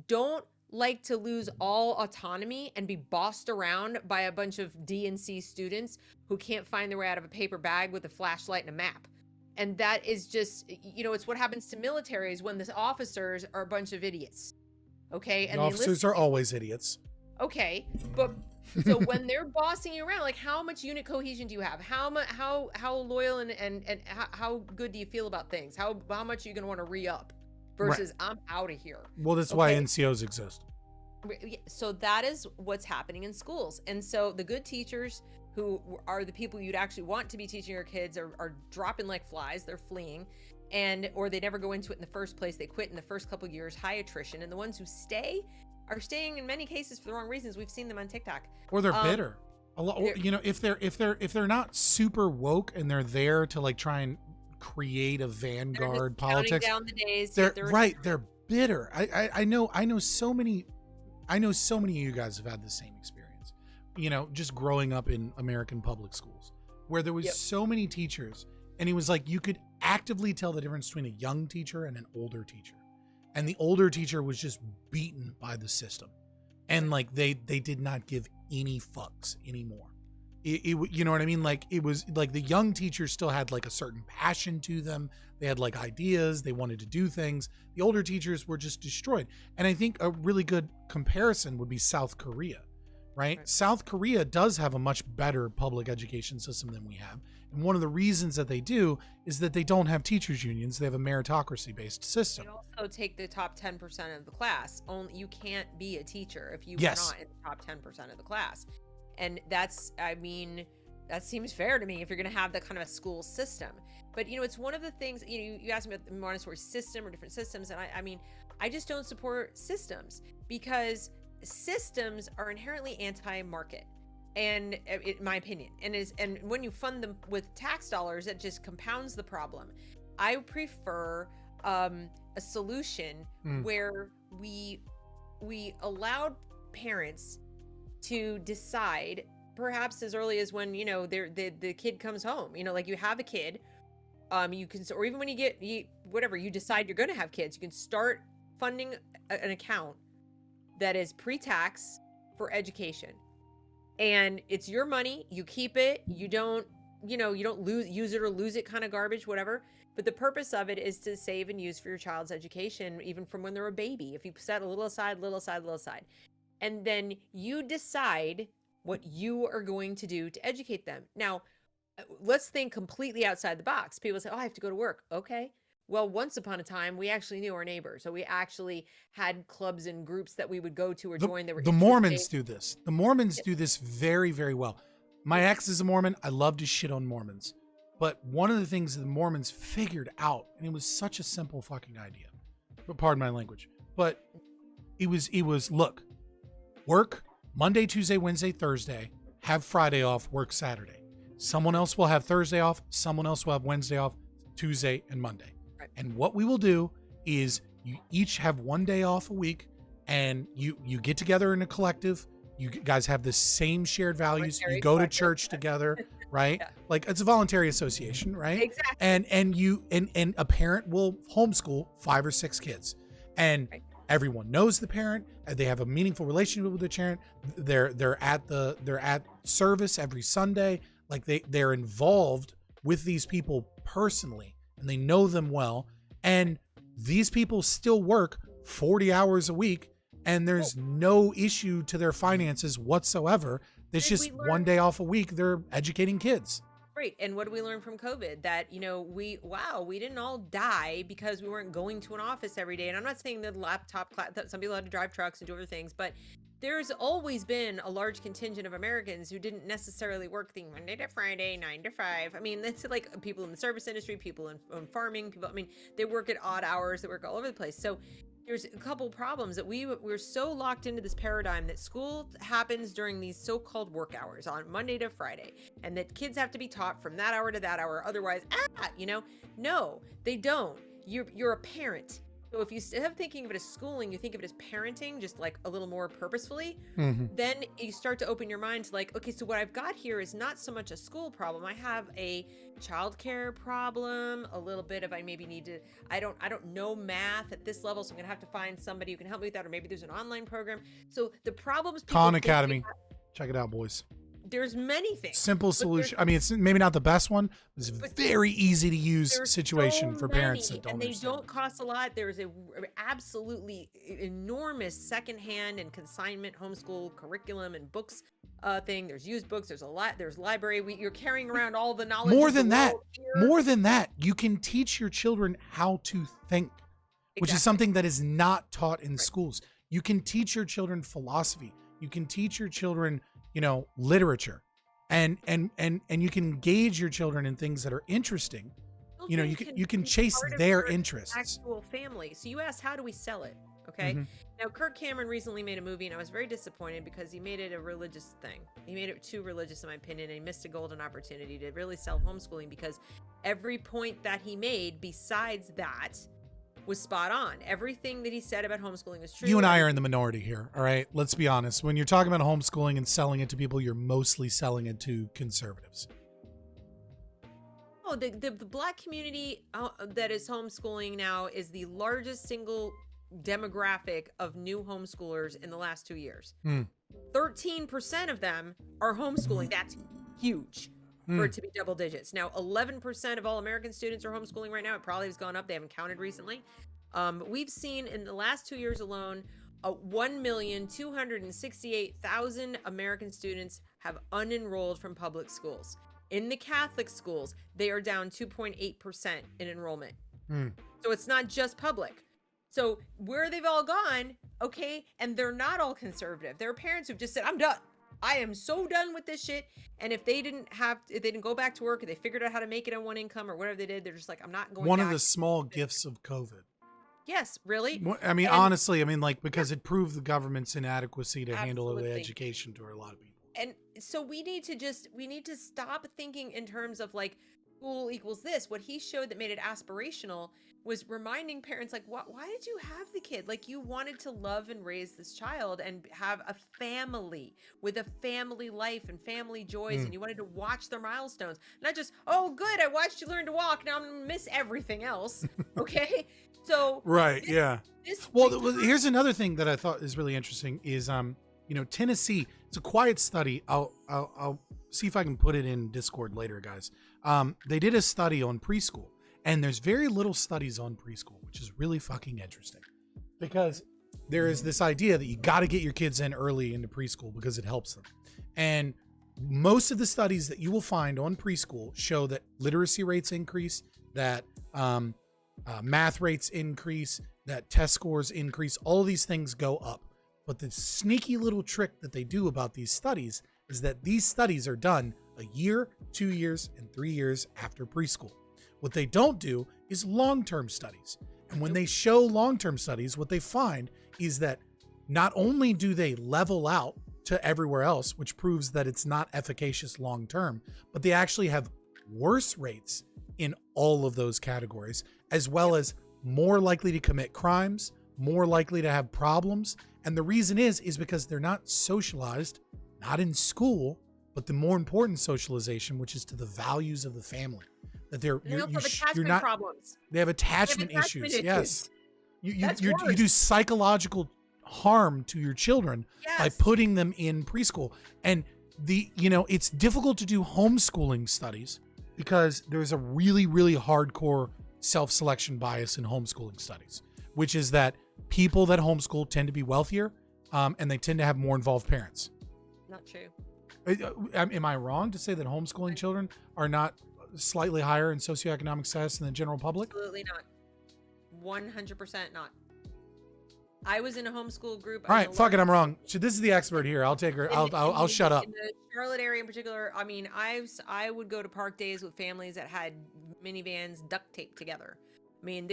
don't like to lose all autonomy and be bossed around by a bunch of D and C students who can't find their way out of a paper bag with a flashlight and a map. And that is just, it's what happens to militaries when the officers are a bunch of idiots. Okay. And The officers are always idiots. Okay. But so when they're bossing you around, like, how much unit cohesion do you have? How loyal and how good do you feel about things? How much are you going to want to re-up versus I'm out of here? Well, that's why NCOs exist. So that is what's happening in schools. And so the good teachers who are the people you'd actually want to be teaching your kids are dropping like flies. They're fleeing, or they never go into it in the first place. They quit in the first couple of years, high attrition. And the ones who stay are staying in many cases for the wrong reasons. We've seen them on TikTok. Or they're bitter. A lot, if they're not super woke and they're there to like try and create a vanguard politics, down the days, they're bitter. I know so many of you guys have had the same experience. Just growing up in American public schools, where there was so many teachers, and it was like you could actively tell the difference between a young teacher and an older teacher. And the older teacher was just beaten by the system. And like they did not give any fucks anymore. You know what I mean? Like it was like the young teachers still had like a certain passion to them. They had like ideas, they wanted to do things. The older teachers were just destroyed. And I think a really good comparison would be South Korea, right? South Korea does have a much better public education system than we have. And one of the reasons that they do is that they don't have teachers unions. They have a meritocracy-based system. They also take the top 10% of the class. You can't be a teacher if you are not in the top 10% of the class. And that seems fair to me if you're going to have that kind of a school system. But, it's one of the things, you asked me about the Montessori system or different systems. And I just don't support systems because systems are inherently anti-market. And in my opinion, and when you fund them with tax dollars, it just compounds the problem. I prefer a solution where we allowed parents to decide, perhaps as early as when the kid comes home. Like you have a kid, you can, or even when you decide you're going to have kids, you can start funding an account that is pre-tax for education. And it's your money, you keep it, you don't use it or lose it kind of garbage, whatever. But the purpose of it is to save and use for your child's education, even from when they're a baby. If you set a little aside, and then you decide what you are going to do to educate them. Now, let's think completely outside the box. People say, oh, I have to go to work. Okay. Well, once upon a time, we actually knew our neighbors. So we actually had clubs and groups that we would go to or join. The Mormons do this. The Mormons do this very, very well. My ex is a Mormon. I love to shit on Mormons. But one of the things that the Mormons figured out, and it was such a simple fucking idea, but pardon my language, but it was, look, work Monday, Tuesday, Wednesday, Thursday, have Friday off, work Saturday. Someone else will have Thursday off. Someone else will have Wednesday off, Tuesday and Monday. And what we will do is you each have one day off a week, and you get together in a collective. You guys have the same shared values. You go to church together, right? Yeah. Like it's a voluntary association, right? Exactly. And a parent will homeschool 5 or 6 kids, and everyone knows the parent. They have a meaningful relationship with the parent. They're at service every Sunday. Like they're involved with these people personally. And they know them well, and these people still work 40 hours a week, and there's no issue to their finances whatsoever. There's just one day off a week. They're educating kids. Right. And what did we learn from COVID? That, we didn't all die because we weren't going to an office every day. And I'm not saying the laptop class, that some people had to drive trucks and do other things, but there's always been a large contingent of Americans who didn't necessarily work the Monday to Friday, 9 to 5. I mean, that's like people in the service industry, people in farming, people, they work at odd hours, they work all over the place. So there's a couple problems that we're so locked into this paradigm that school happens during these so-called work hours on Monday to Friday, and that kids have to be taught from that hour to that hour. Otherwise, no, they don't. You're a parent. So if you instead of thinking of it as schooling, you think of it as parenting, just like a little more purposefully, then you start to open your mind to like, okay, so what I've got here is not so much a school problem. I have a childcare problem, a little bit of I maybe need to, I don't know math at this level, so I'm gonna have to find somebody who can help me with that, or maybe there's an online program. So the problems Khan Academy. Check it out, boys. There's many things. Simple solution. I mean, it's maybe not the best one. It's a very easy to use situation for parents that don't and they understand. don't cost a lot. There's a absolutely enormous secondhand and consignment homeschool curriculum and books thing. There's used books. There's a lot. There's library. You're carrying around all the knowledge. More than that, you can teach your children how to think, which is something that is not taught in schools. You can teach your children philosophy. You can teach your children, literature, and you can engage your children in things that are interesting. You can chase their interests. Actual family. So you asked, how do we sell it? Okay. Now, Kirk Cameron recently made a movie, and I was very disappointed because he made it a religious thing. He made it too religious, in my opinion, and he missed a golden opportunity to really sell homeschooling, because every point that he made besides that was spot on. Everything that he said about homeschooling was true. You and I are in the minority here, all right? Let's be honest. When you're talking about homeschooling and selling it to people, you're mostly selling it to conservatives. Oh, the Black community that is homeschooling now is the largest single demographic of new homeschoolers in the last 2 years. 13% of them are homeschooling. That's huge for it to be double digits. Now, 11% of all American students are homeschooling right now. It probably has gone up. They haven't counted recently. We've seen in the last 2 years alone, 1,268,000 American students have unenrolled from public schools. In the Catholic schools, they are down 2.8% in enrollment. So it's not just public. So where they've all gone, okay, and they're not all conservative. There are parents who've just said, I'm done. I am so done with this shit. And if they didn't go back to work, or they figured out how to make it on one income or whatever they did, they're just like, I'm not going One back. of the small gifts of COVID. Yes, really? I mean, honestly, because it proved the government's inadequacy to handle the education to a lot of people. And so we need to stop thinking in terms of like school equals this. What he showed that made it aspirational was reminding parents, like, why did you have the kid? Like, you wanted to love and raise this child and have a family with a family life and family joys, and you wanted to watch their milestones, not just, oh, good, I watched you learn to walk, now I'm gonna miss everything else. Okay. So right, here's another thing that I thought is really interesting is Tennessee. It's a quiet study. I'll see if I can put it in Discord later, guys. They did a study on preschool, and there's very little studies on preschool, which is really fucking interesting, because there is this idea that you got to get your kids in early into preschool because it helps them. And most of the studies that you will find on preschool show that literacy rates increase, that math rates increase, that test scores increase. All of these things go up. But the sneaky little trick that they do about these studies is that these studies are done a year, 2 years, and 3 years after preschool. What they don't do is long-term studies. And when they show long-term studies, what they find is that not only do they level out to everywhere else, which proves that it's not efficacious long-term, but they actually have worse rates in all of those categories, as well as more likely to commit crimes, more likely to have problems. And the reason is because they're not socialized, not in school, but the more important socialization, which is to the values of the family. That you're not problems. They have attachment issues. Yes. You do psychological harm to your children by putting them in preschool. And it's difficult to do homeschooling studies because there's a really, really hardcore self-selection bias in homeschooling studies, which is that people that homeschool tend to be wealthier, and they tend to have more involved parents. Not true. Am I wrong to say that homeschooling children are not slightly higher in socioeconomic status than the general public? Absolutely not. 100% not. I was in a homeschool group. All right, fuck it, I'm wrong. So this is the expert here. I'll take her. I'll shut up. In the Charlotte area in particular, I mean, I would go to park days with families that had minivans duct taped together. I mean,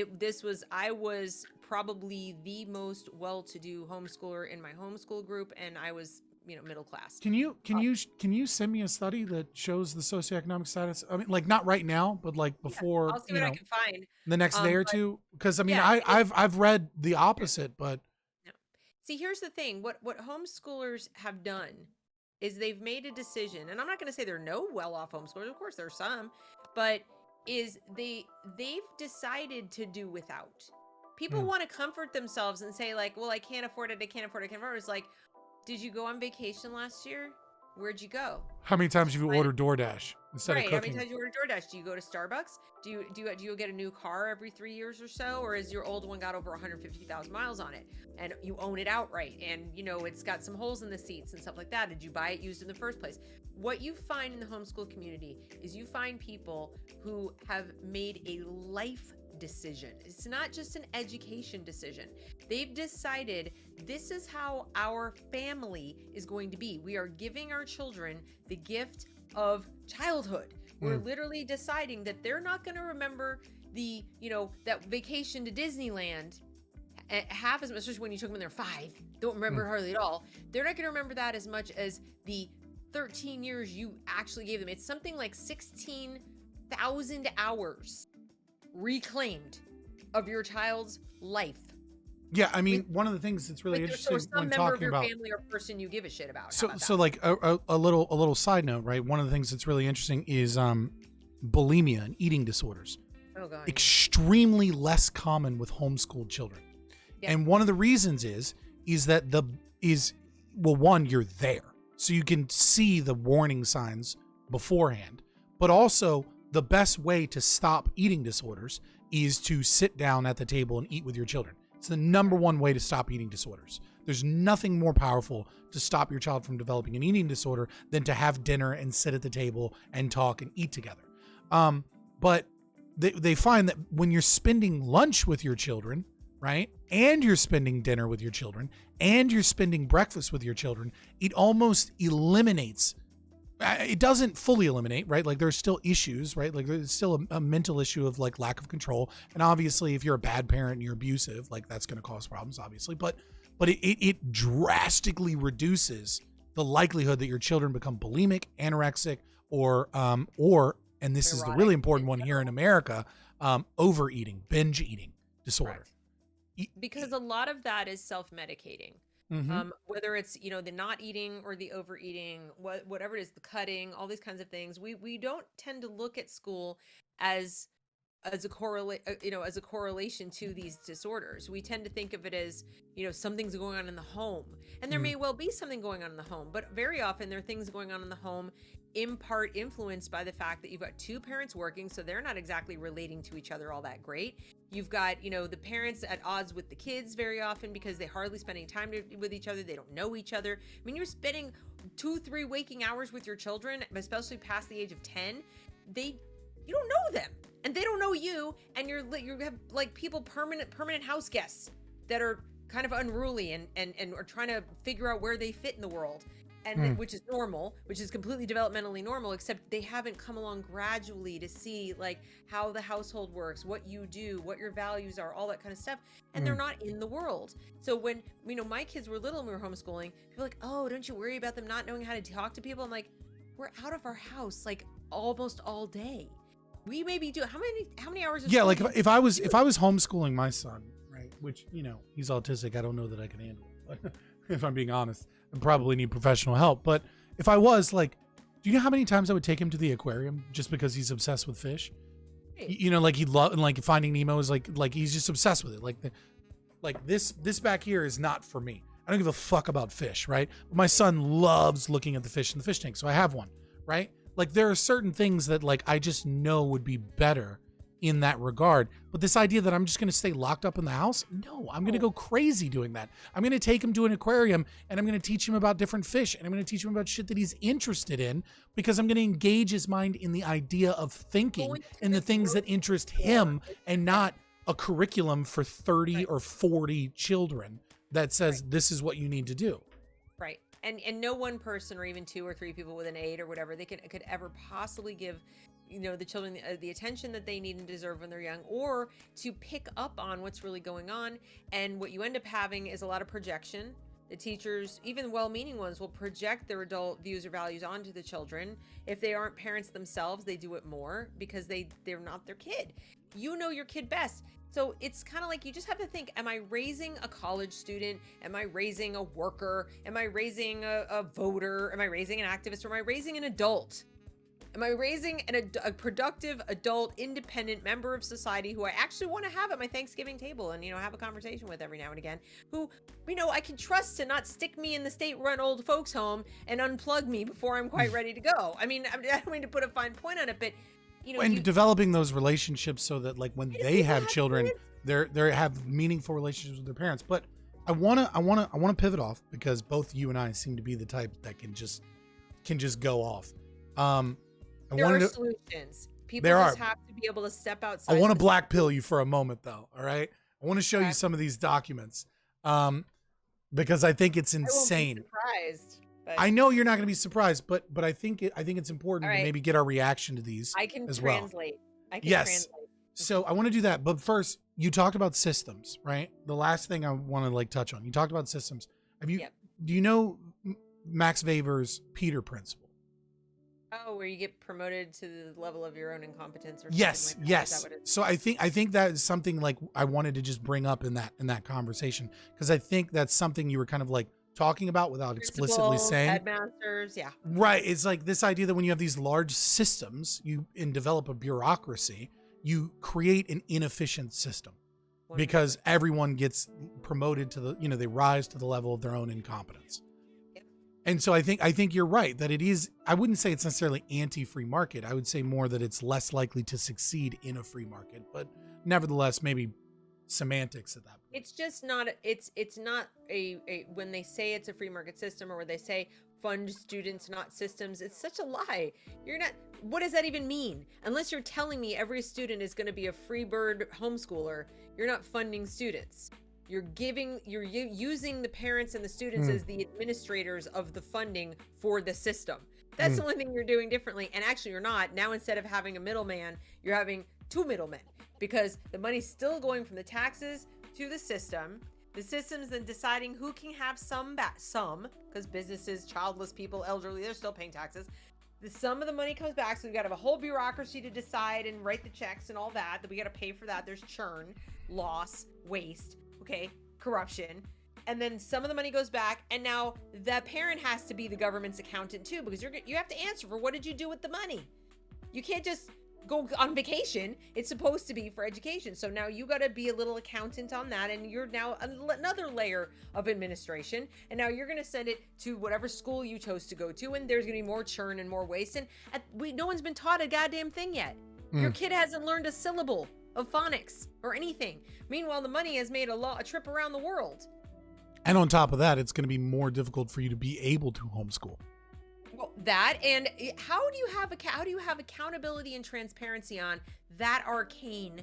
I was probably the most well-to-do homeschooler in my homeschool group, and I was, middle class. Can you send me a study that shows the socioeconomic status? I mean, like not right now, but like before, I'll see what I can find. the next day or two. Because I mean, yeah, I've read the opposite, but See, here's the thing. What homeschoolers have done is they've made a decision, and I'm not going to say there are no well-off homeschoolers. Of course, there are some, but they've decided to do without. People want to comfort themselves and say like, well, I can't afford it. I can't afford it. I can't afford it. It's like, did you go on vacation last year? Where'd you go? how many times have you ordered DoorDash instead of How cooking? many times you order DoorDash? Do you go to Starbucks? Do you get a new car every 3 years or so, or is your old one got over 150,000 miles on it and you own it outright, and it's got some holes in the seats and stuff like that? Did you buy it used in the first place? What you find in the homeschool community is you find people who have made a life decision. It's not just an education decision. They've decided this is how our family is going to be. We are giving our children the gift of childhood. We're literally deciding that they're not going to remember the, that vacation to Disneyland half as much, especially when you took them when they're 5, don't remember hardly at all. They're not going to remember that as much as the 13 years you actually gave them. It's something like 16,000 hours reclaimed of your child's life. Yeah, I mean, one of the things that's really interesting when talking about family or person you give a shit about. So like a little side note, right? One of the things that's really interesting is bulimia and eating disorders. Oh god. Extremely less common with homeschooled children. Yeah. And one of the reasons is that one, you're there. So you can see the warning signs beforehand. But also the best way to stop eating disorders is to sit down at the table and eat with your children. It's the number one way to stop eating disorders. There's nothing more powerful to stop your child from developing an eating disorder than to have dinner and sit at the table and talk and eat together. But they find that when you're spending lunch with your children, right, and you're spending dinner with your children, and you're spending breakfast with your children, it almost eliminates. It doesn't fully eliminate, right? Like there's still issues, right? Like there's still a mental issue of like lack of control. And obviously if you're a bad parent and you're abusive, like that's going to cause problems, obviously. But it drastically reduces the likelihood that your children become bulimic, anorexic, or, and this is the really important one here in America, overeating, binge eating disorder. Right. Because a lot of that is self-medicating. Whether it's, the not eating or the overeating, whatever it is, the cutting, all these kinds of things, we don't tend to look at school as a correlation to these disorders. We tend to think of it as, something's going on in the home, and there may well be something going on in the home, but very often there are things going on in the home in part influenced by the fact that you've got two parents working, so they're not exactly relating to each other all that great. You've got, the parents at odds with the kids very often because they hardly spend any time with each other. They don't know each other. I mean, you're spending 2-3 waking hours with your children, especially past the age of 10. You don't know them, and they don't know you, and you have like people permanent house guests that are kind of unruly and are trying to figure out where they fit in the world. And which is normal, which is completely developmentally normal, except they haven't come along gradually to see like how the household works, what you do, what your values are, all that kind of stuff. And they're not in the world. So when, my kids were little and we were homeschooling, people were like, oh, don't you worry about them not knowing how to talk to people? I'm like, we're out of our house like almost all day. We maybe do. How many hours? Yeah. Like if I was homeschooling my son, right, which, he's autistic. I don't know that I can handle it. But if I'm being honest, I probably need professional help. But if I was like, do you know how many times I would take him to the aquarium just because he's obsessed with fish? Right. Like he'd love, and like Finding Nemo is like he's just obsessed with it. Like this back here is not for me. I don't give a fuck about fish, right? But my son loves looking at the fish in the fish tank, so I have one, right? Like there are certain things that like I just know would be better in that regard. But this idea that I'm just going to stay locked up in the house, no, I'm going to go crazy doing that. I'm going to take him to an aquarium and I'm going to teach him about different fish, and I'm going to teach him about shit that he's interested in, because I'm going to engage his mind in the idea of thinking and the things that interest him, and not a curriculum for 30 or 40 children that says this is what you need to do. Right. and no one person or even 2 or 3 people with an 8 or whatever they could ever possibly give the children the attention that they need and deserve when they're young, or to pick up on what's really going on. And what you end up having is a lot of projection. The teachers, even well-meaning ones, will project their adult views or values onto the children. If they aren't parents themselves, they do it more because they're not their kid. You know your kid best. So it's kind of like you just have to think, am I raising a college student? Am I raising a worker? Am I raising a voter? Am I raising an activist? Or am I raising an adult? Am I raising a productive, adult, independent member of society who I actually want to have at my Thanksgiving table and, have a conversation with every now and again, who, I can trust to not stick me in the state-run old folks home and unplug me before I'm quite ready to go? I mean, I don't mean to put a fine point on it, but, and developing those relationships so that, like, when they have children, they have meaningful relationships with their parents. But I want to pivot off, because both you and I seem to be the type that can just go off. There are solutions. People just have to be able to step outside. I want to black pill you for a moment, though. All right. I want to show you some of these documents, because I think it's insane. I won't be surprised. But I know you're not going to be surprised, but I think it's important to maybe get our reaction to these. I can as translate. Well. Yes. So I want to do that, but first, you talked about systems, right? The last thing I want to touch on. You talked about systems. Do you know Max Weber's Peter Principle? Oh, where you get promoted to the level of your own incompetence or something yes, like that. yes. Is that what it is? So I think that is something like I wanted to just bring up in that conversation, because I think that's something you were kind of like talking about without explicitly saying. Headmasters, yeah. Right. It's like this idea that when you have these large systems, and develop a bureaucracy, you create an inefficient system, because everyone gets promoted to the, they rise to the level of their own incompetence. And so I think you're right that it is, I wouldn't say it's necessarily anti-free market. I would say more that it's less likely to succeed in a free market, but nevertheless, maybe semantics at that point. It's just not, it's not a when they say it's a free market system, or when they say fund students, not systems, it's such a lie. You're not, what does that even mean? Unless you're telling me every student is going to be a free bird homeschooler, you're not funding students. You're using the parents and the students as the administrators of the funding for the system. That's the only thing you're doing differently. And actually you're not. Now, instead of having a middleman, you're having 2 middlemen, because the money's still going from the taxes to the system. The system's then deciding who can have some, because businesses, childless people, elderly, they're still paying taxes. Some of the money comes back, so we've got to have a whole bureaucracy to decide and write the checks and all that we got to pay for that. There's churn, loss, waste. Okay, corruption. And then some of the money goes back, and now the parent has to be the government's accountant too, because you have to answer for what did you do with the money. You can't just go on vacation. It's supposed to be for education. So now you got to be a little accountant on that, and you're now another layer of administration, and now you're going to send it to whatever school you chose to go to, and there's going to be more churn and more waste, and no one's been taught a goddamn thing yet. Your kid hasn't learned a syllable of phonics or anything. Meanwhile, the money has made a trip around the world. And on top of that, it's going to be more difficult for you to be able to homeschool. Well, that, and how do you have accountability and transparency on that arcane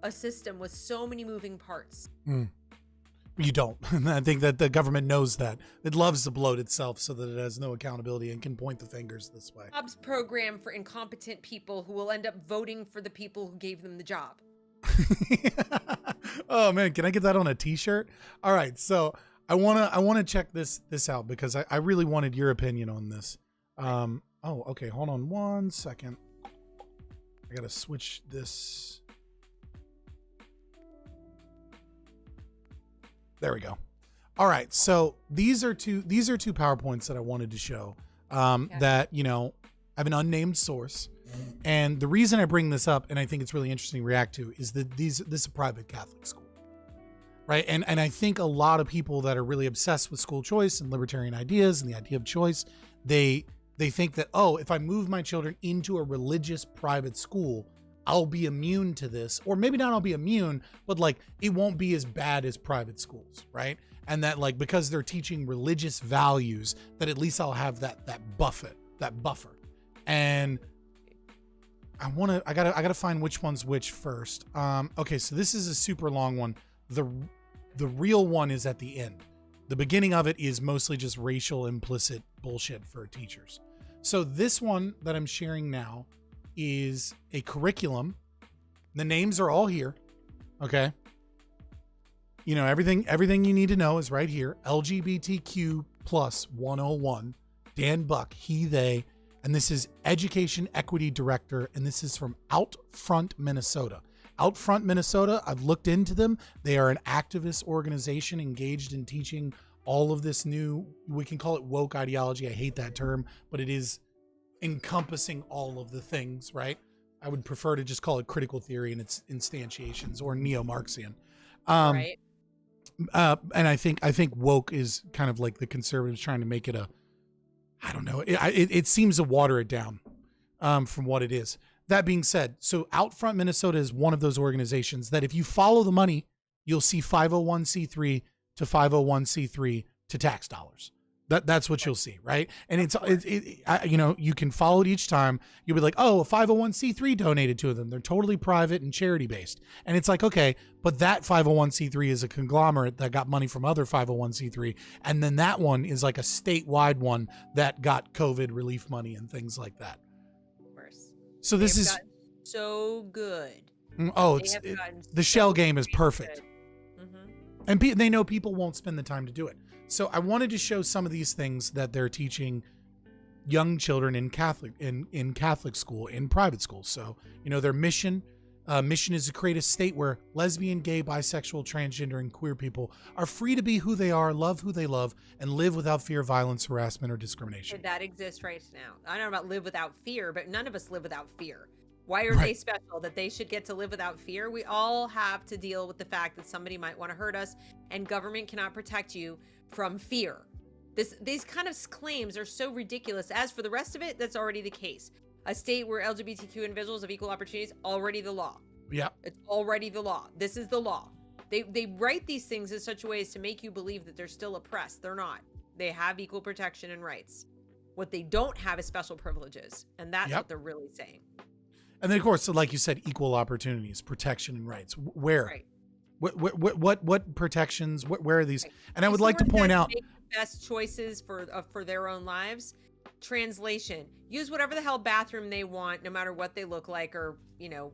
a system with so many moving parts? You don't. I think that the government knows that. It loves to bloat itself so that it has no accountability and can point the fingers this way. Jobs program for incompetent people who will end up voting for the people who gave them the job. Oh man, can I get that on a t-shirt? All right, so I wanna check this out, because I really wanted your opinion on this. Okay, hold on 1 second. I gotta switch this. There we go. All right, so these are two PowerPoints that I wanted to show. That I have an unnamed source. And the reason I bring this up, and I think it's really interesting to react to, is that this is a private Catholic school, right? And I think a lot of people that are really obsessed with school choice and libertarian ideas and the idea of choice, they think that, if I move my children into a religious private school, I'll be immune to this, or maybe not I'll be immune, but it won't be as bad as private schools, right? And that because they're teaching religious values, that at least I'll have that buffer. And I gotta find which one's which first. Okay, so this is a super long one. The real one is at the end. The beginning of it is mostly just racial implicit bullshit for teachers. So this one that I'm sharing now is a curriculum. The names are all here. Okay. You know, everything you need to know is right here. LGBTQ plus 101. Dan Buck, he, they, and this is Education Equity Director, and this is from Outfront, Minnesota. Outfront, Minnesota, I've looked into them. They are an activist organization engaged in teaching all of this new, we can call it woke ideology. I hate that term, but it is encompassing all of the things, right? I would prefer to just call it critical theory and its instantiations, or neo-Marxian. Right. And I think woke is kind of like the conservatives trying to make it a, I don't know. It seems to water it down from what it is. That being said, so Outfront Minnesota is one of those organizations that if you follow the money, you'll see 501c3 to 501c3 to tax dollars. That's what you'll see, right? And it's you know, you can follow it each time. You'll be like, oh, a 501c3 donated to them. They're totally private and charity based. And it's like, okay, but that 501c3 is a conglomerate that got money from other 501c3. And then that one is like a statewide one that got COVID relief money and things like that. Worse. So this is so good. Oh, the shell game is perfect. Mm-hmm. And they know people won't spend the time to do it. So I wanted to show some of these things that they're teaching young children in Catholic school, in private schools. So, you know, their mission is to create a state where lesbian, gay, bisexual, transgender, and queer people are free to be who they are, love who they love, and live without fear of violence, harassment, or discrimination. That exists right now. I don't know about live without fear, but none of us live without fear. Why are they special that they should get to live without fear? We all have to deal with the fact that somebody might want to hurt us, and government cannot protect you from fear. These kind of claims are so ridiculous. As for the rest of it, that's already the case. A state where LGBTQ individuals have equal opportunities, already the law. Yeah. It's already the law. This is the law. They write these things in such ways to make you believe that they're still oppressed. They're not. They have equal protection and rights. What they don't have is special privileges. And that's what they're really saying. And then, of course, so like you said, equal opportunities, protection, and rights. Where? Right. What protections? Where are these? Right. And I would like to point out, make the best choices for their own lives. Translation: use whatever the hell bathroom they want, no matter what they look like or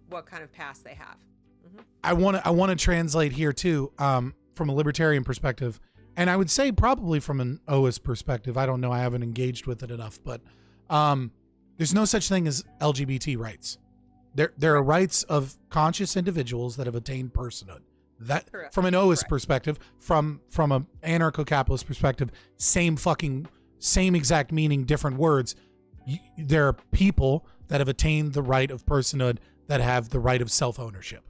what kind of past they have. Mm-hmm. I want to translate here too, from a libertarian perspective, and I would say probably from an OIS perspective. I don't know. I haven't engaged with it enough, but there's no such thing as LGBT rights. There are rights of conscious individuals that have attained personhood. That Correct. From an OIS Correct. perspective, from an anarcho-capitalist perspective, same exact meaning, different words. There are people that have attained the right of personhood that have the right of self-ownership.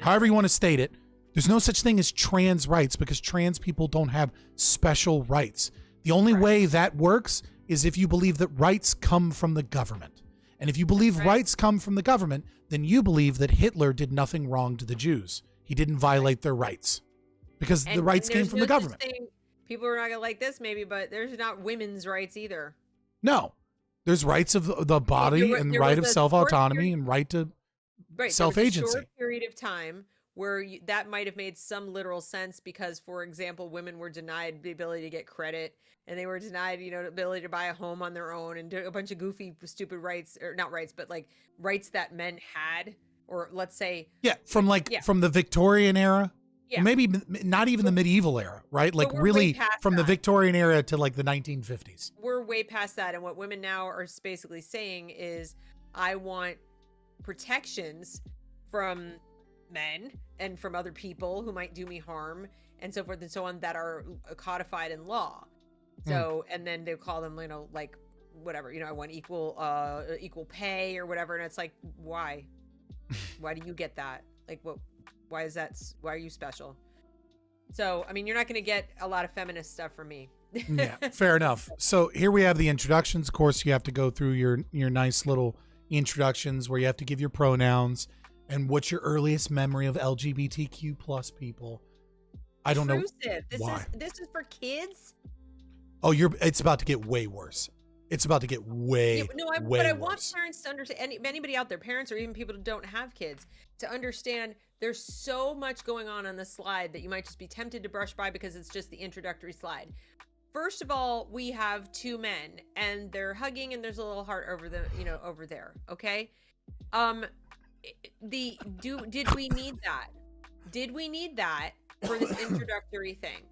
However you want to state it, there's no such thing as trans rights because trans people don't have special rights. The only way that works is if you believe that rights come from the government. And if you believe rights come from the government, then you believe that Hitler did nothing wrong to the Jews. He didn't violate their rights because the rights came from the government. People are not going to like this maybe, but there's not women's rights either. No, there's rights of the body and right of self-autonomy and right to self-agency. There was a short period of time where that might have made some literal sense because, for example, women were denied the ability to get credit and they were denied, the ability to buy a home on their own and do a bunch of goofy, stupid rights, or not rights, but like rights that men had, or let's say. Yeah. From the Victorian era. Yeah. Maybe not even the medieval era, right? Like really from the Victorian era to like the 1950s. We're way past that. And what women now are basically saying is, I want protections from men and from other people who might do me harm and so forth and so on that are codified in law. So, and then they call them, like whatever, I want equal pay or whatever. And it's like, why do you get that? Like, what? Why is that? Why are you special? So, I mean, you're not going to get a lot of feminist stuff from me. Yeah, fair enough. So here we have the introductions. Of course, you have to go through your nice little introductions where you have to give your pronouns and what's your earliest memory of LGBTQ plus people. I don't know why. This is for kids. Oh, it's about to get way worse. It's about to get way, way but I worse. want parents to understand, anybody out there, parents or even people who don't have kids, to understand there's so much going on the slide that you might just be tempted to brush by because it's just the introductory slide. First of all, we have two men and they're hugging and there's a little heart over over there. Okay. Did we need that? Did we need that for this introductory thing?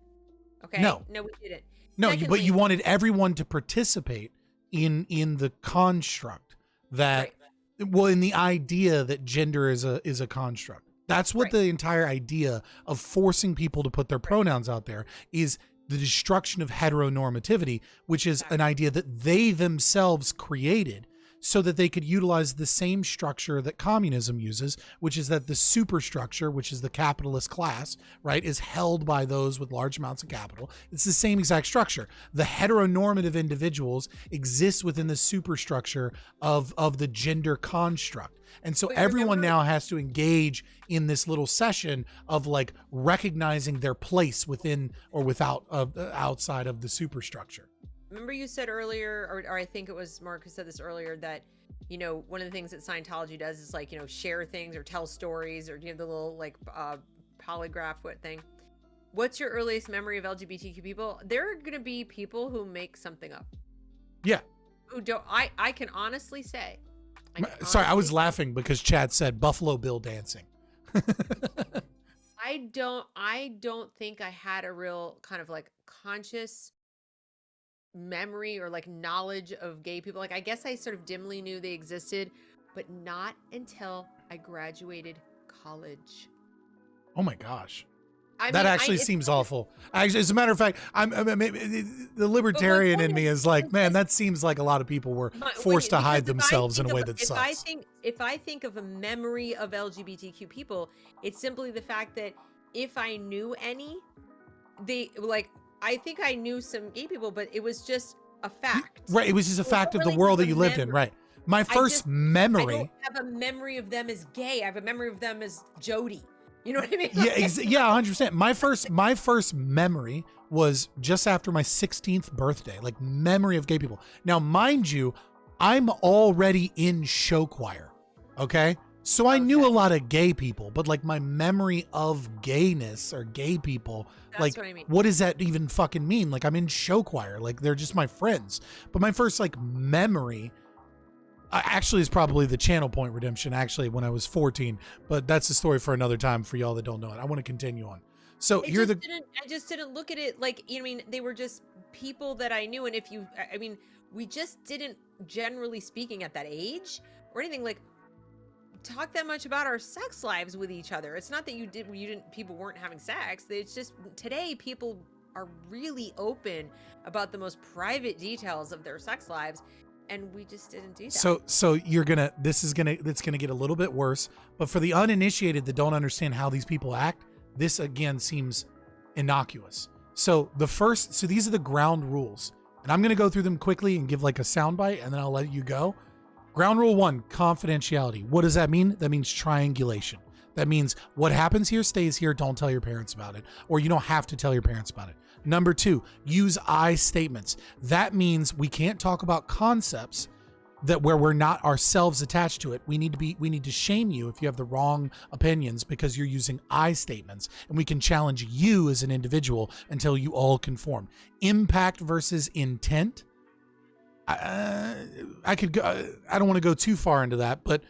Okay. No, we didn't. No, Secondly, but you wanted everyone to participate in the construct that, right. Well, in the idea that gender is a construct. That's what, right. The entire idea of forcing people to put their pronouns out there is the destruction of heteronormativity, which is an idea that they themselves created so that they could utilize the same structure that communism uses, which is that the superstructure, which is the capitalist class, right, is held by those with large amounts of capital. It's the same exact structure. The heteronormative individuals exist within the superstructure of the gender construct. And so everyone now has to engage in this little session of like recognizing their place within or without outside of the superstructure. Remember you said earlier, or I think it was Mark who said this earlier, that, one of the things that Scientology does is like, share things or tell stories or the little like polygraph thing. What's your earliest memory of LGBTQ people? There are going to be people who make something up. Yeah. Who don't, I can honestly say. Sorry, I was laughing because Chad said Buffalo Bill dancing. I don't think I had a real kind of like conscious memory or like knowledge of gay people. Like, I guess I sort of dimly knew they existed, but not until I graduated college. Oh my gosh. That actually seems awful. Actually, as a matter of fact, the libertarian in me is like, man, that seems like a lot of people were forced to hide themselves in a way that sucks. If I think of a memory of LGBTQ people, it's simply the fact that if I knew any, I think I knew some gay people, but it was just a fact. Right. It was just a fact of the world that you lived in. Right. My first memory. I don't have a memory of them as gay. I have a memory of them as Jody. You know what I mean? Yeah, 100%. My first memory was just after my 16th birthday, like memory of gay people. Now, mind you, I'm already in show choir. Okay. So I knew a lot of gay people, but like my memory of gayness or gay people, that's like, what I mean. What does that even fucking mean? Like, I'm in show choir, like they're just my friends. But my first like memory actually is probably the Channel Point redemption, actually, when I was 14. But that's a story for another time for y'all that don't know it. I want to continue on. So I just didn't look at it like, they were just people that I knew. And we just didn't, generally speaking, at that age or anything, like, talk that much about our sex lives with each other. It's not that people weren't having sex. It's just today people are really open about the most private details of their sex lives, and we just didn't do that. So it's gonna get a little bit worse. But for the uninitiated that don't understand how these people act, this again seems innocuous. So these are the ground rules, and I'm gonna go through them quickly and give like a soundbite, and then I'll let you go. Ground rule 1, confidentiality. What does that mean? That means triangulation. That means what happens here stays here. Don't tell your parents about it, or you don't have to tell your parents about it. Number 2, use I statements. That means we can't talk about concepts where we're not ourselves attached to it. We need to shame you if you have the wrong opinions because you're using I statements, and we can challenge you as an individual until you all conform. Impact versus intent. I could go. I don't want to go too far into that, but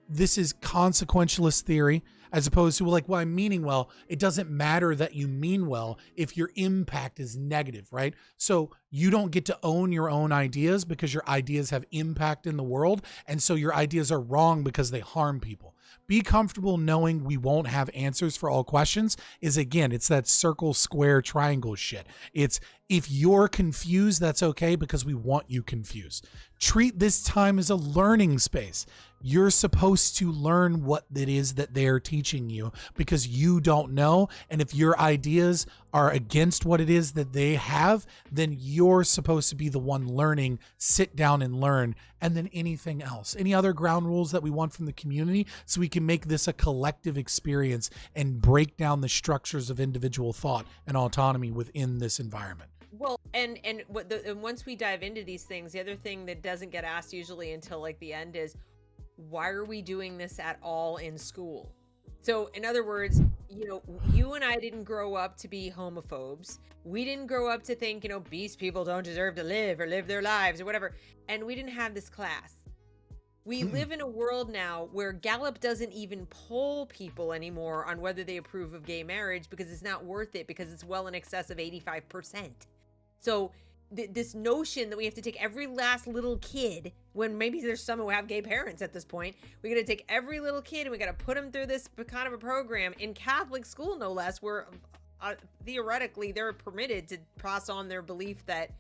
this is consequentialist theory as opposed to like, well, I'm meaning well. It doesn't matter that you mean well if your impact is negative, right? So you don't get to own your own ideas because your ideas have impact in the world, and so your ideas are wrong because they harm people. Be comfortable knowing we won't have answers for all questions it's that circle, square, triangle shit. It's if you're confused, that's okay because we want you confused. Treat this time as a learning space. You're supposed to learn what it is that they're teaching you because you don't know. And if your ideas are against what it is that they have, then you're supposed to be the one learning. Sit down and learn. And then anything else, any other ground rules that we want from the community so we can make this a collective experience and break down the structures of individual thought and autonomy within this environment. Well, and once we dive into these things, the other thing that doesn't get asked usually until like the end is, why are we doing this at all in school? So in other words, you and I didn't grow up to be homophobes. We didn't grow up to think, beast people don't deserve to live or live their lives or whatever. And we didn't have this class. We live in a world now where Gallup doesn't even poll people anymore on whether they approve of gay marriage because it's not worth it, because it's well in excess of 85%. So this notion that we have to take every last little kid, when maybe there's some who have gay parents at this point, we got to take every little kid and we got to put them through this kind of a program in Catholic school, no less, where theoretically they're permitted to pass on their belief that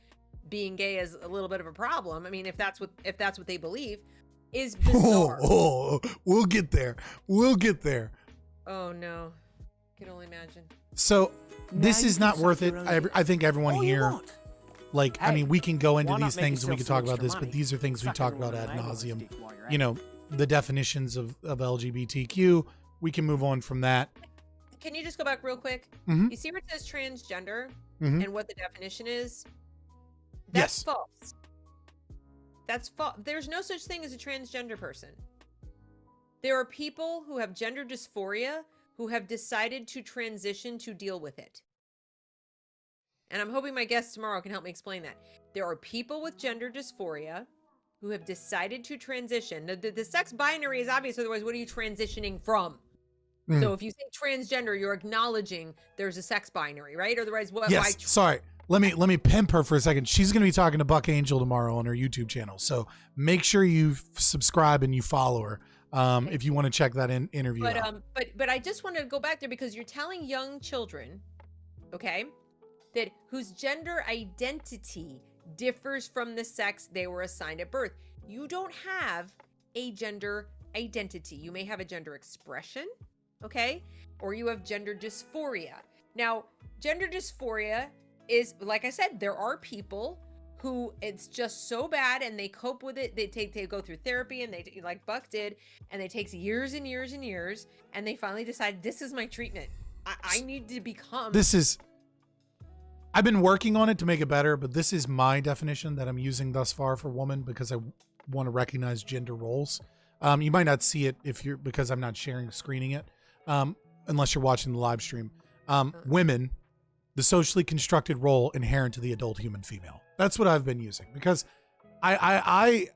being gay is a little bit of a problem. I mean, if that's what they believe, is bizarre. We'll get there. Oh no, can only imagine. So this is not worth it. I think everyone here, like, I mean, we can go into these things and we can talk about this, but these are things we talk about ad nauseum. The definitions of LGBTQ. We can move on from that. Can you just go back real quick? Mhm. You see where it says transgender Mhm. and what the definition is? That's Yes. false. That's false. There's no such thing as a transgender person. There are people who have gender dysphoria who have decided to transition to deal with it. And I'm hoping my guest tomorrow can help me explain that. There are people with gender dysphoria who have decided to transition. The sex binary is obvious, otherwise what are you transitioning from? So if you say transgender, you're acknowledging there's a sex binary, right? Otherwise, what? Yes. Sorry. Let me pimp her for a second. She's going to be talking to Buck Angel tomorrow on her YouTube channel. So make sure you subscribe and you follow her if you want to check that interview out. But I just want to go back there because you're telling young children, okay, that whose gender identity differs from the sex they were assigned at birth. You don't have a gender identity. You may have a gender expression, okay, or you have gender dysphoria. Now, gender dysphoria is, like I said, there are people who it's just so bad and they cope with it. They go through therapy and they, like Buck did, and it takes years and years and years, and they finally decide, this is my treatment. I need to become. I've been working on it to make it better, but this is my definition that I'm using thus far for woman because I want to recognize gender roles. You might not see it because I'm not screening it, unless you're watching the live stream. Women, the socially constructed role inherent to the adult human female. That's what I've been using because I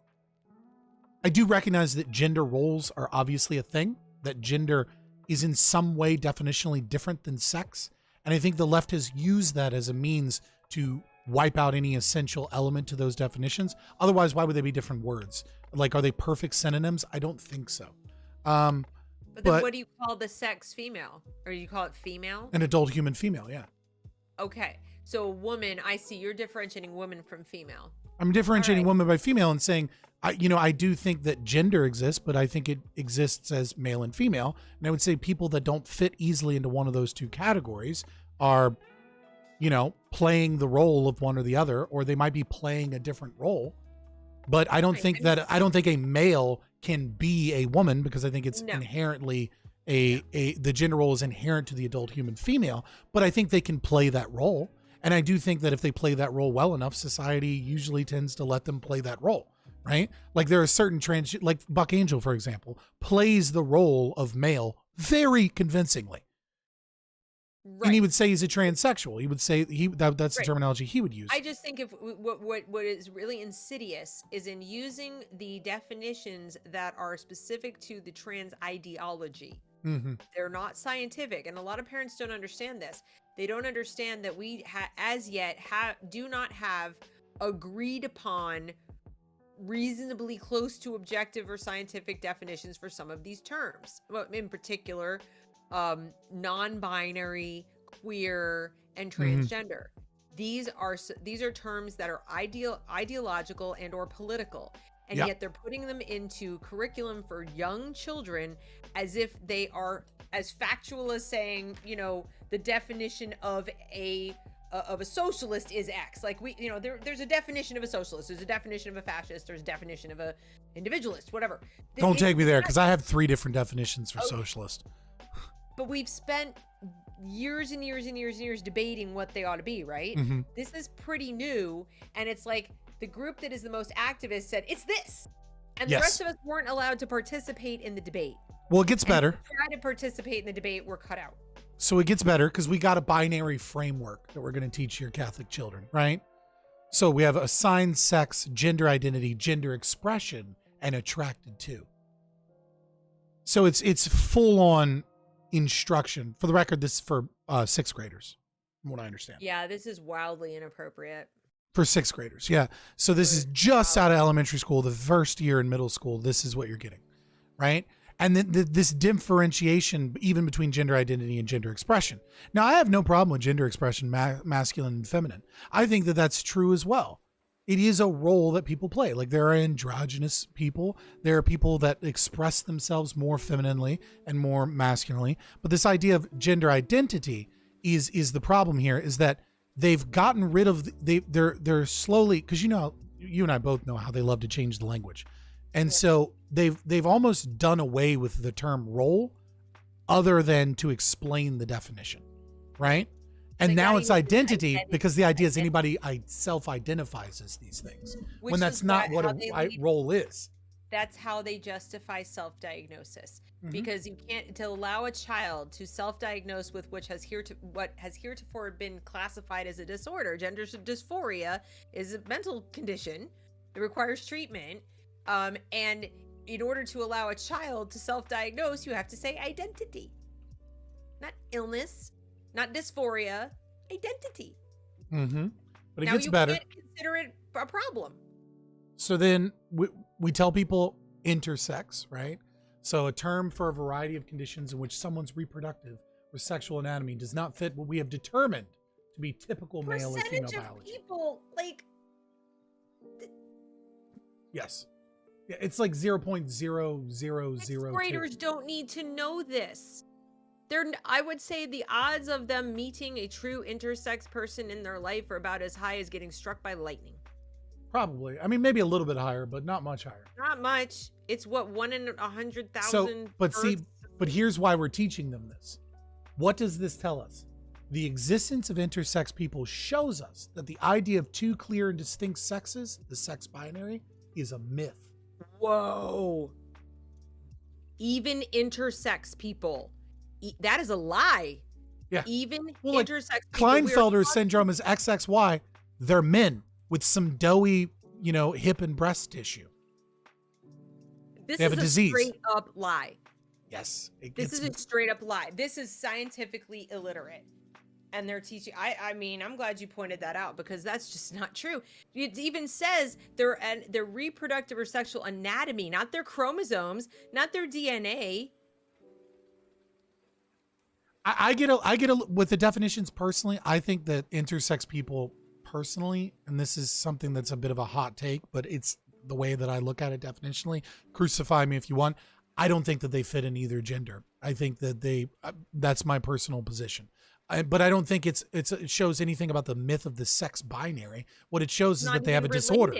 do recognize that gender roles are obviously a thing, that gender is in some way definitionally different than sex. And I think the left has used that as a means to wipe out any essential element to those definitions. Otherwise, why would they be different words? Like, are they perfect synonyms? I don't think so. But then what do you call the sex female? Or you call it female? An adult human female, yeah. Okay. So woman, I see you're differentiating woman from female. I'm differentiating woman by female and saying, I do think that gender exists, but I think it exists as male and female. And I would say people that don't fit easily into one of those two categories are, playing the role of one or the other, or they might be playing a different role. But I don't think a male can be a woman because I think it's inherently the gender role is inherent to the adult human female, but I think they can play that role. And I do think that if they play that role well enough, society usually tends to let them play that role, right? Like there are certain like Buck Angel, for example, plays the role of male very convincingly. Right. And he would say he's a transsexual. He would say that's the terminology he would use. I just think what is really insidious is in using the definitions that are specific to the trans ideology. Mm-hmm. They're not scientific, and a lot of parents don't understand this. They don't understand that we as yet do not have agreed upon reasonably close to objective or scientific definitions for some of these terms. Well, in particular, non-binary, queer, and transgender. Mm-hmm. These are terms that are ideological and or political. And yet they're putting them into curriculum for young children as if they are as factual as saying, the definition of a socialist is X. Like there's a definition of a socialist, there's a definition of a fascist, there's a definition of a individualist, whatever. Don't take me there because I have 3 different definitions for socialist. But we've spent years and years and years and years debating what they ought to be, right? Mhm. This is pretty new, and it's like the group that is the most activist said it's this, and the Yes. rest of us weren't allowed to participate in the debate. Well, it gets better. If we try to participate in the debate, we're cut out. So it gets better because we got a binary framework that we're going to teach your Catholic children, right? So we have assigned sex, gender identity, gender expression, and attracted to. So it's full on instruction. For the record, this is for sixth graders, from what I understand. Yeah, this is wildly inappropriate. For sixth graders, yeah. So this is just out of elementary school, the first year in middle school. This is what you're getting, right? And then this differentiation even between gender identity and gender expression. Now, I have no problem with gender expression, masculine and feminine. I think that that's true as well. It is a role that people play. Like there are androgynous people. There are people that express themselves more femininely and more masculinely. But this idea of gender identity is the problem here, is that they've gotten rid of, they're slowly, because you know, you and I both know how they love to change the language. And so they've almost done away with the term role other than to explain the definition, right? And now it's identity because the idea is anybody self-identifies as these things, when that's not what a role is. That's how they justify self-diagnosis, because you can't, to allow a child to self-diagnose with what has heretofore been classified as a disorder. Gender dysphoria is a mental condition. It requires treatment. And in order to allow a child to self-diagnose, you have to say identity, not illness, not dysphoria, identity. But it now gets you better. can't consider it a problem. So then we tell people intersex, right? So a term for a variety of conditions in which someone's reproductive or sexual anatomy does not fit what we have determined to be typical male or female Percentage of biology. people, like, Yes. Yeah, it's like 0.0002. sixth graders don't need to know this. I would say the odds of them meeting a true intersex person in their life are about as high as getting struck by lightning. Probably. I mean, maybe a little bit higher, but not much higher. Not much. It's what, 1 in 100,000. So, but here's why we're teaching them this. What does this tell us? The existence of intersex people shows us that the idea of two clear and distinct sexes, the sex binary, is a myth. Whoa. Even intersex people. That is a lie. Yeah. Even Well, like intersex people. Klinefelter syndrome is XXY. They're men with some doughy, hip and breast tissue. This They have is a disease. straight up lie. Yes. This is a straight up lie. This is scientifically illiterate. And they're teaching, I mean, I'm glad you pointed that out, because that's just not true. It even says their reproductive or sexual anatomy, not their chromosomes, not their DNA. I get with the definitions personally. I think that intersex people personally, and this is something that's a bit of a hot take, but it's the way that I look at it definitionally. Crucify me if you want. I don't think that they fit in either gender. I think that that's my personal position. But I don't think it shows anything about the myth of the sex binary. What it shows is that they have a disorder.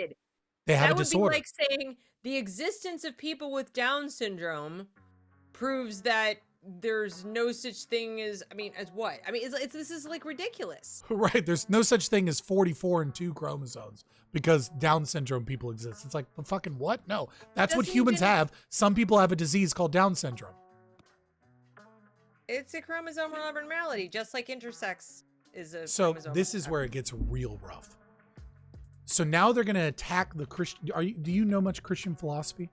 They have a disorder. That would be like saying the existence of people with Down syndrome proves that there's no such thing as, as what? This is like ridiculous. Right. There's no such thing as 44 and 2 chromosomes because Down syndrome people exist. It's like, fucking what? No, that's what humans have. Some people have a disease called Down syndrome. It's a chromosomal abnormality, just like intersex is a. So this is where it gets real rough. So now they're going to attack the Christian. Do you know much Christian philosophy?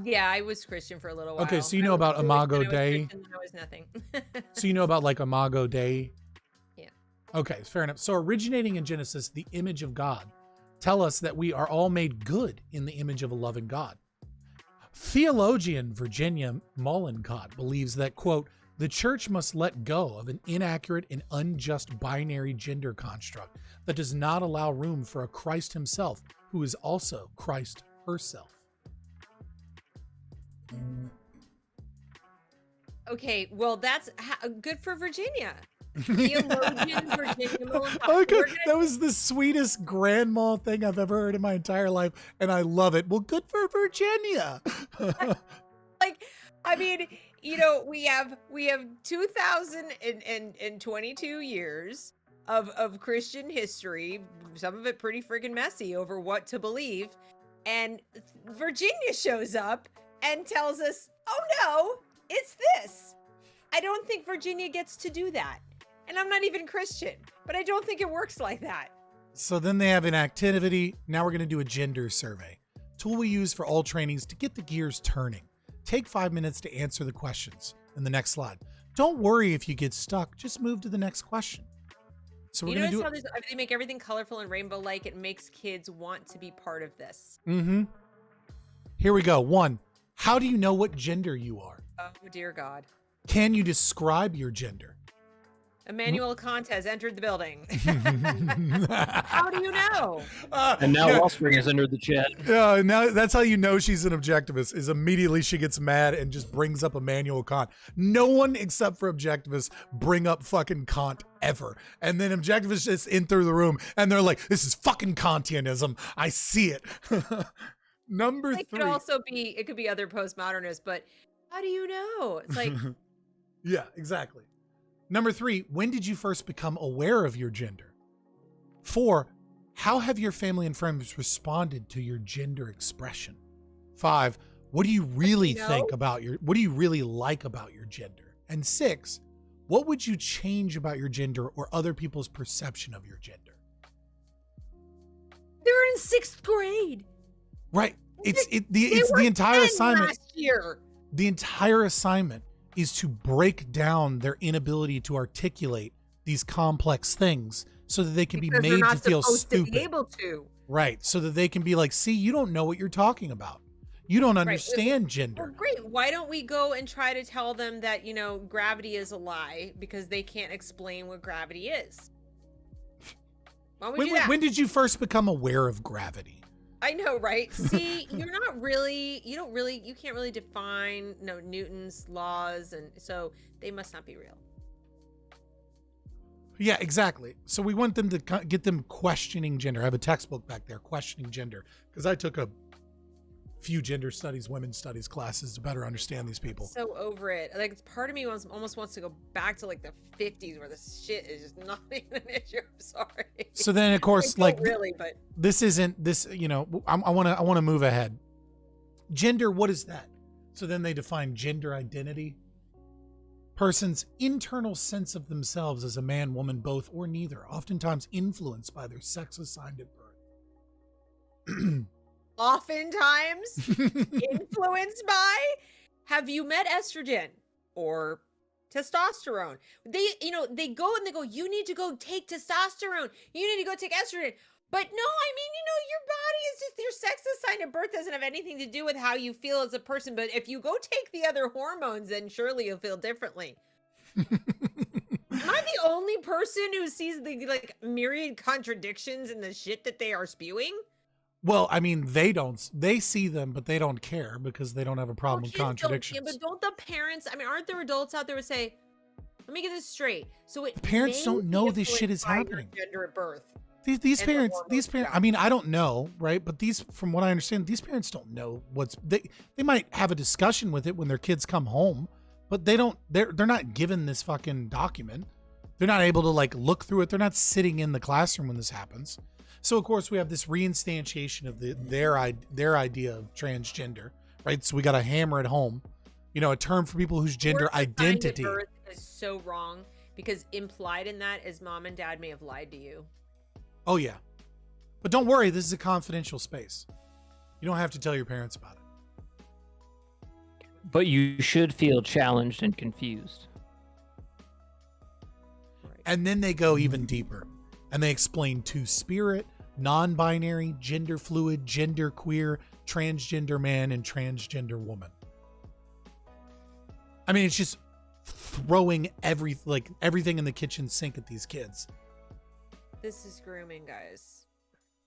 Yeah, I was Christian for a little while. Okay, so you know about Imago Dei. I was nothing. So you know about like Imago Dei. Yeah. Okay, fair enough. So originating in Genesis, the image of God, tell us that we are all made good in the image of a loving God. Theologian Virginia Mollencott believes that, quote, the church must let go of an inaccurate and unjust binary gender construct that does not allow room for a Christ himself, who is also Christ herself. Okay, well, that's good for Virginia. Theologian Virginia Mollencott. Okay, that was the sweetest grandma thing I've ever heard in my entire life, and I love it. Well, good for Virginia. Like, I mean, we have 2022 years of Christian history, some of it pretty freaking messy over what to believe, and Virginia shows up and tells us, "Oh no, it's this." I don't think Virginia gets to do that. And I'm not even Christian, but I don't think it works like that. So then they have an activity. Now we're going to do a gender survey. Tool we use for all trainings to get the gears turning. Take 5 minutes to answer the questions in the next slide. Don't worry if you get stuck. Just move to the next question. So we're going to do how they make everything colorful and rainbow-like? It makes kids want to be part of this. Mm-hmm. Here we go. 1. How do you know what gender you are? Oh, dear God. Can you describe your gender? Immanuel Kant has entered the building. How do you know? And now Wellspring has entered the chat. Now that's how you know she's an objectivist, is immediately she gets mad and just brings up Immanuel Kant. No one except for objectivists bring up fucking Kant ever. And then objectivists just enter the room and they're like, this is fucking Kantianism. I see it. Number 3. It could be other postmodernists, but how do you know? It's like... Yeah, exactly. Number 3, when did you first become aware of your gender? 4, how have your family and friends responded to your gender expression? 5, what do you really think about what do you really like about your gender? And 6, what would you change about your gender or other people's perception of your gender? They're in 6th grade. Right. It's the entire assignment. Last year. The entire assignment is to break down their inability to articulate these complex things so that they can be made to feel stupid. To be able to. Right. So that they can be like, see, you don't know what you're talking about. You don't understand gender. Well, great. Why don't we go and try to tell them that, gravity is a lie because they can't explain what gravity is? Why don't we do that? When did you first become aware of gravity? I know, right? See, you can't really define Newton's laws, and so they must not be real. Yeah, exactly. So we want them to get them questioning gender. I have a textbook back there, Questioning Gender, because I took a few gender studies, women's studies classes to better understand these people. So over it. Like, part of me almost wants to go back to like the 50s where this shit is just not even an issue. I'm sorry. So then, of course, like really, but this isn't this. I want to move ahead. Gender, what is that? So then they define gender identity. Person's internal sense of themselves as a man, woman, both, or neither, oftentimes influenced by their sex assigned at birth. Oftentimes influenced by. Have you met estrogen or testosterone? They go and they go, you need to go take testosterone. You need to go take estrogen. But no, your body is just, your sex assigned at birth doesn't have anything to do with how you feel as a person. But if you go take the other hormones, then surely you'll feel differently. Am I the only person who sees the myriad contradictions in the shit that they are spewing? Well, they see them, but they don't care because they don't have a problem with contradictions. But don't the parents, aren't there adults out there who say, let me get this straight. So parents don't know this shit is happening. Gender at birth. These parents, I don't know, right? But from what I understand, these parents don't know they might have a discussion with it when their kids come home, but they're not given this fucking document. They're not able to look through it. They're not sitting in the classroom when this happens. So of course we have this reinstantiation of their idea of transgender, right? So we got to hammer it home, a term for people whose gender identity is so wrong because implied in that is mom and dad may have lied to you. Oh yeah, but don't worry, this is a confidential space. You don't have to tell your parents about it. But you should feel challenged and confused. And then they go even deeper, and they explain two-spirit, non-binary, gender fluid, gender queer, transgender man, and transgender woman. It's just throwing everything in the kitchen sink at these kids. This is grooming, guys.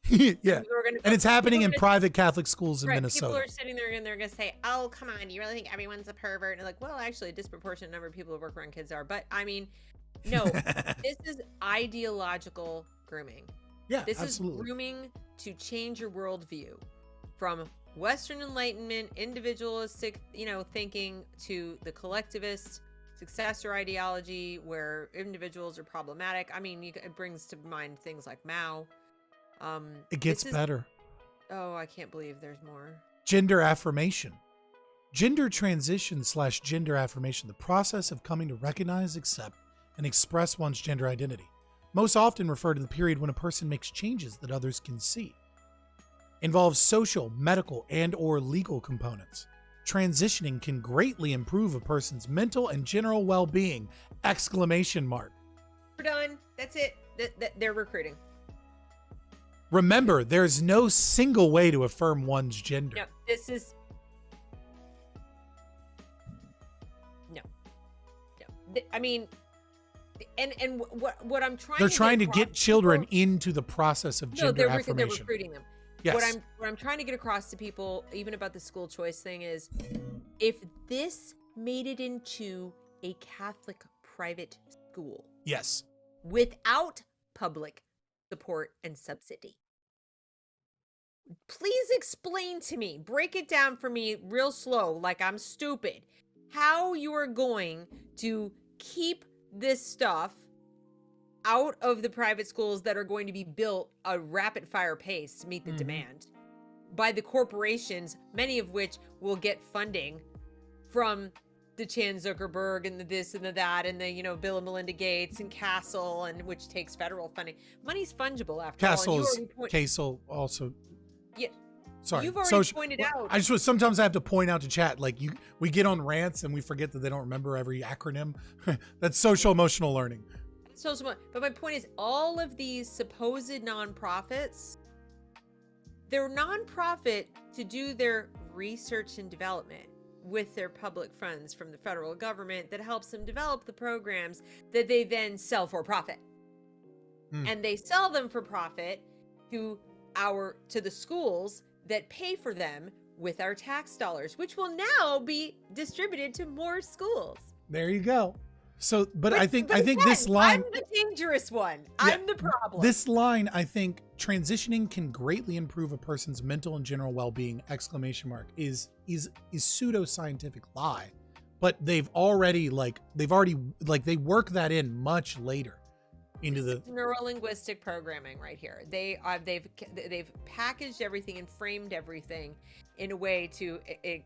Yeah, and it's happening in private Catholic schools in Minnesota. People are sitting there and they're going to say, oh, come on, do you really think everyone's a pervert? And well, actually, a disproportionate number of people who work around kids are. But no, this is ideological grooming. Yeah, this absolutely. is grooming to change your worldview. from Western Enlightenment, individualistic, thinking to the collectivist successor ideology where individuals are problematic. I mean, it brings to mind things like Mao. It gets better. Oh, I can't believe there's more. Gender affirmation. Gender transition / gender affirmation, the process of coming to recognize, accept, and express one's gender identity. Most often referred to the period when a person makes changes that others can see. Involves social, medical, and/or legal components. Transitioning can greatly improve a person's mental and general well-being! Exclamation mark. We're done. That's it. They're recruiting. Remember, there's no single way to affirm one's gender. No, this is... No. I mean... And what I'm trying They're to trying to get get children into the process of gender affirmation. They're recruiting them. Yes. What I'm trying to get across to people, even about the school choice thing, is if this made it into a Catholic private school. Yes. Without public support and subsidy. Please explain to me, break it down for me real slow, like I'm stupid, how you are going to keep this stuff out of the private schools that are going to be built a rapid fire pace to meet the demand by the corporations, many of which will get funding from the Chan Zuckerberg and the this and the that and the, Bill and Melinda Gates and Castle, and which takes federal funding. Money's fungible after all. Castle also. Yeah. Sorry. You've already pointed out. I just sometimes I have to point out to chat, like we get on rants and we forget that they don't remember every acronym. That's social emotional learning. But my point is, all of these supposed nonprofits, they're nonprofit to do their research and development with their public funds from the federal government that helps them develop the programs that they then sell for profit. And they sell them for profit to the schools that pay for them with our tax dollars, which will now be distributed to more schools. There you go. So, but I think this line, I'm the dangerous one. Yeah, I'm the problem. This line, I think, transitioning can greatly improve a person's mental and general well-being! Exclamation mark is pseudo-scientific lie, but they work that in much later into the neuro-linguistic programming right here. They've packaged everything and framed everything in a way to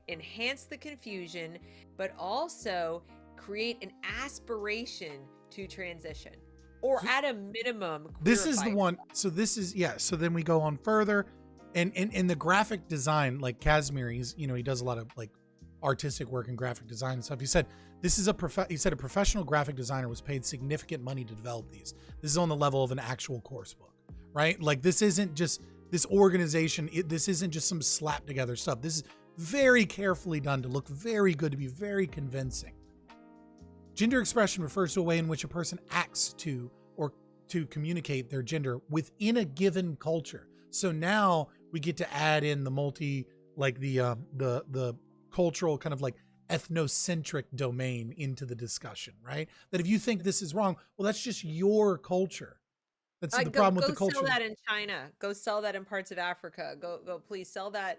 enhance the confusion, but also create an aspiration to transition, or at a minimum, this is the one. So this is, yeah. So then we go on further, and in the graphic design, like Casimir, he does a lot of like artistic work in graphic design and stuff. He said this is a professional graphic designer was paid significant money to develop these. This is on the level of an actual course book, right? Like this isn't just this organization. This isn't just some slap together stuff. This is very carefully done to look very good, to be very convincing. Gender expression refers to a way in which a person acts to communicate their gender within a given culture. So now we get to add in the the cultural kind of like ethnocentric domain into the discussion, right? That if you think this is wrong, well, that's just your culture. That's the problem with the culture. Go sell that in China. Go sell that in parts of Africa. Go please sell that.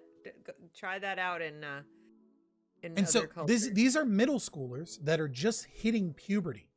Try that out in and so these are middle schoolers that are just hitting puberty,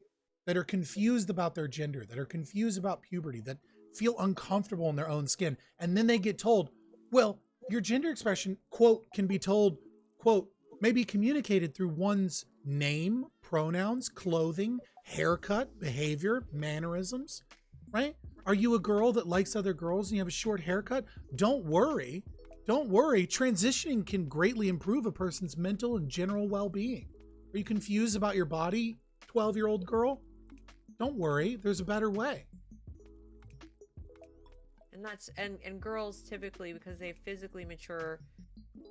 that are confused about their gender, that are confused about puberty, that feel uncomfortable in their own skin. And then they get told, well, your gender expression, quote, can be told, quote, may be communicated through one's name, pronouns, clothing, haircut, behavior, mannerisms, right? Are you a girl that likes other girls and you have a short haircut? Don't worry. Transitioning can greatly improve a person's mental and general well-being. Are you confused about your body, 12-year-old girl? Don't worry. There's a better way. And that's and girls typically, because they physically mature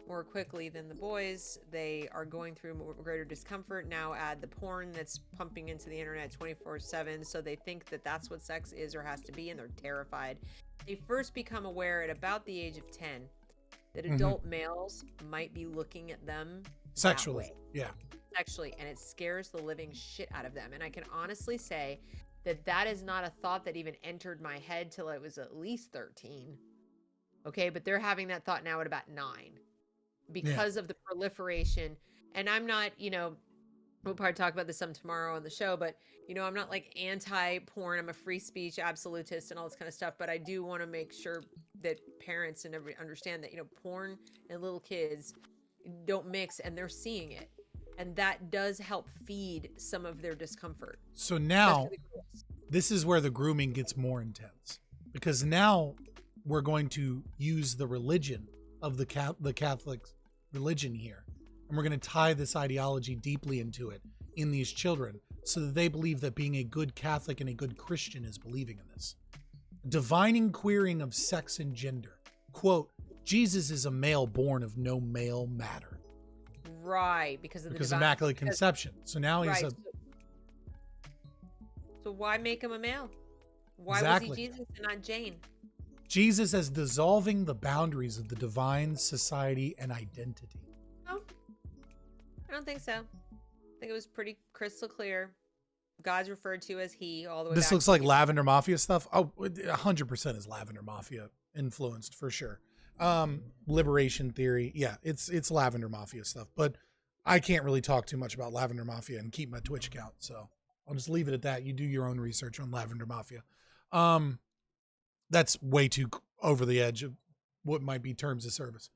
more quickly than the boys, they are going through greater discomfort. Now add the porn that's pumping into the internet 24/7, so they think that that's what sex is or has to be, and they're terrified. They first become aware at about the age of 10 that adult males might be looking at them sexually. Yeah. Sexually, and it scares the living shit out of them. And I can honestly say that is not a thought that even entered my head till I was at least 13. Okay. But they're having that thought now at about 9 because of the proliferation. And I'm not, we'll probably talk about this some tomorrow on the show, but I'm not like anti-porn. I'm a free speech absolutist and all this kind of stuff. But I do want to make sure that parents and everybody understand that, porn and little kids don't mix, and they're seeing it. And that does help feed some of their discomfort. So now this is where the grooming gets more intense, because now we're going to use the religion of the Catholic religion here. And we're going to tie this ideology deeply into it in these children so that they believe that being a good Catholic and a good Christian is believing in this. Divining queering of sex and gender. Quote, Jesus is a male born of no male matter. Right, because of Immaculate Conception. So now he's right. So why make him a male? Why Exactly. was he Jesus and not Jane? Jesus as dissolving the boundaries of the divine society and identity. No, I don't think so. I think it was pretty crystal clear. God's referred to as he all the way This back looks to like Lavender Mafia stuff. Oh, 100% is Lavender Mafia influenced for sure. Liberation theory. Yeah, it's Lavender Mafia stuff, but I can't really talk too much about Lavender Mafia and keep my Twitch account. So I'll just leave it at that. You do your own research on Lavender Mafia. That's way too over the edge of what might be terms of service.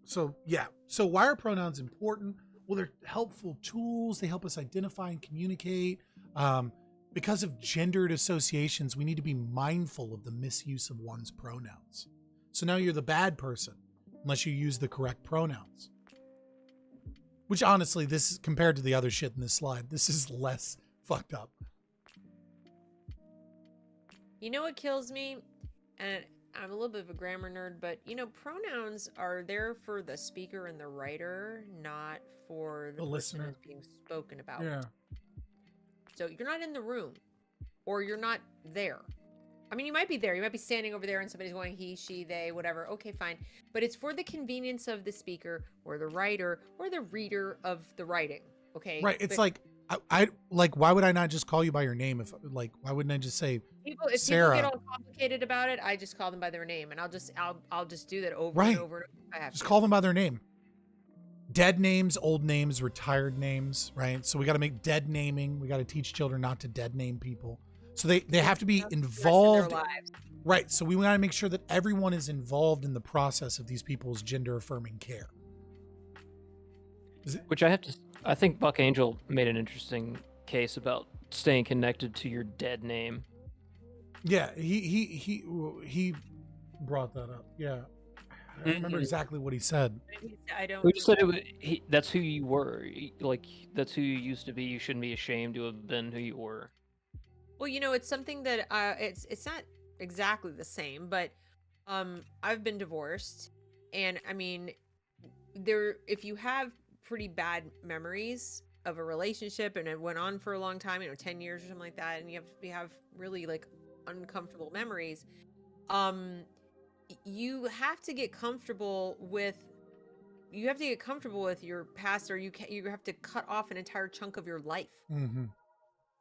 So yeah. So why are pronouns important? Well, they're helpful tools. They help us identify and communicate. Because of gendered associations, we need to be mindful of the misuse of one's pronouns. So now you're the bad person unless you use the correct pronouns. Which honestly, this is compared to the other shit in this slide, this is less fucked up. You know what kills me? And I'm a little bit of a grammar nerd, but pronouns are there for the speaker and the writer, not for the person listener that's being spoken about. Yeah. So you're not in the room, or you're not there. I mean, you might be there. You might be standing over there and somebody's going he, she, they, whatever. Okay, fine. But it's for the convenience of the speaker or the writer or the reader of the writing. Okay. Right. It's but like, I like, why would I not just call you by your name? If like, why wouldn't I just say if Sarah? people get all complicated about it, I just call them by their name, and I'll just do that over Right. and over. I have Just to. call them by their name. Dead names, old names, retired names, right? So we got to make dead naming. We got to teach children not to dead name people. So they have to be That's the rest of involved. their lives. Right. So we got to make sure that everyone is involved in the process of these people's gender affirming care. Which I think Buck Angel made an interesting case about staying connected to your dead name. Yeah, he brought that up. Yeah. I don't remember exactly what he said. I don't. We just said that's who you were. Like, that's who you used to be. You shouldn't be ashamed to have been who you were. Well, it's something that it's not exactly the same, but I've been divorced, and I mean, if you have pretty bad memories of a relationship and it went on for a long time, 10 years or something like that, and you have really like uncomfortable memories, you have to get comfortable with your past, or you have to cut off an entire chunk of your life. Mm-hmm.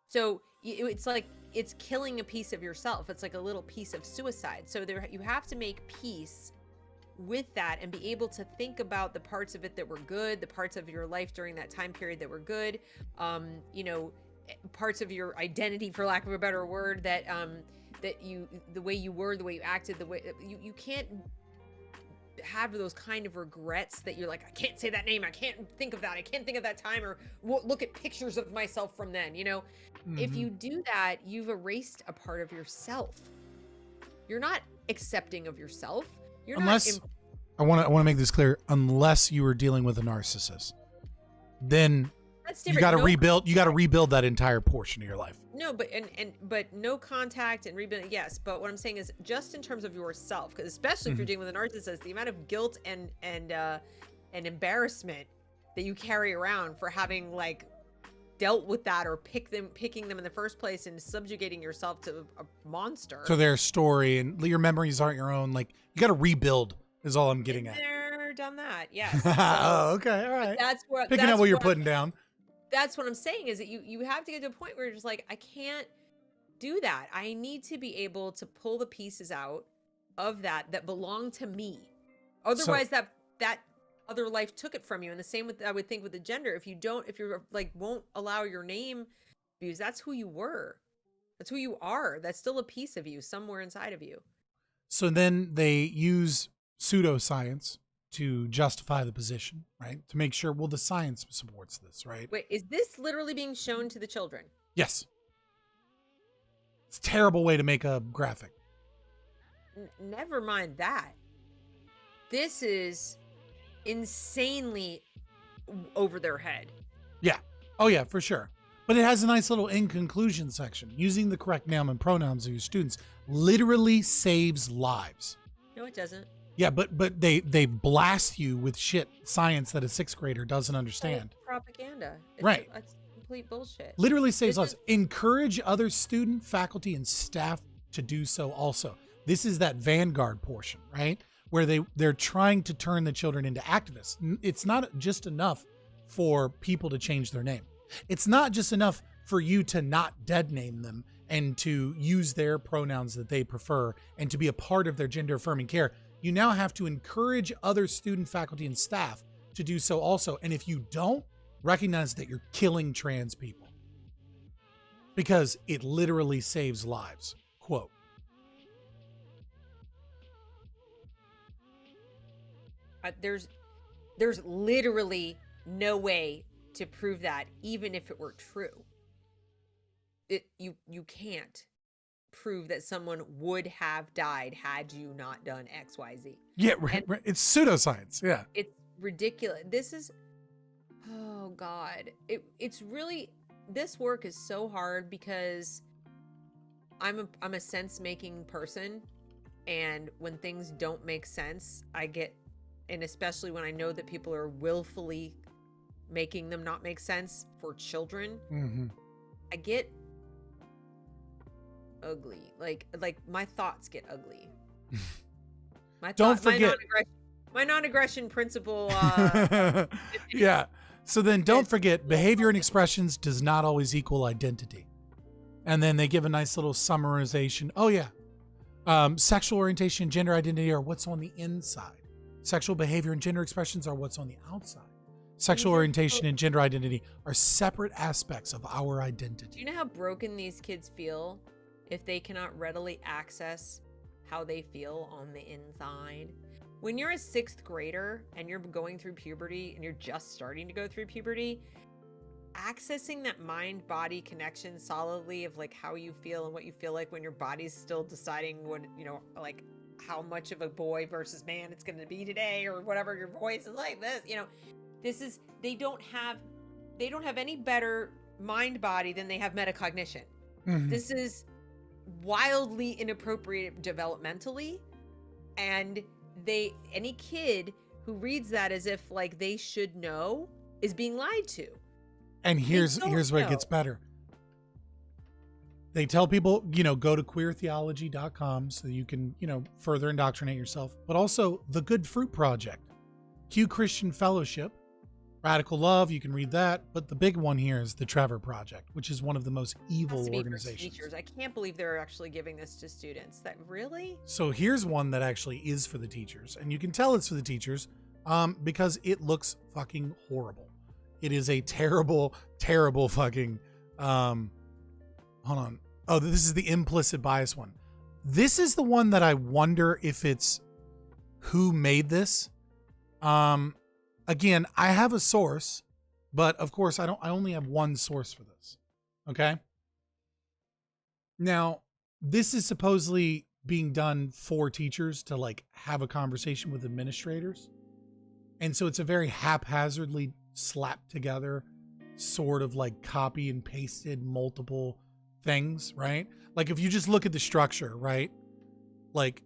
So it's like it's killing a piece of yourself. It's like a little piece of suicide. So you have to make peace with that and be able to think about the parts of it that were good, the parts of your life during that time period that were good, parts of your identity, for lack of a better word, that the way you were, the way you acted, the way you can't have those kind of regrets that you're like, I can't say that name, I can't think of that, I can't think of that time, or look at pictures of myself from then. If you do that, you've erased a part of yourself. You're not accepting of yourself. You're unless I want to make this clear, unless you were dealing with a narcissist, then that's you got to rebuild. You got to rebuild that entire portion of your life. No, but but no contact and rebuilding. Yes, but what I'm saying is just in terms of yourself, because especially if you're dealing with a narcissist, the amount of guilt and embarrassment that you carry around for having like dealt with that, or picking them in the first place and subjugating yourself to a monster. So their story and your memories aren't your own. Like, you got to rebuild is all I'm getting at. They're done that. Yes. So, oh, okay. All right. That's what Picking up what you're putting down. That's what I'm saying, is that you have to get to a point where you're just like, I can't do that. I need to be able to pull the pieces out of that belong to me. Otherwise, that other life took it from you. And the same with, I would think, with the gender. If you're like, won't allow your name used, that's who you were. That's who you are. That's still a piece of you somewhere inside of you. So then they use pseudoscience to justify the position, right? To make sure, well, the science supports this, right? Wait, is this literally being shown to the children? Yes. It's a terrible way to make a graphic. Never mind that. This is insanely over their head. Yeah. Oh, yeah, for sure. But it has a nice little in conclusion section. Using the correct noun and pronouns of your students literally saves lives. No, it doesn't. Yeah, but they blast you with shit science that a sixth grader doesn't understand. It's propaganda. Right. It's complete bullshit. Literally saves lives. Encourage other student, faculty, and staff to do so also. This is that vanguard portion, right? Where they're trying to turn the children into activists. It's not just enough for people to change their name. It's not just enough for you to not dead name them and to use their pronouns that they prefer and to be a part of their gender affirming care. You now have to encourage other student, faculty, and staff to do so also. And if you don't, recognize that you're killing trans people because it literally saves lives. Quote. There's literally no way to prove that, even if it were true. You can't prove that someone would have died had you not done XYZ. Yeah, it's pseudoscience. Yeah, it's ridiculous. This is, oh God, it's really, this work is so hard because I'm a sense making person, and when things don't make sense, I get, and especially when I know that people are willfully making them not make sense for children, I get ugly. Like my thoughts get ugly. Don't forget my non-aggression principle. Yeah. So then don't forget, behavior and expressions does not always equal identity. And then they give a nice little summarization. Oh yeah. Sexual orientation and gender identity are what's on the inside. Sexual behavior and gender expressions are what's on the outside. Sexual orientation and gender identity are separate aspects of our identity. Do you know how broken these kids feel if they cannot readily access how they feel on the inside? When you're a sixth grader and you're going through puberty and you're just starting to go through puberty, accessing that mind-body connection solidly of like how you feel and what you feel like when your body's still deciding what, you know, like how much of a boy versus man it's going to be today or whatever, your voice is like this, you know, this is, they don't have any better mind body than they have metacognition. This is wildly inappropriate developmentally, and any kid who reads that as if like they should know is being lied to. And here's where it gets better. They tell people, you know, go to queertheology.com so you can, you know, further indoctrinate yourself, but also the Good Fruit Project, Q Christian Fellowship, Radical Love, you can read that, but the big one here is the Trevor Project, which is one of the most evil organizations. Teachers. I can't believe they're actually giving this to students. That really? So here's one that actually is for the teachers, and you can tell it's for the teachers because it looks fucking horrible. It is a terrible, terrible fucking, hold on. Oh, this is the implicit bias one. This is the one that I wonder if it's who made this. Again, I have a source, but of course I only have one source for this. Okay. Now, this is supposedly being done for teachers to like have a conversation with administrators. And so it's a very haphazardly slapped together sort of like copy and pasted multiple things, right? Like if you just look at the structure, right? Like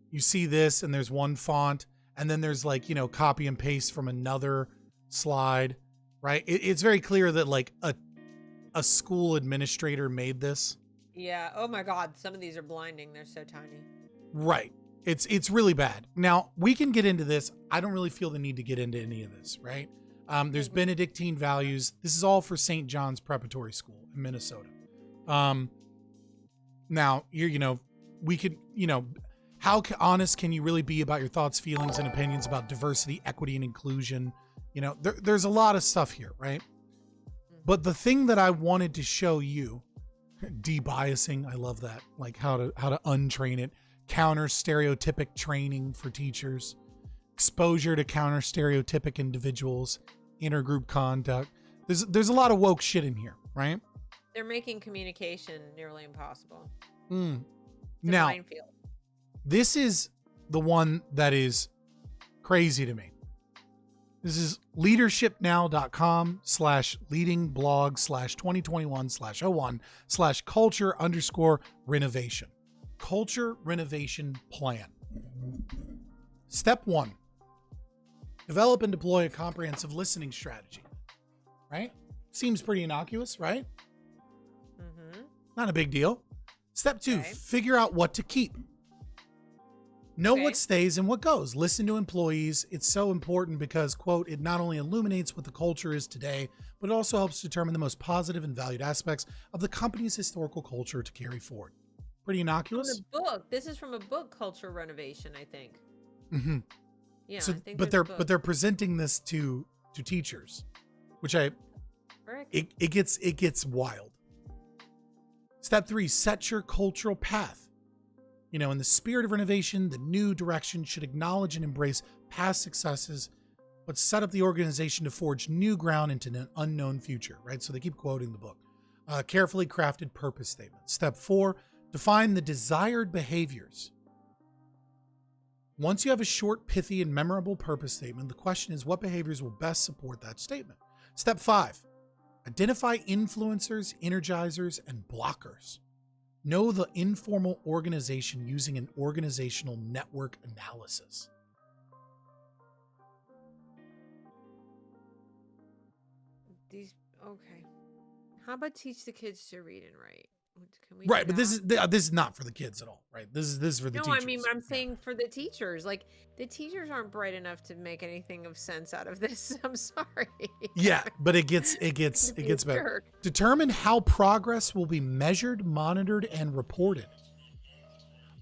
you see this and there's one font and then there's like, you know, copy and paste from another slide, right? It's very clear that like a school administrator made this. Yeah. Oh my God. Some of these are blinding. They're so tiny. Right. It's really bad. Now we can get into this. I don't really feel the need to get into any of this, right? There's Benedictine values. This is all for St. John's Preparatory School in Minnesota. Now, you know, we could, you know, How honest can you really be about your thoughts, feelings, and opinions about diversity, equity, and inclusion? You know, there's a lot of stuff here, right? But the thing that I wanted to show you, debiasing, I love that, like how to untrain it, counter stereotypic training for teachers, exposure to counter stereotypic individuals, intergroup conduct. There's a lot of woke shit in here, right? They're making communication nearly impossible. It's a now, minefield. this is the one that is crazy to me. This is leadershipnow.com/leadingblog/2021/01/culture_renovation. Culture renovation plan. Step 1. Develop and deploy a comprehensive listening strategy. Right? Seems pretty innocuous, right? Mm-hmm. Not a big deal. Step 2, Okay. figure out what to keep. Know Okay. what stays and what goes. Listen to employees. It's so important because, quote, it not only illuminates what the culture is today, but it also helps determine the most positive and valued aspects of the company's historical culture to carry forward. Pretty From innocuous. the book. This is from a book, Culture Renovation, I think. Mm-hmm. Yeah, So, I think but there's a they're book. presenting this to teachers, which it gets wild. Step 3, set your cultural path. You know, in the spirit of renovation, the new direction should acknowledge and embrace past successes, but set up the organization to forge new ground into an unknown future, right? So they keep quoting the book. Carefully crafted purpose statement. Step 4, define the desired behaviors. Once you have a short, pithy, and memorable purpose statement, the question is what behaviors will best support that statement? Step 5, identify influencers, energizers, and blockers. Know the informal organization using an organizational network analysis. Okay. How about teach the kids to read and write? Can we Right, do but that? this is not for the kids at all, right? This is for the No, teachers. I mean, I'm Yeah. saying for the teachers. Like, the teachers aren't bright enough to make anything of sense out of this. I'm sorry. Yeah, but it gets Be a better. jerk. Determine how progress will be measured, monitored, and reported.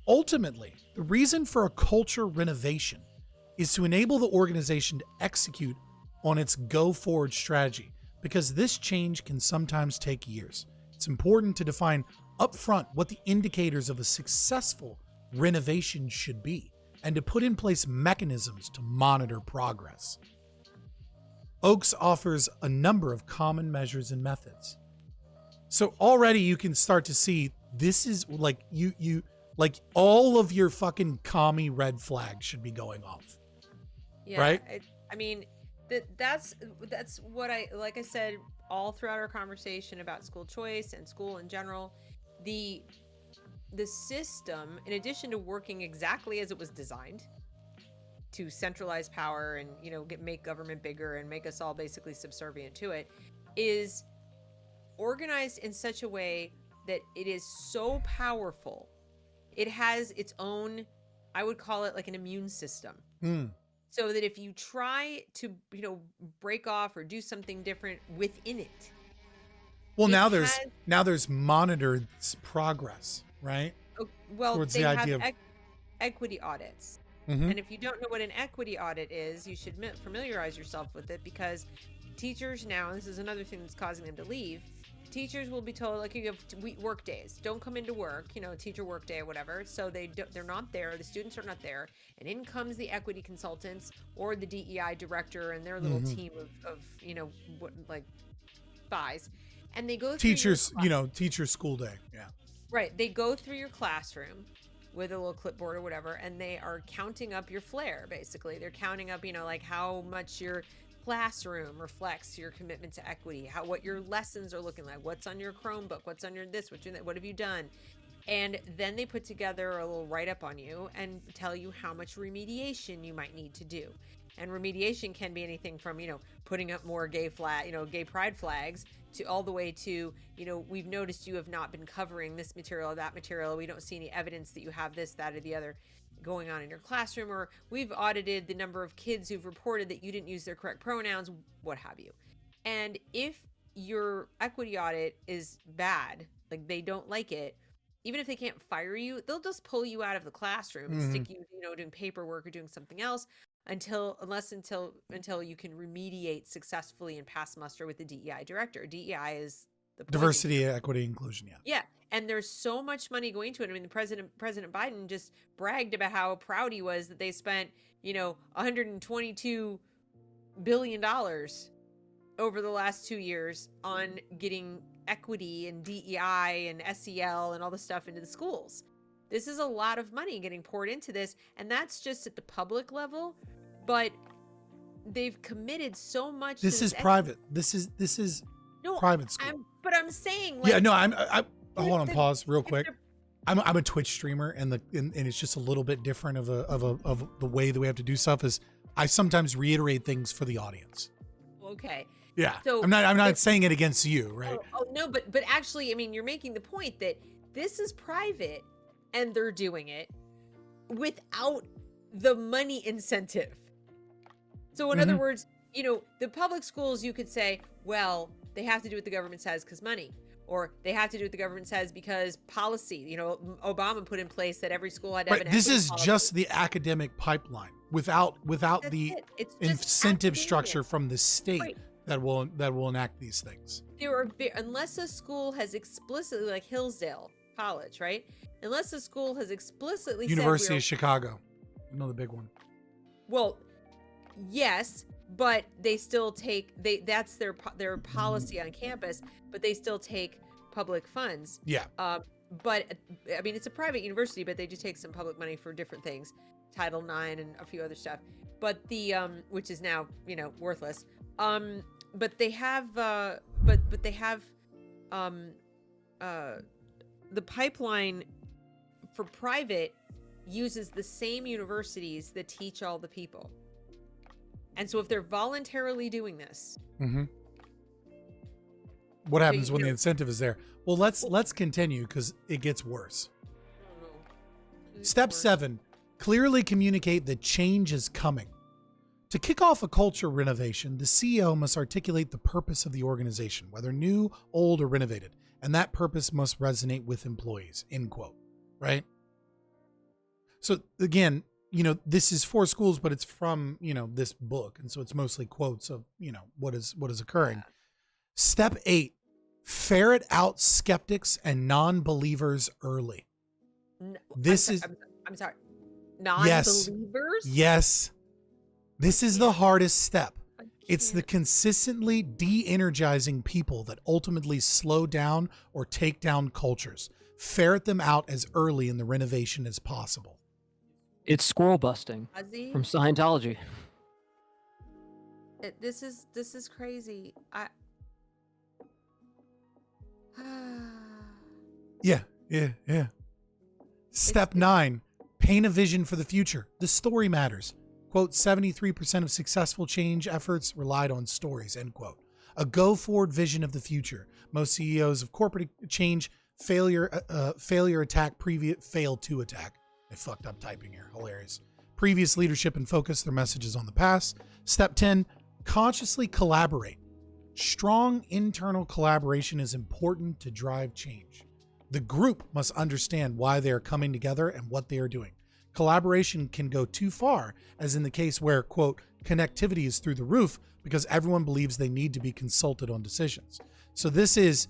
Ultimately, the reason for a culture renovation is to enable the organization to execute on its go-forward strategy, because this change can sometimes take years. It's important to define upfront what the indicators of a successful renovation should be, and to put in place mechanisms to monitor progress. Oaks offers a number of common measures and methods. So already you can start to see this is like you like all of your fucking commie red flags should be going off. Yeah, Right? I mean, that's what like I said all throughout our conversation about school choice and school in general. The system, in addition to working exactly as it was designed to centralize power and make government bigger and make us all basically subservient to it, is organized in such a way that it is so powerful. It has its own, I would call it like an immune system. So that if you try to, break off or do something different within it. Well, it now there's monitored progress, right? Well, Towards they the have idea of equity audits. Mhm. And if you don't know what an equity audit is, you should familiarize yourself with it, because teachers now, and this is another thing that's causing them to leave, teachers will be told, like, you have work days. Don't come into work, teacher work day or whatever. So they're not there. The students are not there. And in comes the equity consultants or the DEI director and their little team of spies. And they go through teacher school day. Yeah. Right. They go through your classroom with a little clipboard or whatever, and they are counting up your flair, basically. They're counting up, like how much your classroom reflects your commitment to equity, what your lessons are looking like, what's on your Chromebook, what's on your this, what have you done? And then they put together a little write-up on you and tell you how much remediation you might need to do. And remediation can be anything from, putting up more gay pride flags, to all the way to, we've noticed you have not been covering this material or that material. We don't see any evidence that you have this, that, or the other going on in your classroom, or we've audited the number of kids who've reported that you didn't use their correct pronouns, what have you. And if your equity audit is bad, like they don't like it, even if they can't fire you, they'll just pull you out of the classroom and stick you, doing paperwork or doing something else until you can remediate successfully and pass muster with the DEI director. DEI is the Diversity, equity, inclusion. Yeah. Yeah. And there's so much money going to it. I mean, President Biden just bragged about how proud he was that they spent, $122 billion over the last 2 years on getting equity and DEI and SEL and all the stuff into the schools. This is a lot of money getting poured into this. And that's just at the public level, but they've committed so much. This is private. This is private school. I'm saying, I hold on, pause real quick. I'm a Twitch streamer, and it's just a little bit different of the way that we have to do stuff. Is I sometimes reiterate things for the audience. Okay. Yeah. So I'm not saying it against you, right? Oh no, but actually, I mean, you're making the point that this is private, and they're doing it without the money incentive. So in other words, the public schools, you could say, well, they have to do what the government says because money, or they have to do what the government says because policy. Obama put in place that every school had to have an This is policy. just the academic pipeline without the incentive structure from the state that will enact these things. Unless a school has explicitly, like Hillsdale College, right? Unless a school has explicitly University said of Chicago, another big one. Well, yes, but they still take that's their policy on campus, but they still take public funds. Yeah. But I mean, it's a private university, but they do take some public money for different things, Title IX and a few other stuff. But the which is now worthless. But they have the pipeline for private uses the same universities that teach all the people. And so if they're voluntarily doing this, what happens when the incentive is there? Well, let's continue because it gets worse. Step 7, clearly communicate that change is coming. To kick off a culture renovation, the CEO must articulate the purpose of the organization, whether new, old, or renovated, and that purpose must resonate with employees, end quote, right? So again, this is for schools, but it's from, this book. And so it's mostly quotes of, what is occurring. Yeah. Step 8, ferret out skeptics and non-believers early. I'm sorry. Non-believers? Yes. This is the hardest step. It's the consistently de-energizing people that ultimately slow down or take down cultures. Ferret them out as early in the renovation as possible. It's squirrel busting from Scientology. This is crazy. Yeah. Step 9, paint a vision for the future. The story matters. Quote, 73% of successful change efforts relied on stories, end quote. A go-forward vision of the future. Most CEOs of corporate change fail to attack. I fucked up typing here. Hilarious. Previous leadership and focus their messages on the past. Step 10, consciously collaborate. Strong internal collaboration is important to drive change. The group must understand why they are coming together and what they are doing. Collaboration can go too far, as in the case where, quote, connectivity is through the roof because everyone believes they need to be consulted on decisions. So this is,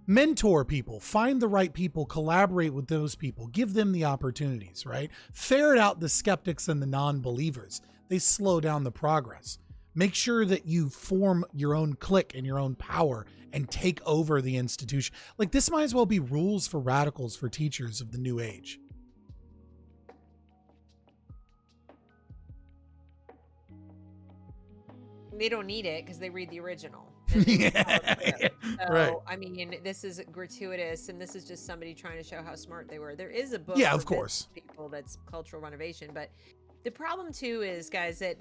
mentor people, find the right people, collaborate with those people, give them the opportunities, right? Ferret out the skeptics and the non-believers. They slow down the progress. Make sure that you form your own clique and your own power and take over the institution. Like, this might as well be rules for radicals for teachers of the new age. They don't need it because they read the original. Yeah. So, right. I mean, this is gratuitous, and this is just somebody trying to show how smart they were. There is a book, of course, people that's cultural renovation, but the problem too is, guys, that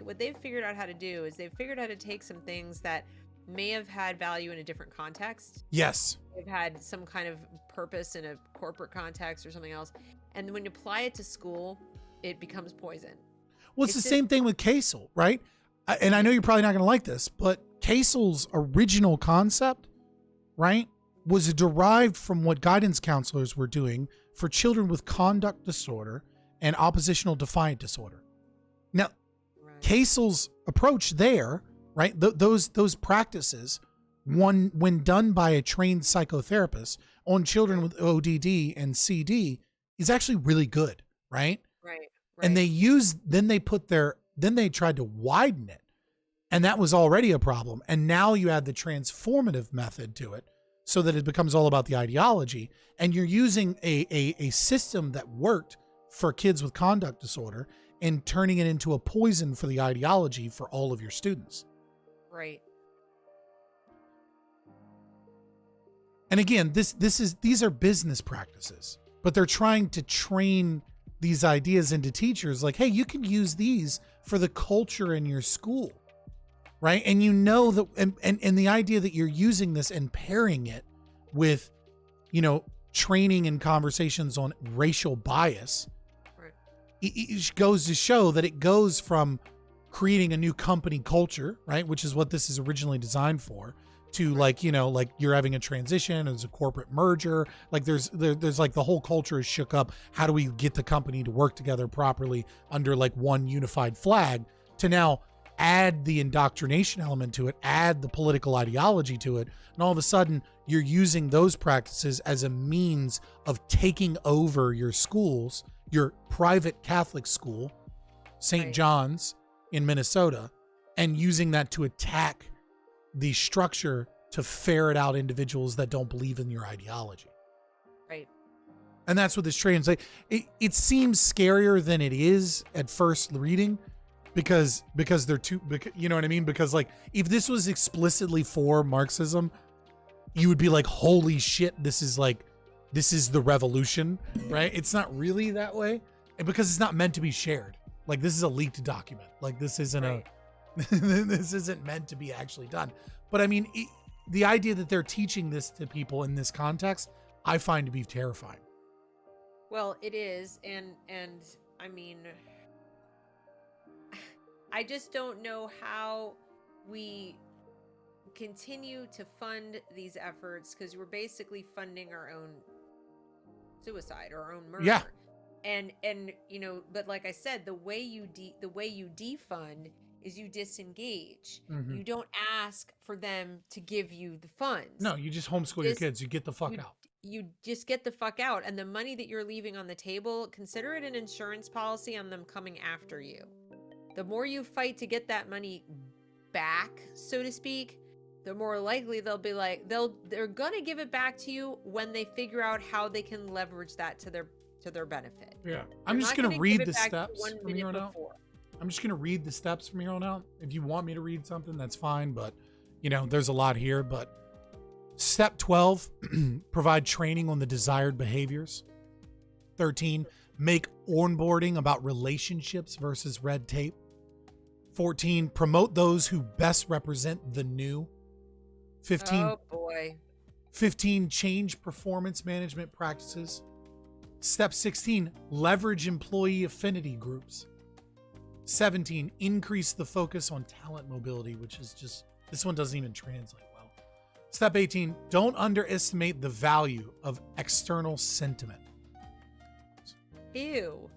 what they've figured out how to do is they've figured out how to take some things that may have had value in a different context. Yes. They've had some kind of purpose in a corporate context or something else, and when you apply it to school, it becomes poison. Well, it's the same thing with Casel, right? And I know you're probably not going to like this, but Casel's original concept, right, was derived from what guidance counselors were doing for children with conduct disorder and oppositional defiant disorder. Now, Right. Kaisel's approach there, right? Those practices, when done by a trained psychotherapist on children with ODD and CD, is actually really good, right? Right. And then they tried to widen it, and that was already a problem. And now you add the transformative method to it, so that it becomes all about the ideology, and you're using a system that worked for kids with conduct disorder and turning it into a poison for the ideology for all of your students. Right. And again, these are business practices, but they're trying to train these ideas into teachers like, hey, you can use these for the culture in your school, right? And you know that, and the idea that you're using this and pairing it with, training and conversations on racial bias, Right. it goes to show that it goes from creating a new company culture, right, which is what this is originally designed for, to like you're having a transition, there's a corporate merger, like there's like the whole culture is shook up. How do we get the company to work together properly under like one unified flag, to now add the indoctrination element to it, add the political ideology to it, and all of a sudden you're using those practices as a means of taking over your schools, your private Catholic school, St. Right. John's in Minnesota, and using that to attack the structure to ferret out individuals that don't believe in your ideology. Right. And that's what this translates. It seems scarier than it is at first reading, because they're too, you know what I mean? Because like, if this was explicitly for Marxism, you would be like, holy shit, this is the revolution, right? It's not really that way, and because it's not meant to be shared. Like, this is a leaked document. Like, this isn't Right. this isn't meant to be actually done. But I mean, the idea that they're teaching this to people in this context, I find to be terrifying. Well, it is, and I mean, I just don't know how we continue to fund these efforts, because we're basically funding our own suicide or our own murder. Yeah. And but like I said, the way you defund is you disengage. Mhm. You don't ask for them to give you the funds. No, you just homeschool your kids. You get the fuck out. You just get the fuck out. And the money that you're leaving on the table, consider it an insurance policy on them coming after you. The more you fight to get that money back, so to speak, the more likely they'll be like, they're gonna give it back to you when they figure out how they can leverage that to their benefit. Yeah. They're I'm just not going to gonna read give the it back to steps 1 from minute here on out. before. I'm just going to read the steps from here on out. If you want me to read something, that's fine. But, there's a lot here. But step 12, provide training on the desired behaviors. 13, make onboarding about relationships versus red tape. 14, promote those who best represent the new. 15, Oh boy. 15, change performance management practices. Step 16, leverage employee affinity groups. 17, increase the focus on talent mobility, which is just, this one doesn't even translate well. Step 18, don't underestimate the value of external sentiment. Ew.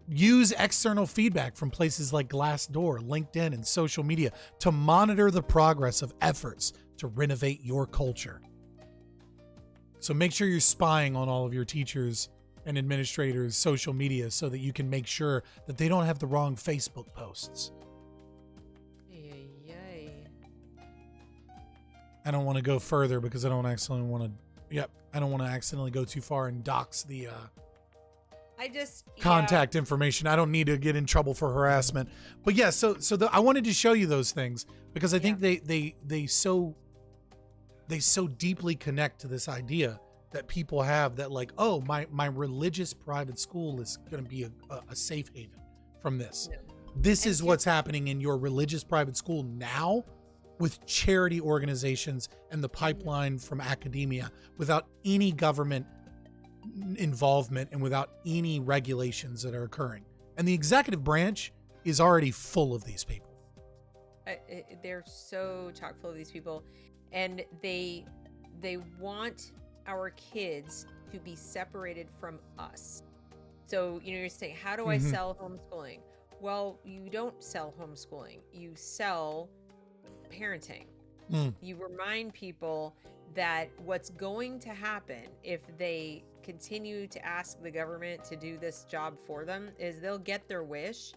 Use external feedback from places like Glassdoor, LinkedIn, and social media to monitor the progress of efforts to renovate your culture. So make sure you're spying on all of your teachers and administrators' social media so that you can make sure that they don't have the wrong Facebook posts. Yay. I don't want to go further because I don't accidentally want to. I don't want to accidentally go too far and dox the contact information. I don't need to get in trouble for harassment. But yeah, so I wanted to show you those things because I think they so deeply connect to this idea that people have that like, oh, my religious private school is going to be a safe haven from this. Yeah. This is what's happening in your religious private school now with charity organizations and the pipeline from academia without any government involvement and without any regulations that are occurring. And the executive branch is already full of these people. They're so chock full of these people, and they they want our kids to be separated from us. So, you're saying, how do I sell homeschooling? Well, you don't sell homeschooling. You sell parenting. You remind people that what's going to happen if they continue to ask the government to do this job for them is they'll get their wish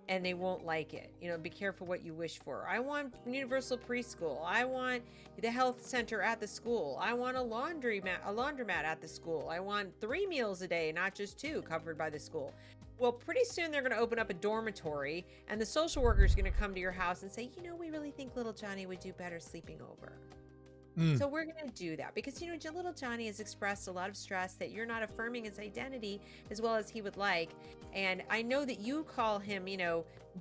and they won't like it. Be careful what you wish for. I want universal preschool. I want the health center at the school. I want a laundromat at the school. I want 3 meals a day, not just 2, covered by the school. Well, pretty soon they're going to open up a dormitory and the social worker is going to come to your house and say, we really think little Johnny would do better sleeping over. So we're going to do that because, little Johnny has expressed a lot of stress that you're not affirming his identity as well as he would like. And I know that you call him,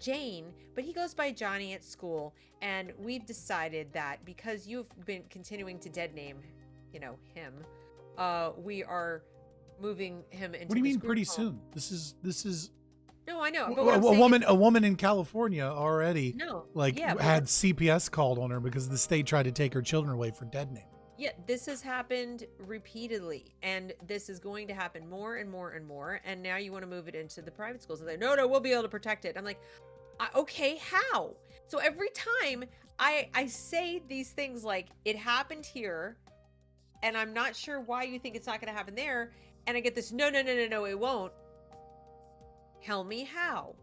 Jane, but he goes by Johnny at school. And we've decided that because you've been continuing to dead name, him, we are moving him into. What do you mean pretty home. soon? This is. No, I know. A, But what I'm a saying woman, is, a woman in California already, yeah, but had CPS called on her because the state tried to take her children away for dead name. Yeah, this has happened repeatedly, and this is going to happen more and more and more. And now you want to move it into the private schools. And they're no, we'll be able to protect it. I'm like, okay, how? So every time I say these things like it happened here, and I'm not sure why you think it's not going to happen there, and I get this no, it won't. Tell me how.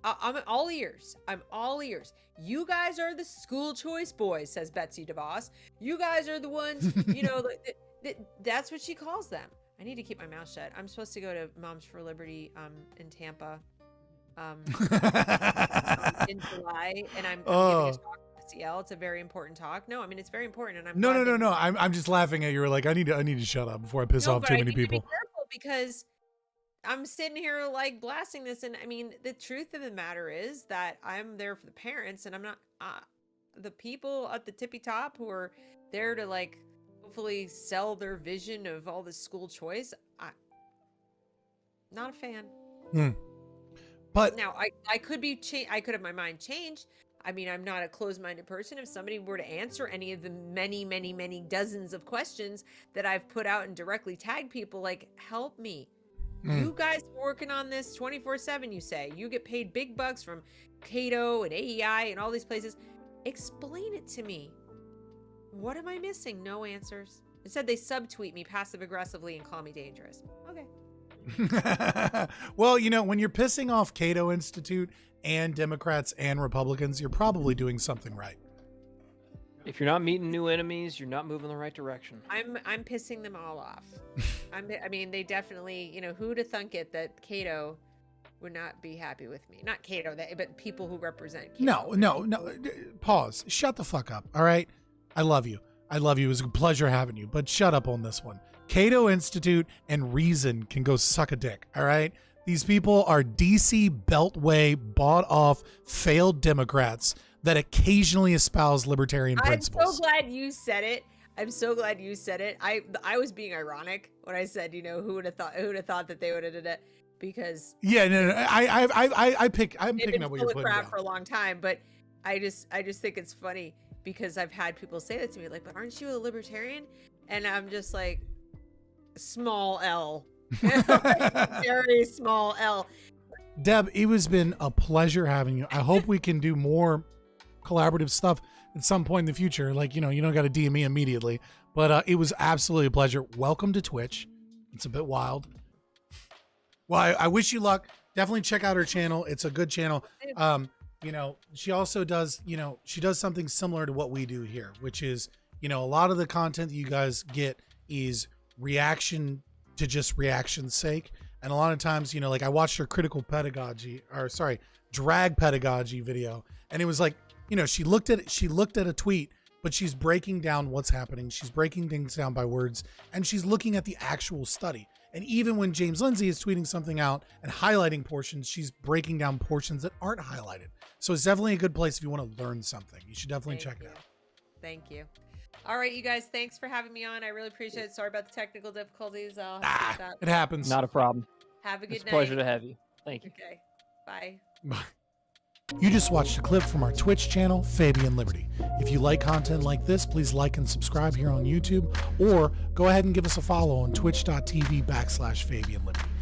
I'm all ears. I'm all ears. You guys are the school choice boys, says Betsy DeVos. You guys are the ones, that's what she calls them. I need to keep my mouth shut. I'm supposed to go to Moms for Liberty in Tampa in July, and I'm giving a talk at CL. It's a very important talk. No, I mean, it's very important. And I'm No. I'm just laughing at you. Like, I need to shut up before I piss off too many people. To be careful because I'm sitting here like blasting this. And I mean, the truth of the matter is that I'm there for the parents and I'm not the people at the tippy top who are there to like hopefully sell their vision of all this school choice. Not a fan. But now I could be, I could have my mind changed. I mean, I'm not a closed-minded person. If somebody were to answer any of the many, many, many dozens of questions that I've put out and directly tag people, like, help me. You guys are working on this 24/7, you say. You get paid big bucks from Cato and AEI and all these places. Explain it to me. What am I missing? No answers. Instead, they subtweet me passive-aggressively and call me dangerous. Okay. Well, when you're pissing off Cato Institute and Democrats and Republicans, you're probably doing something right. If you're not meeting new enemies, you're not moving in the right direction. I'm pissing them all off. I mean, they definitely, who'd have thunk it that Cato would not be happy with me? Not Cato, but people who represent Cato. No. Pause. Shut the fuck up. All right. I love you. It was a pleasure having you, but shut up on this one. Cato Institute and Reason can go suck a dick. All right. These people are DC Beltway, bought off, failed Democrats that occasionally espouse libertarian principles. I'm so glad you said it. I was being ironic when I said, who would have thought that they would have did it, because no. I'm picking up what you're putting down for a long time, but I just think it's funny because I've had people say that to me, like, but aren't you a libertarian? And I'm just like, small L. Very small L. Deb, it has been a pleasure having you. I hope we can do more collaborative stuff at some point in the future. Like, you don't got to DM me immediately, but it was absolutely a pleasure. Welcome to Twitch. It's a bit wild. Well, I wish you luck. Definitely check out her channel. It's a good channel. She also does, she does something similar to what we do here, which is, a lot of the content that you guys get is reaction to just reaction's sake. And a lot of times, like I watched her drag pedagogy video, and it was like, she looked at a tweet, but she's breaking down what's happening. She's breaking things down by words, and she's looking at the actual study. And even when James Lindsay is tweeting something out and highlighting portions, she's breaking down portions that aren't highlighted. So it's definitely a good place if you want to learn something. You should definitely check it out. Thank you. All right, you guys, thanks for having me on. I really appreciate it. Sorry about the technical difficulties. It happens. Not a problem. Have a good night. It's a pleasure to have you. Thank you. Okay. Bye. Bye. You just watched a clip from our Twitch channel, Fabian Liberty. If you like content like this, please like and subscribe here on YouTube, or go ahead and give us a follow on twitch.tv/Fabian Libby.